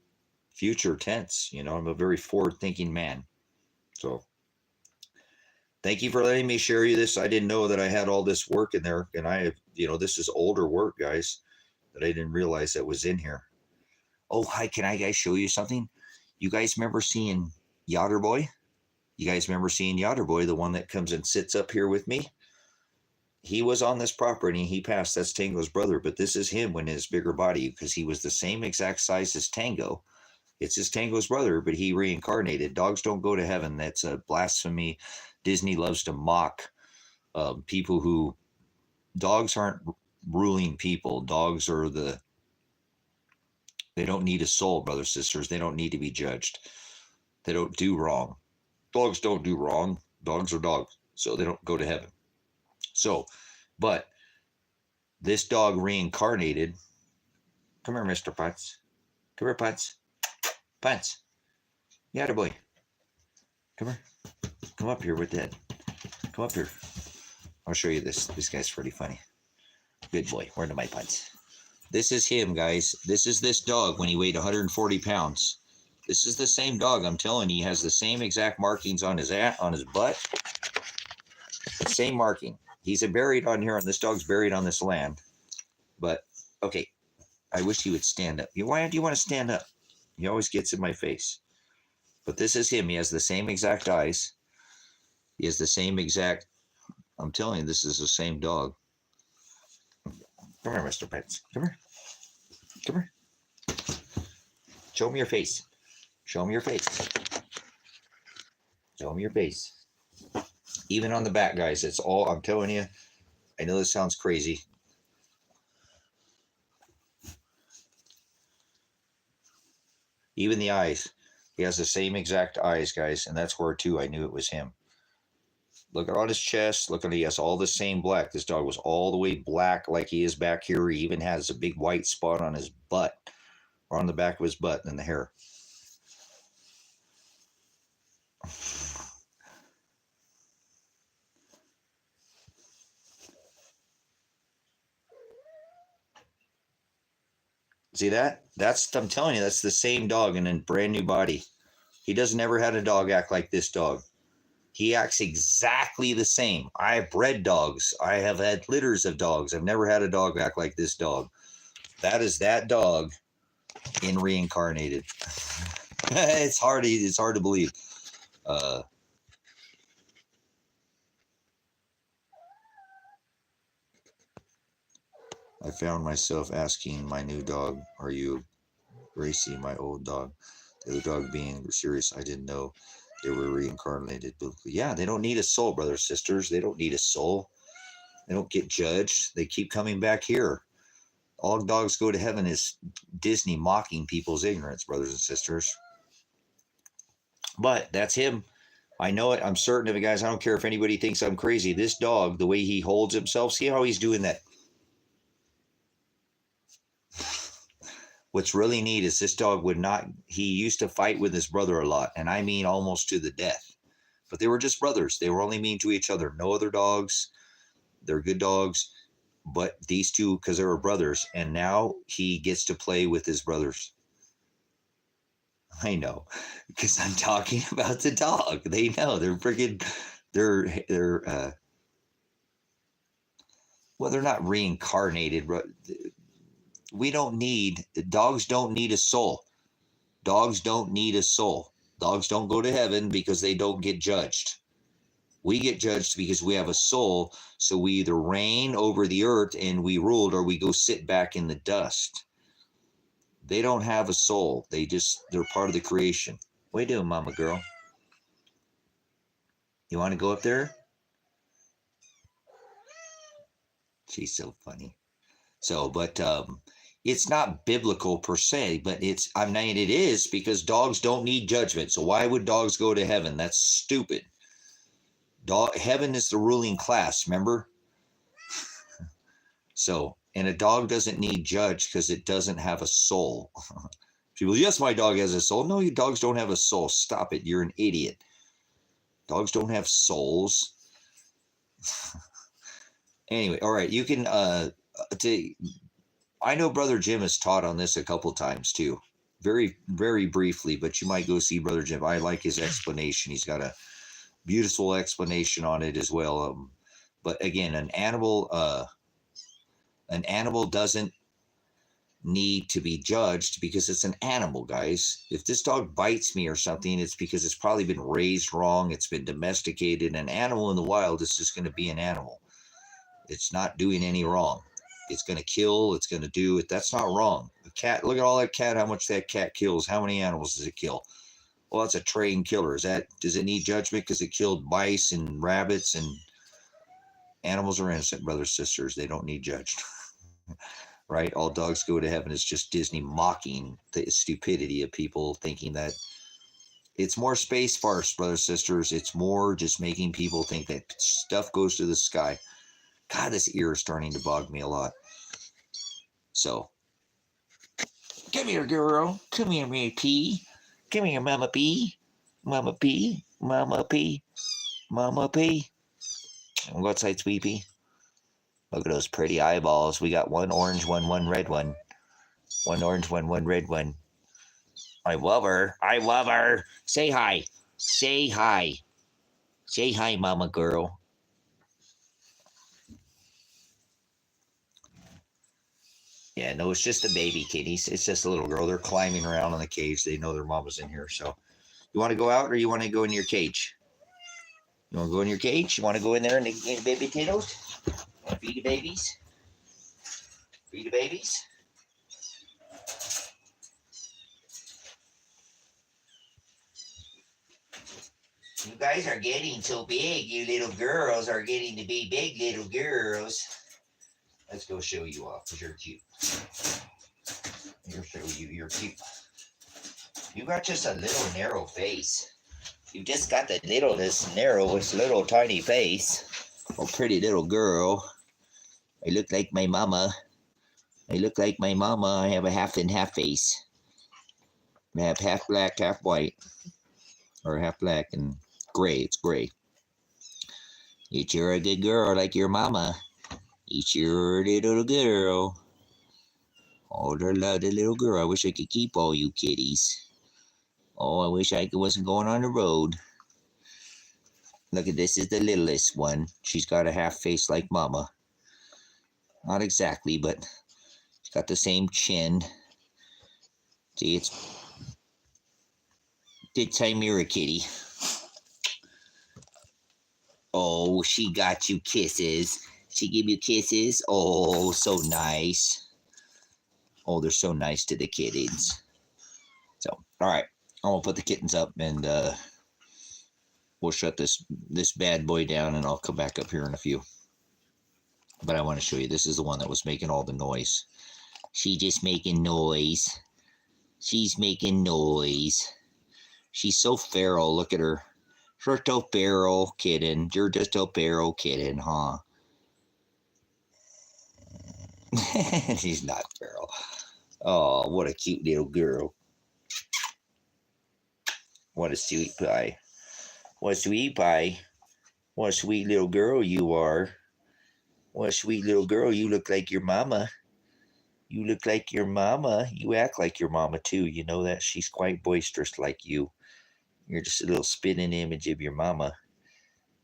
future tense. You know, I'm a very forward thinking man. So thank you for letting me share you this. I didn't know that I had all this work in there, and I have, you know, this is older work, guys, that I didn't realize that was in here. Oh, hi, can I guys show you something? You guys remember seeing Yachter Boy? You guys remember seeing Yachter Boy, the one that comes and sits up here with me? He was on this property. He passed. That's Tango's brother, but this is him when his bigger body, because he was the same exact size as Tango. It's his Tango's brother, but he reincarnated. Dogs don't go to heaven. That's a blasphemy. Disney loves to mock people who, dogs aren't ruling people. Dogs are They don't need a soul, brothers, sisters. They don't need to be judged. They don't do wrong. Dogs don't do wrong. Dogs are dogs, so they don't go to heaven. So, but this dog reincarnated. Come here, Mr. Putz. Come here, Putz. Putz. Yeah, boy. Come here. Come up here with Dad. Come up here. I'll show you this. This guy's pretty funny. Good boy. Where are my Putz? This is him, guys. This is this dog when he weighed 140 pounds. This is the same dog. I'm telling you, he has the same exact markings on his butt. Same marking. He's buried on here, and this dog's buried on this land. But, okay, I wish he would stand up. Why do you want to stand up? He always gets in my face. But this is him. He has the same exact eyes. He has the same exact... I'm telling you, this is the same dog. Come here, Mr. Pets. Come here. Come here. Show me your face. Show me your face. Show me your face. Even on the back, guys, it's all, I'm telling you, I know this sounds crazy. Even the eyes. He has the same exact eyes, guys, and that's where, too, I knew it was him. Look on his chest. Look at, he has all the same black. This dog was all the way black like he is back here. He even has a big white spot on his butt, or on the back of his butt and the hair. See that? I'm telling you, that's the same dog in a brand new body. He doesn't ever had a dog act like this dog. He acts exactly the same. I have bred dogs. I have had litters of dogs. I've never had a dog act like this dog. That is that dog in reincarnated. It's hard to believe. I found myself asking my new dog, "Are you Tracy, my old dog?" The other dog being serious. I didn't know they were reincarnated biblically. Yeah, they don't need a soul, brothers, sisters. They don't need a soul. They don't get judged. They keep coming back here. All dogs go to heaven is Disney mocking people's ignorance, brothers and sisters. But that's him. I know it. I'm certain of it, guys. I don't care if anybody thinks I'm crazy. This dog, the way he holds himself, see how he's doing that? What's really neat is this dog he used to fight with his brother a lot, and I mean almost to the death. But they were just brothers. They were only mean to each other. No other dogs. They're good dogs. But these two, because they were brothers, and now he gets to play with his brothers. I know, because I'm talking about the dog. They know. They're freaking, well, they're not reincarnated, but dogs don't need a soul. Dogs don't need a soul. Dogs don't go to heaven because they don't get judged. We get judged because we have a soul, so we either reign over the earth and we ruled, or we go sit back in the dust. They don't have a soul. They're part of the creation. What are you doing, mama girl? You want to go up there? She's so funny. So, but it's not biblical per se, but it is because dogs don't need judgment. So why would dogs go to heaven? That's stupid. Heaven is the ruling class, remember? So, and a dog doesn't need judged because it doesn't have a soul. People, yes, my dog has a soul. No, your dogs don't have a soul. Stop it. You're an idiot. Dogs don't have souls. Anyway, all right. You can, I know Brother Jim has taught on this a couple times too. Very, very briefly, but you might go see Brother Jim. I like his explanation. He's got a beautiful explanation on it as well. But again, an animal doesn't need to be judged because it's an animal, guys. If this dog bites me or something, it's because it's probably been raised wrong. It's been domesticated. An animal in the wild is just going to be an animal. It's not doing any wrong. It's going to kill. It's going to do it. That's not wrong. A cat, look at all that cat, how much that cat kills. How many animals does it kill? Well, that's a trained killer. Does it need judgment because it killed mice and rabbits? And animals are innocent, brothers, sisters. They don't need judged. right? All dogs go to heaven is just Disney mocking the stupidity of people, thinking that it's more space farce, brothers, sisters. It's more just making people think that stuff goes to the sky. God, this ear is starting to bog me a lot. So, come here, girl. Come here, Mary P. Come here, Mama P. Mama P. Mama P. Mama P. Go outside, Sweepy. Look at those pretty eyeballs. We got one orange one, one red one. One orange one, one red one. I love her. I love her. Say hi. Say hi. Say hi, mama girl. Yeah, no, it's just a baby kitties. It's just a little girl. They're climbing around in the cage. They know their mama's in here. So, you want to go out or you want to go in your cage? You want to go in your cage? You want to go in there and eat the baby potatoes? Want to feed the babies? Feed the babies? You guys are getting so big. You little girls are getting to be big little girls. Let's go show you off because you're cute. I'll show you you're cute. You got just a little narrow face. You just got the littlest, narrowest, little tiny face. Oh, pretty little girl. I look like my mama. I look like my mama. I have a half and half face. I have half black, half white. Or half black and gray. It's gray. You're a good girl like your mama. You're a little girl. Oh, the little girl. I wish I could keep all you kitties. Oh, I wish I wasn't going on the road. Look at this is the littlest one. She's got a half face like mama. Not exactly, but she's got the same chin. See, it's Chimera kitty. Oh, she got you kisses. She give you kisses. Oh, so nice. Oh, they're so nice to the kittens. So, all right. I'm going to put the kittens up and we'll shut this bad boy down and I'll come back up here in a few. But I want to show you. This is the one that was making all the noise. She just making noise. She's making noise. She's so feral. Look at her. You're so feral, kitten. You're just a feral kitten, huh? She's not feral. Oh, what a cute little girl. What a sweet pie. What a sweet pie. What a sweet little girl you are. What a sweet little girl. You look like your mama. You look like your mama. You act like your mama, too. You know that? She's quite boisterous like you. You're just a little spinning image of your mama.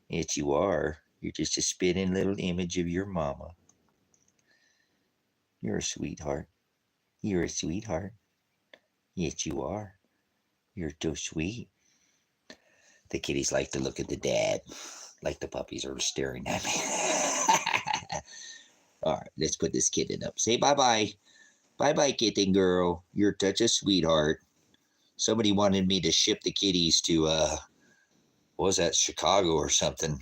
Yes, you are. You're just a spinning little image of your mama. You're a sweetheart. You're a sweetheart. Yes, you are. You're so sweet. The kitties like to look at the dad. Like the puppies are staring at me. All right, let's put this kitten up. Say bye-bye. Bye-bye, kitten girl. You're such a sweetheart. Somebody wanted me to ship the kitties to, what was that, Chicago or something.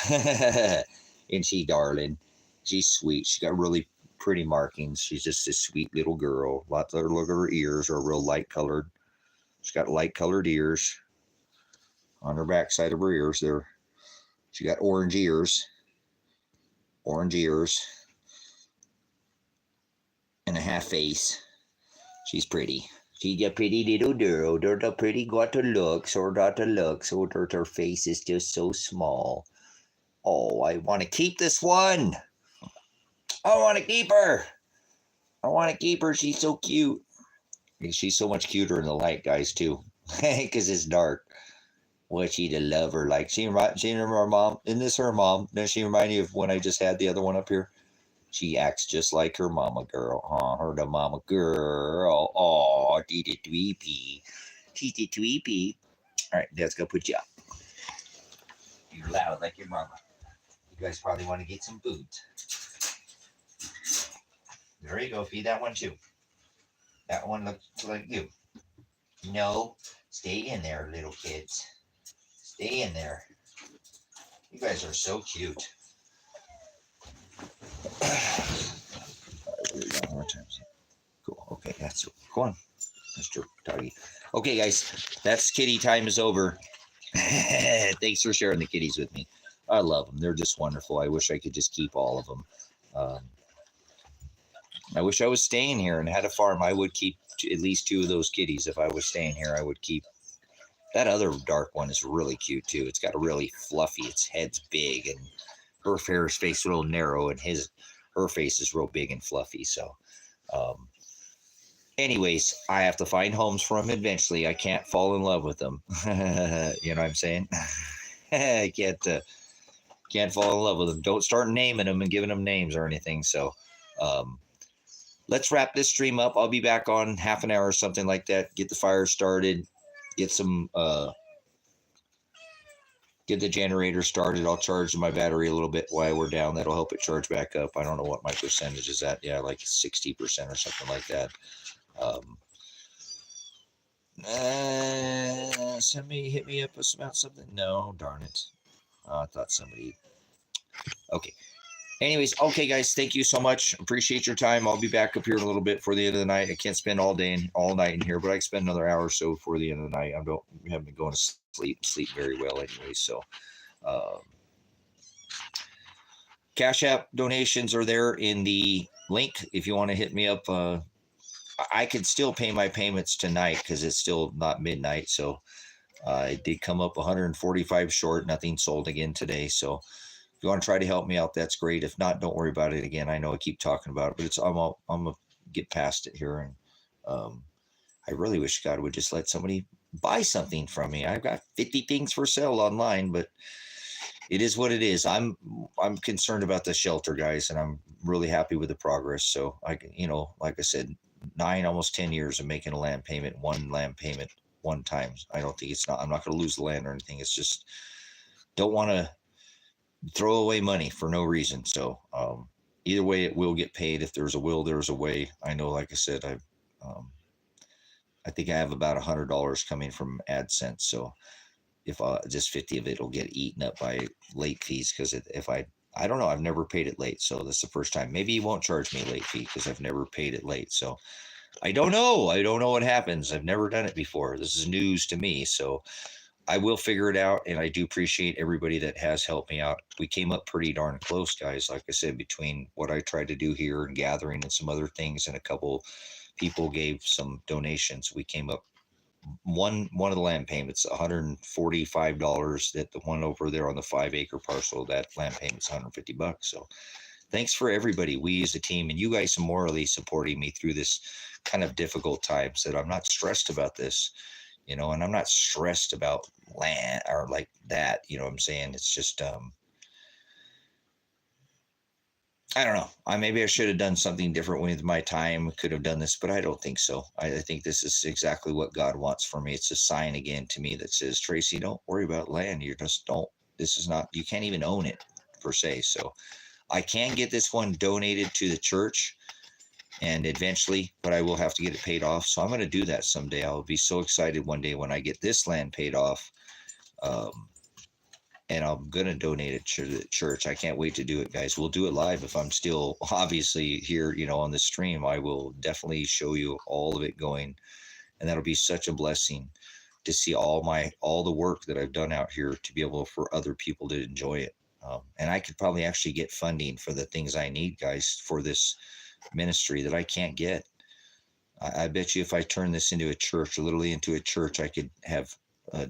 And she, darling, she's sweet. She got really pretty markings. She's just a sweet little girl. Lots of look at her ears are real light colored. She's got light colored ears. On her back side of her ears there. She got orange ears. Orange ears. And a half face. She's pretty. She's a pretty little girl. There's a pretty got to look. So her face is just so small. Oh, I want to keep this one. I want to keep her. I want to keep her. She's so cute. She's so much cuter in the light, guys, too. Because it's dark. What she to love her like. She remember her mom. Isn't this her mom? Does she remind you of when I just had the other one up here? She acts just like her mama girl. Her the mama girl. Oh, she's a tweepy. She's a tweepy. All right, Dad's going to put you up. You're loud like your mama. You guys probably want to get some food. There you go. Feed that one too. That one looks like you. No, stay in there, little kids. Stay in there. You guys are so cute. How many times? Cool. Okay, that's go on, Mr. Doggy. Okay, guys, that's kitty time is over. Thanks for sharing the kitties with me. I love them. They're just wonderful. I wish I could just keep all of them. I wish I was staying here and had a farm. I would keep at least 2 of those kitties. If I was staying here, I would keep. That other dark one is really cute too. It's got a really fluffy. Its head's big, and her hair's face real narrow, and her face is real big and fluffy. So, anyways, I have to find homes for them eventually. I can't fall in love with them. You know what I'm saying? I can't fall in love with them. Don't start naming them and giving them names or anything. So, let's wrap this stream up. I'll be back on half an hour or something like that. Get the fire started. Get some. Get the generator started. I'll charge my battery a little bit while we're down. That'll help it charge back up. I don't know what my percentage is at. Yeah, like 60% or something like that. Somebody hit me up about something. No, darn it. I thought somebody. Okay. Anyways, okay, guys, thank you so much. Appreciate your time. I'll be back up here in a little bit for the end of the night. I can't spend all night in here, but I can spend another hour or so before the end of the night. I haven't been going to sleep very well anyway. So, Cash App donations are there in the link if you want to hit me up. I could still pay my payments tonight because it's still not midnight. So, I did come up 145 short. Nothing sold again today. So, if you want to try to help me out, that's great. If not, don't worry about it. Again, I know I keep talking about it, but I'm gonna get past it here. And I really wish God would just let somebody buy something from me. I've got 50 things for sale online, but it is what it is. I'm concerned about the shelter, guys, and I'm really happy with the progress. So like I said, 9, almost 10 years of making a land payment, one land payment, one time. I'm not going to lose the land or anything. It's just don't want to throw away money for no reason. So either way, it will get paid. If there's a will, there's a way. I know, like I said, I think I have about $100 coming from AdSense. So if just 50 of it will get eaten up by late fees, because if I don't know, I've never paid it late. So that's the first time. Maybe he won't charge me a late fee because I've never paid it late. So I don't know. I don't know what happens. I've never done it before. This is news to me. So I will figure it out, and I do appreciate everybody that has helped me out. We came up pretty darn close, guys. Like I said, between what I tried to do here and gathering and some other things, and a couple people gave some donations, we came up one of the land payments, $145. That the one over there on the 5-acre parcel, that land payment's $150. So thanks for everybody. We as a team, and you guys are morally supporting me through this kind of difficult times. That I'm not stressed about this. And I'm not stressed about land or like that. You know what I'm saying? It's just, I don't know. Maybe I should have done something different with my time. Could have done this, but I don't think so. I think this is exactly what God wants for me. It's a sign again to me that says, Tracy, don't worry about land. You just don't. This is not. You can't even own it per se. So I can get this one donated to the church. And eventually, but I will have to get it paid off. So I'm going to do that someday. I'll be so excited one day when I get this land paid off. And I'm going to donate it to the church. I can't wait to do it, guys. We'll do it live. If I'm still obviously here, on the stream, I will definitely show you all of it going. And that'll be such a blessing to see all the work that I've done out here to be able for other people to enjoy it. And I could probably actually get funding for the things I need, guys, for this ministry that I can't get. I bet you if I turn this into a church, literally into a church, I could have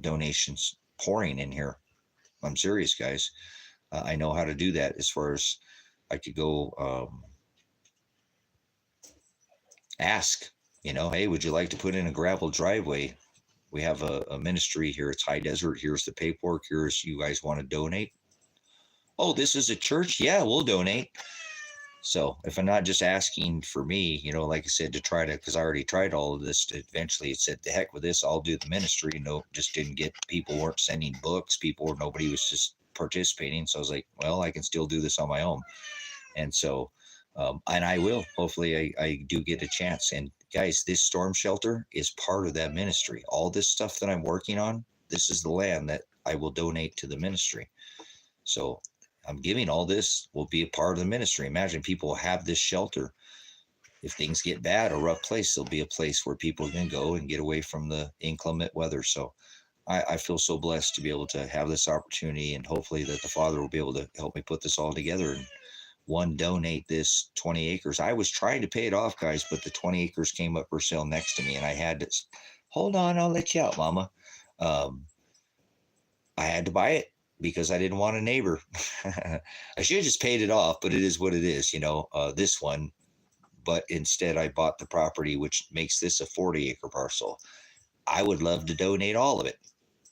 donations pouring in here. I'm serious, guys. I know how to do that. As far as I could go ask, hey, would you like to put in a gravel driveway? We have a ministry here. It's high desert. Here's the paperwork. Here's you guys want to donate. Oh, this is a church? Yeah, we'll donate. So if I'm not just asking for me, like I said, because I already tried all of this, eventually it said, the heck with this, I'll do the ministry. Just didn't get, people weren't sending books, nobody was just participating. So I was like, well, I can still do this on my own. And so, and I will, hopefully I do get a chance. And guys, this storm shelter is part of that ministry. All this stuff that I'm working on, this is the land that I will donate to the ministry. So I'm giving all this will be a part of the ministry. Imagine people have this shelter if things get bad, a rough place, there'll be a place where people can go and get away from the inclement weather. So I feel so blessed to be able to have this opportunity, and hopefully that the Father will be able to help me put this all together and donate this 20 acres. I was trying to pay it off, guys, but the 20 acres came up for sale next to me, and I had to hold on. I'll let you out, Mama. I had to buy it because I didn't want a neighbor. I should have just paid it off, but it is what it is, this one. But instead, I bought the property, which makes this a 40-acre parcel. I would love to donate all of it.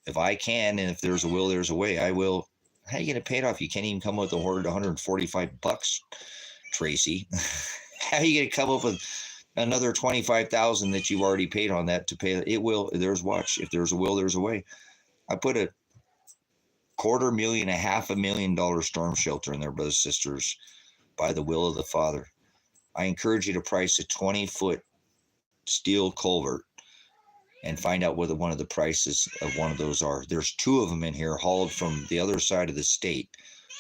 If I can, and if there's a will, there's a way, I will. How are you going to pay it off? You can't even come up with $145, Tracy. How are you going to come up with another $25,000 that you've already paid on that to pay? It will. Watch. If there's a will, there's a way. I put a $250,000, $500,000 storm shelter in there, brothers and sisters, by the will of the Father. I encourage you to price a 20-foot steel culvert and find out what one of the prices of one of those are. There's 2 of them in here hauled from the other side of the state.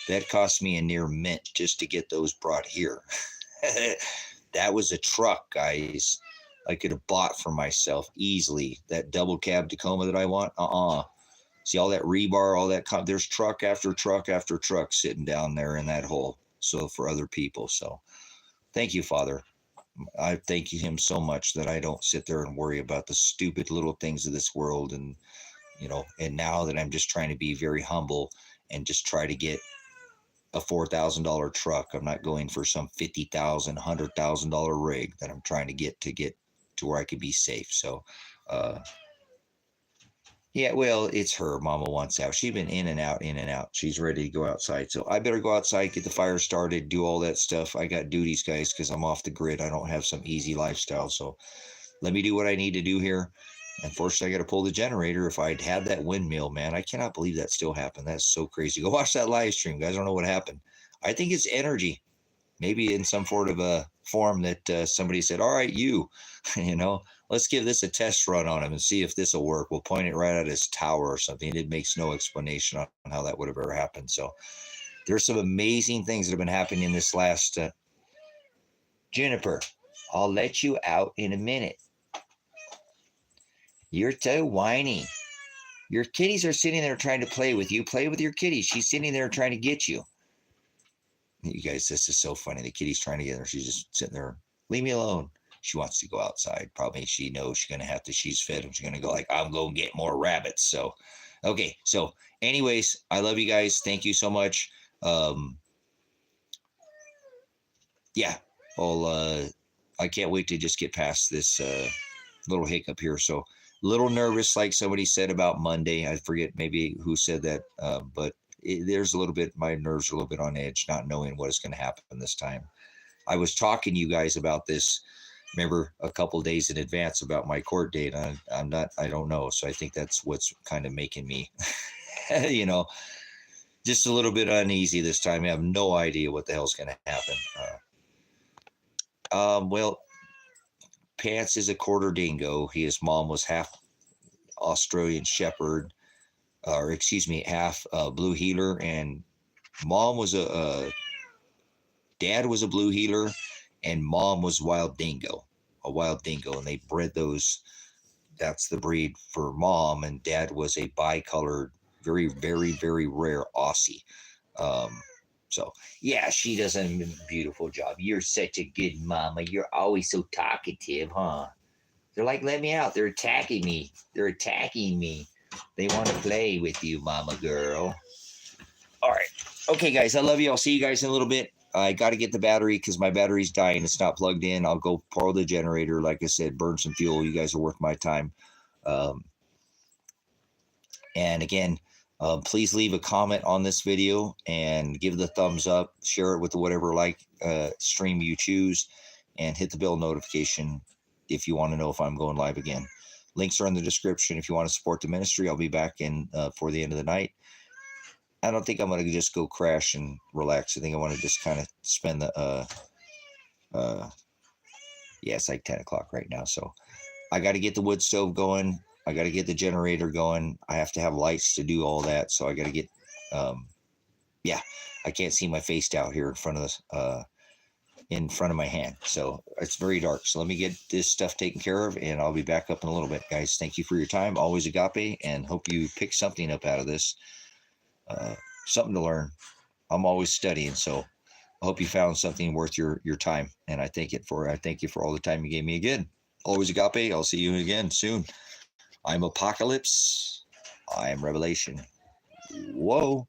That cost me a near mint just to get those brought here. That was a truck, guys. I could have bought for myself easily. That double cab Tacoma that I want. See all that rebar, all that. There's truck after truck after truck sitting down there in that hole. So for other people. So thank you, Father. I thank him so much that I don't sit there and worry about the stupid little things of this world. And, and now that I'm just trying to be very humble and just try to get a $4,000 truck. I'm not going for some $50,000, $100,000 rig that I'm trying to get to where I could be safe. So, yeah, well, it's her. Mama wants out. She's been in and out. She's ready to go outside. So I better go outside, get the fire started, do all that stuff. I got duties, guys, because I'm off the grid. I don't have some easy lifestyle. So let me do what I need to do here. Unfortunately, I got to pull the generator. If I'd had that windmill, man, I cannot believe that still happened. That's so crazy. Go watch that live stream, guys. I don't know what happened. I think it's energy. Maybe in some sort of a form that somebody said, all right, let's give this a test run on him and see if this will work. We'll point it right at his tower or something. It makes no explanation on how that would have ever happened. So there's some amazing things that have been happening in this last Juniper. I'll let you out in a minute. You're so whiny. Your kitties are sitting there trying to play with you. Play with your kitties. She's sitting there trying to get you. You guys, this is so funny. The kitty's trying to get her. She's just sitting there. Leave me alone. She wants to go outside. Probably she knows she's going to have to. She's fed and she's going to go like, I'm going to get more rabbits. So, okay. So anyways, I love you guys. Thank you so much. Yeah. Well, I can't wait to just get past this little hiccup here. So a little nervous, like somebody said about Monday. I forget maybe who said that, but there's a little bit, my nerves are a little bit on edge, not knowing what is going to happen this time. I was talking to you guys about this, remember, a couple of days in advance about my court date. I don't know. So I think that's what's kind of making me, just a little bit uneasy this time. I have no idea what the hell's going to happen. Well, Pants is a quarter dingo. His mom was half Australian Shepherd, half blue heeler, and mom was dad was a blue heeler, and mom was a wild dingo, and they bred those. That's the breed for mom, and dad was a bicolored, very, very, very rare Aussie. So yeah, she does a beautiful job. You're such a good mama. You're always so talkative, huh? They're like, let me out. They're attacking me. They want to play with you, mama girl. All right. Okay, guys, I love you. I'll see you guys in a little bit. I got to get the battery because my battery's dying. It's not plugged in. I'll go pour the generator. Like I said, burn some fuel. You guys are worth my time. And again, please leave a comment on this video and give the thumbs up. Share it with whatever stream you choose, and hit the bell notification if you want to know if I'm going live again. Links are in the description if you want to support the ministry. I'll be back in for the end of the night. I don't think I'm going to just go crash and relax. I think I want to just kind of spend the, it's like 10 o'clock right now. So I got to get the wood stove going. I got to get the generator going. I have to have lights to do all that. So I got to get, I can't see my face out here in front of this, in front of my hand. So it's very dark. So let me get this stuff taken care of, and I'll be back up in a little bit. Guys, thank you for your time. Always Agape, and hope you pick something up out of this. Something to learn. I'm always studying, so I hope you found something worth your time, and I thank you for all the time you gave me again. Always Agape. I'll see you again soon. I'm Apocalypse. I am Revelation. Whoa.